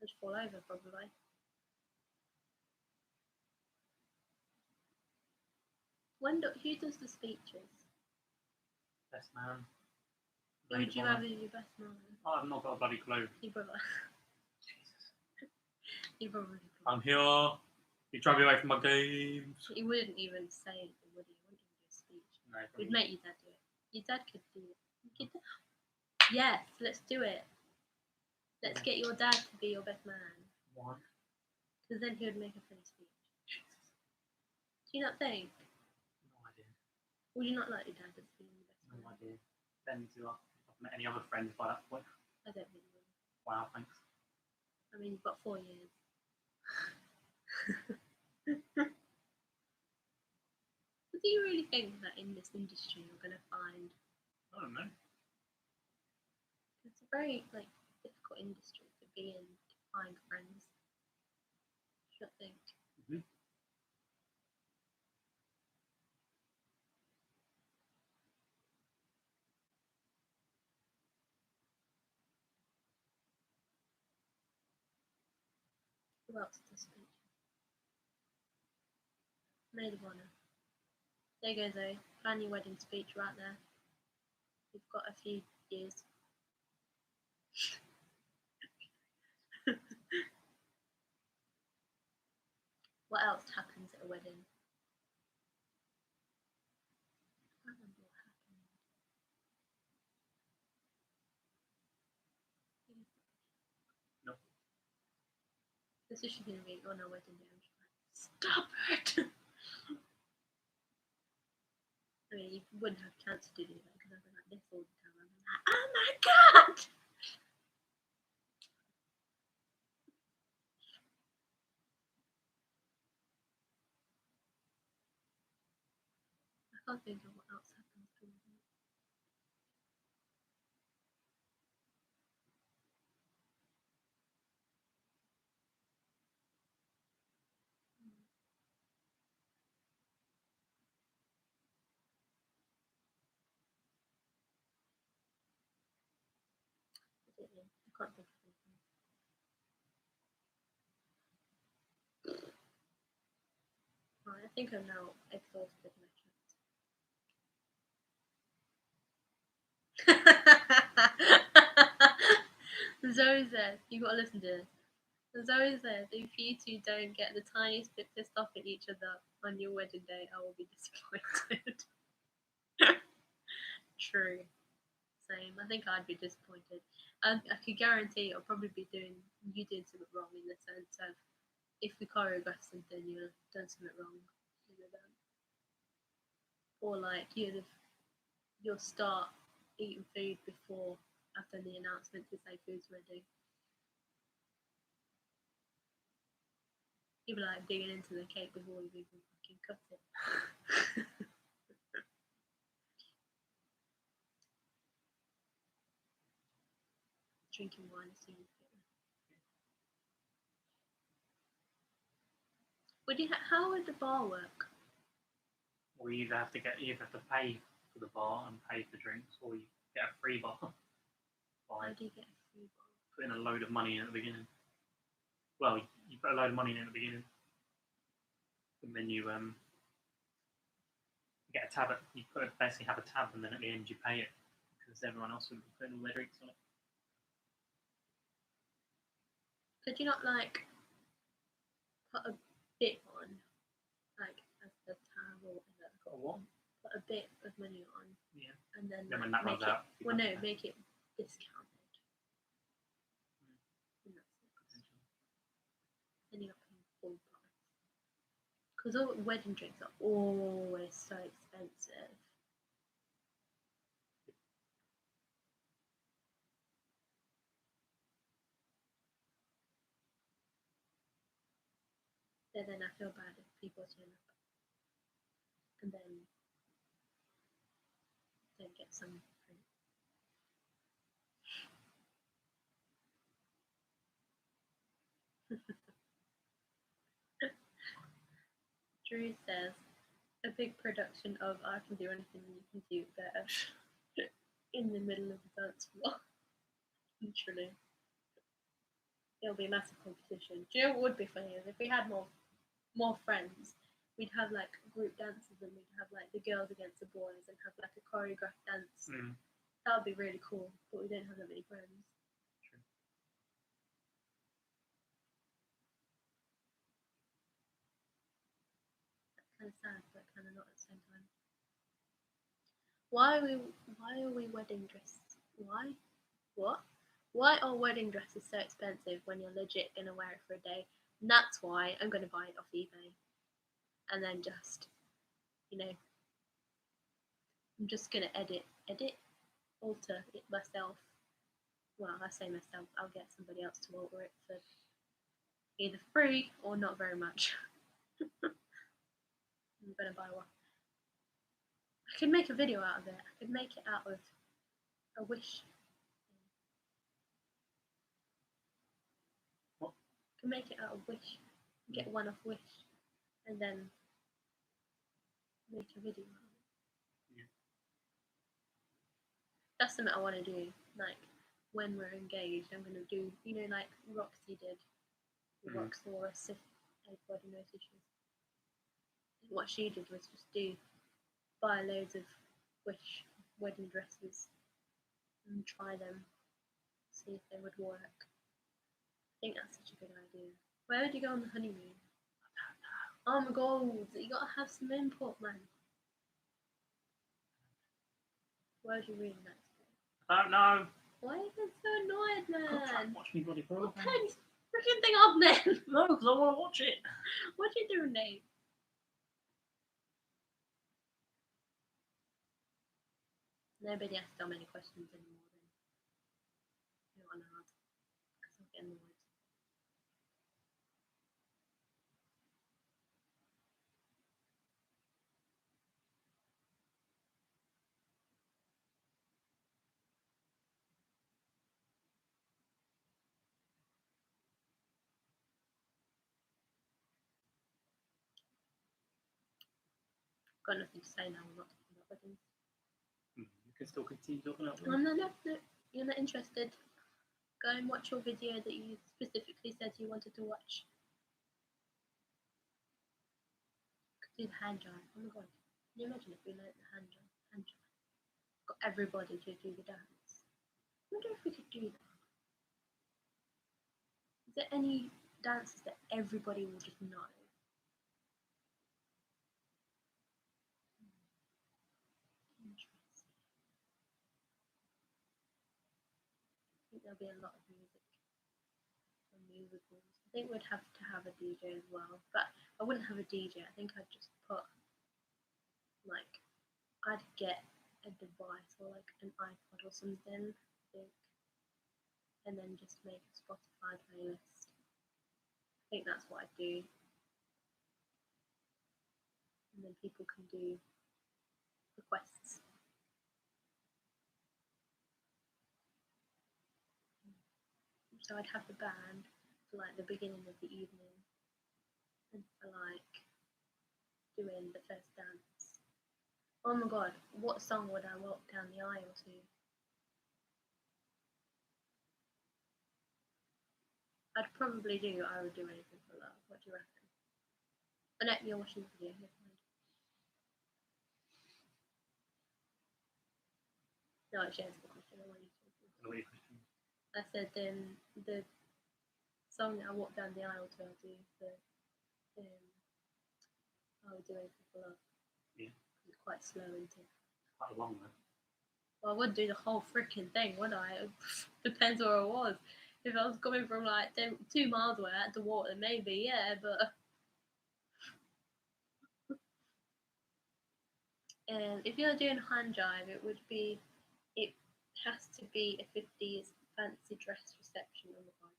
I'd just fall over probably. Who does the speeches? Best man. Who would you rather be your best man? Oh, I've not got a bloody clue. Your brother. Jesus. Your brother. I'm here. You drive me away from my games. He wouldn't even say anything, would he? He wouldn't even do a speech. No, We'd make your dad do it. Your dad could do it. Yes, let's do it. Let's get your dad to be your best man. Why? Because then he would make a funny speech. Jesus. Do you not think? No idea. Would you not like your dad to be your best man? No idea. Then to if I've met any other friends by that point. I don't think you would. Wow, thanks. I mean, you've got 4 years. What do you really think that in this industry you're going to find? I don't know. It's a very difficult industry to be in to find friends. I think. Mm-hmm. Who else to speak? Maid of honour. There you go, Zoe. Plan your wedding speech right there. You've got a few years. What else happens at a wedding? I remember what happened. No. This is going to be on our wedding day. I'm just like, stop it! I mean, you wouldn't have a chance to do that because I'd be like this all the time. I'd be like, oh my god! I can't think of what else happens to me. I can't think of anything. Right, I think I'm now exhausted my chance. Zoe said, you gotta listen to this. Zoe said, if you two don't get the tiniest bit pissed off at each other on your wedding day, I will be disappointed. True. Same. I think I'd be disappointed. I could guarantee I'll probably be doing you did something wrong in the sense of if we choreograph something, you've done something wrong. Or like you'll start eating food before I've done the announcement to say food's ready. You'll be like digging into the cake before you've even fucking cut it. Drinking wine as soon as how would the bar work? Or you either have to pay for the bar and pay for drinks, or you get a free bar. How do you get a free bar? Putting a load of money in at the beginning. Well, you put a load of money in at the beginning, and then you get a tab. You basically have a tab, and then at the end you pay it because everyone else will be putting all their drinks on it. Could you not like put a bit on, like as the tab or whatever? Got a what? Put a bit of money on. Yeah. And then when that runs out. Well, no, make it discounted. Then you're paying full price. Because all wedding drinks are always so expensive. So then I feel bad if people turn up and then don't get some drink. Drew says, a big production of I Can Do Anything You Can Do Better in the middle of the dance floor. Literally. It'll be a massive competition. Do you know what would be funny is if we had more friends, we'd have like group dances and we'd have like the girls against the boys and have like a choreographed dance. That would be really cool, but we don't have that many friends. True. That's kind of sad, but kind of not at the same time. Why are we wedding dresses? Why? What? Why are wedding dresses so expensive when you're legit gonna wear it for a day? And that's why I'm gonna buy it off eBay. And then just, I'm just gonna alter it myself. Well, I say myself, I'll get somebody else to alter it for either free or not very much. I'm gonna buy one. I could make a video out of it. I could make it out of a wish. What? I could make it out of wish. Get one off wish. And then make a video out of it. Yeah. That's something I want to do. Like when we're engaged, I'm gonna do, like Roxy did. who works for us if everybody knows who she is. And what she did was just buy loads of Wish wedding dresses and try them, see if they would work. I think that's such a good idea. Where would you go on the honeymoon? Oh my god, you gotta have some input, man. Where would you really like to go? I don't know. Why are you getting so annoyed, man? Watch me bloody program. Well, turn this freaking thing off then! No, because I want to watch it. What are you doing, Nate? Nobody asks so many questions anymore then. You know what I'm not, because I'm getting annoyed. Got nothing to say now, I'm not talking about weddings. You can still continue talking about Oh, no, you're not interested. Go and watch your video that you specifically said you wanted to watch. Could do the hand jive. Oh my god. Can you imagine if we learnt the hand jive? Got everybody to do the dance. I wonder if we could do that. Is there any dances that everybody will just know? Interesting. I think there'll be a lot of music and musicals. I think we'd have to have a DJ as well, but I wouldn't have a DJ. I think I'd just put, like, I'd get a device or like an iPod or something, I think, and then just make a Spotify playlist. I think that's what I'd do. And then people can do requests. So I'd have the band for like the beginning of the evening and for like doing the first dance. Oh my god, what song would I walk down the aisle to? I'd probably do I Would Do Anything for Love. What do you reckon? Oh no, you're watching the video, never mind. No, actually answer the question. I said the song that I walk down the aisle to, I'll do the I Would Do Anything for Love. Yeah. It's quite slow, isn't it? Quite long though. Well, I would do the whole freaking thing, wouldn't I? It depends where I was. If I was coming from like 2 miles away, I had to walk, then maybe, yeah, but. And if you're doing hand jive, it has to be a 50s fancy dress reception. Oh my god.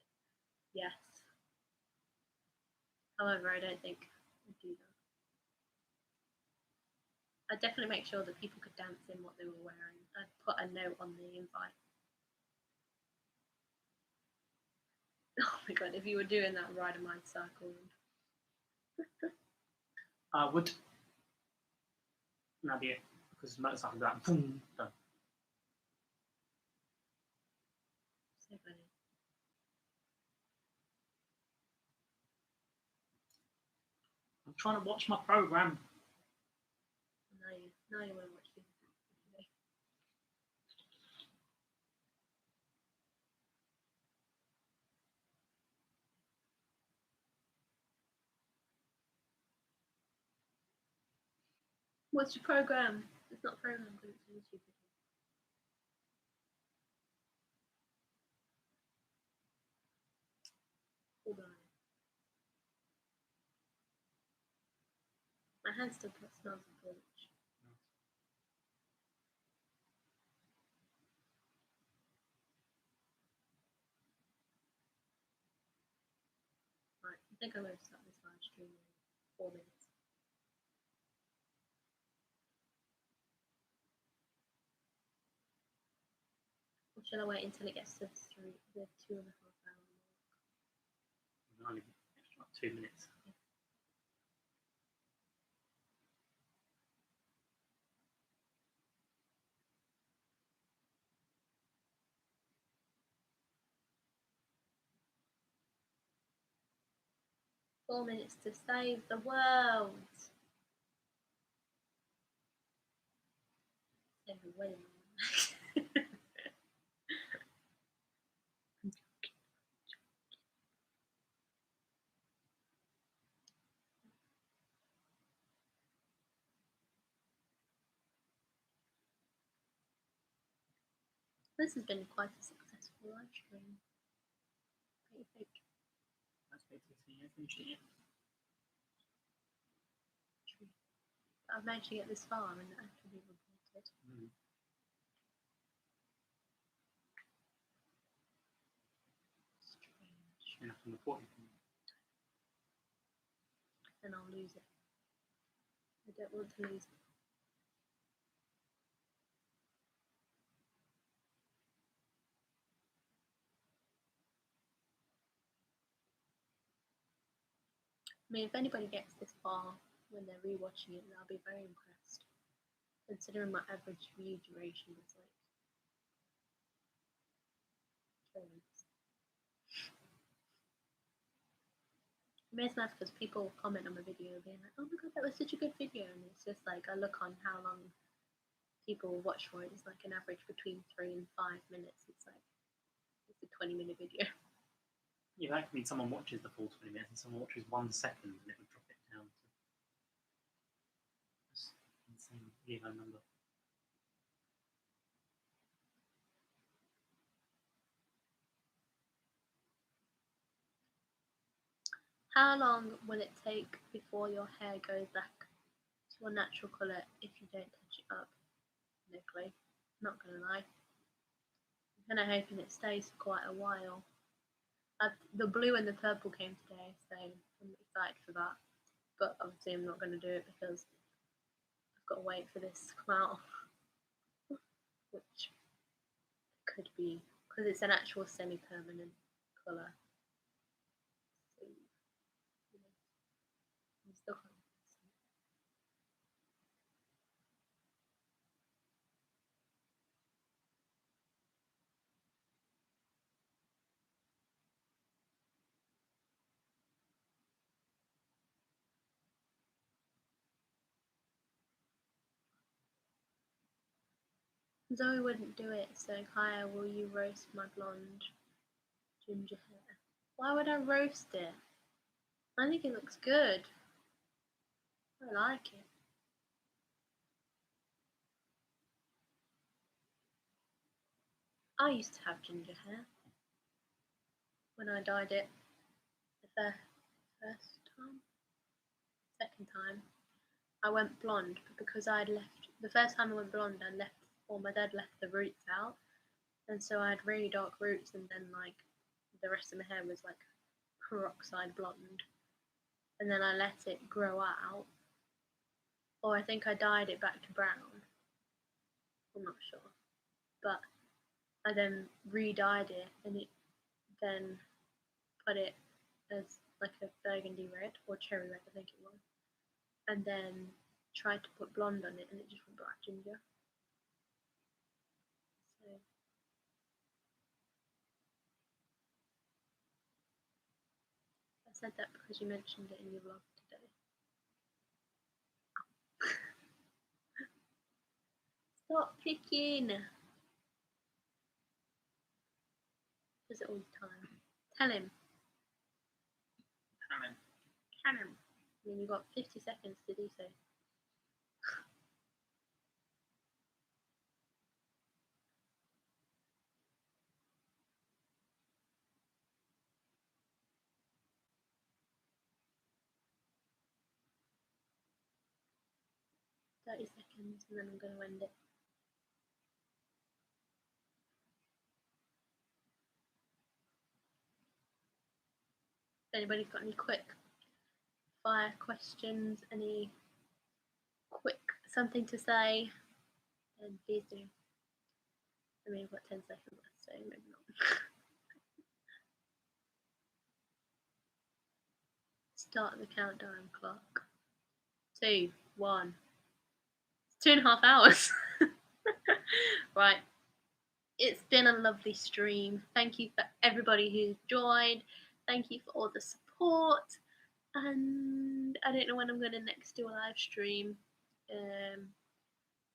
Yes. However, I don't think I'd do that. I'd definitely make sure that people could dance in what they were wearing. I'd put a note on the invite. Oh my god, if you were doing that, ride a motorcycle. I would. That'd be it. Because motorcycle that. Boom, done. So funny. I'm trying to watch my program. Now you want to watch this. What's your program? It's not a program because it's a YouTube video. Hold on. My hand still smells of bleach. Right, I think I'm going to start this live stream in 4 minutes. Or shall I wait until it gets to the 2.5 hour mark? Only extra 2 minutes. Yeah. 4 minutes to save the world. Save the world. This has been quite a successful live stream. What do you think? That's basically it. I've managed to get this far and actually reported. Strange. Enough to report it. Then I'll lose it. I don't want to lose it. I mean, if anybody gets this far when they're rewatching it, I'll be very impressed. Considering my average view duration is like 4 minutes. It makes me laugh because people comment on my video being like, "Oh my god, that was such a good video," and it's just like I look on how long people watch for it. It's like an average between 3 and 5 minutes. It's like it's a 20-minute video. Yeah, that could mean someone watches the full 20 minutes and someone watches 1 second and it would drop it down to this insane zero number. How long will it take before your hair goes back to a natural colour if you don't touch it up? No clue. Not gonna lie. I'm kind of hoping it stays for quite a while. The blue and the purple came today, so I'm excited for that. But obviously I'm not going to do it because I've got to wait for this to come out. Which could be, because it's an actual semi-permanent colour. So, I'm still kind of Zoe wouldn't do it, so Kaya, will you roast my blonde ginger hair? Why would I roast it? I think it looks good. I like it. I used to have ginger hair when I dyed it the first time. Second time I went blonde, but because I'd left the first time I went blonde, I left, or my dad left the roots out, and so I had really dark roots, and then like the rest of my hair was like peroxide blonde, and then I let it grow out, or I think I dyed it back to brown. I'm not sure, but I then re-dyed it, and it then put it as like a burgundy red or cherry red, I think it was, and then tried to put blonde on it, and it just went black ginger. So I said that because you mentioned it in your vlog today. Stop picking! Does it all the time. Tell him. Tell him. I mean, you've got 50 seconds to do so. "30 seconds and then I'm going to end it." If anybody's got any quick fire questions, any quick something to say, then please do. I mean, I've got 10 seconds left, so maybe not. Start the countdown clock. 2, 1. It's 2.5 hours. Right. It's been a lovely stream. Thank you for everybody who's joined. Thank you for all the support. and I don't know when I'm going to next do a live stream.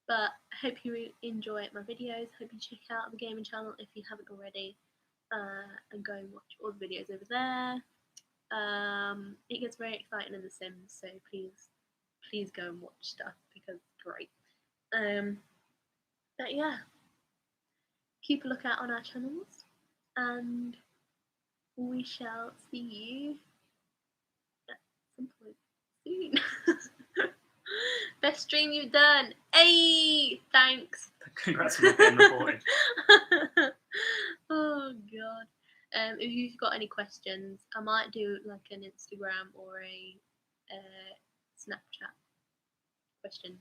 But I hope you enjoy my videos. Hope you check out the gaming channel if you haven't already, and go and watch all the videos over there. It gets very exciting in The Sims, so please go and watch stuff because it's great. But yeah, keep a lookout on our channels, and we shall see you at some point soon. Best stream you've done. Hey, thanks. Congrats on not getting reported. Oh god. If you've got any questions, I might do like an Instagram or a Snapchat question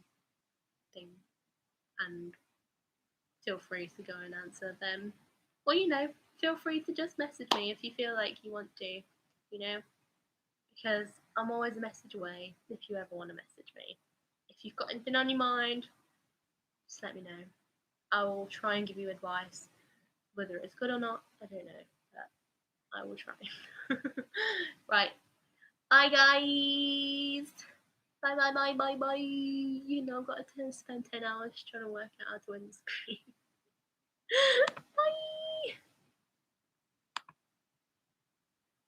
thing, and feel free to go and answer them. Or feel free to just message me if you feel like you want to, because I'm always a message away if you ever want to message me. If you've got anything on your mind, just let me know. I will try and give you advice. Whether it's good or not, I don't know, but I will try. Right. Bye, guys. Bye. I've got to spend 10 hours trying to work out how to win the screen. Bye.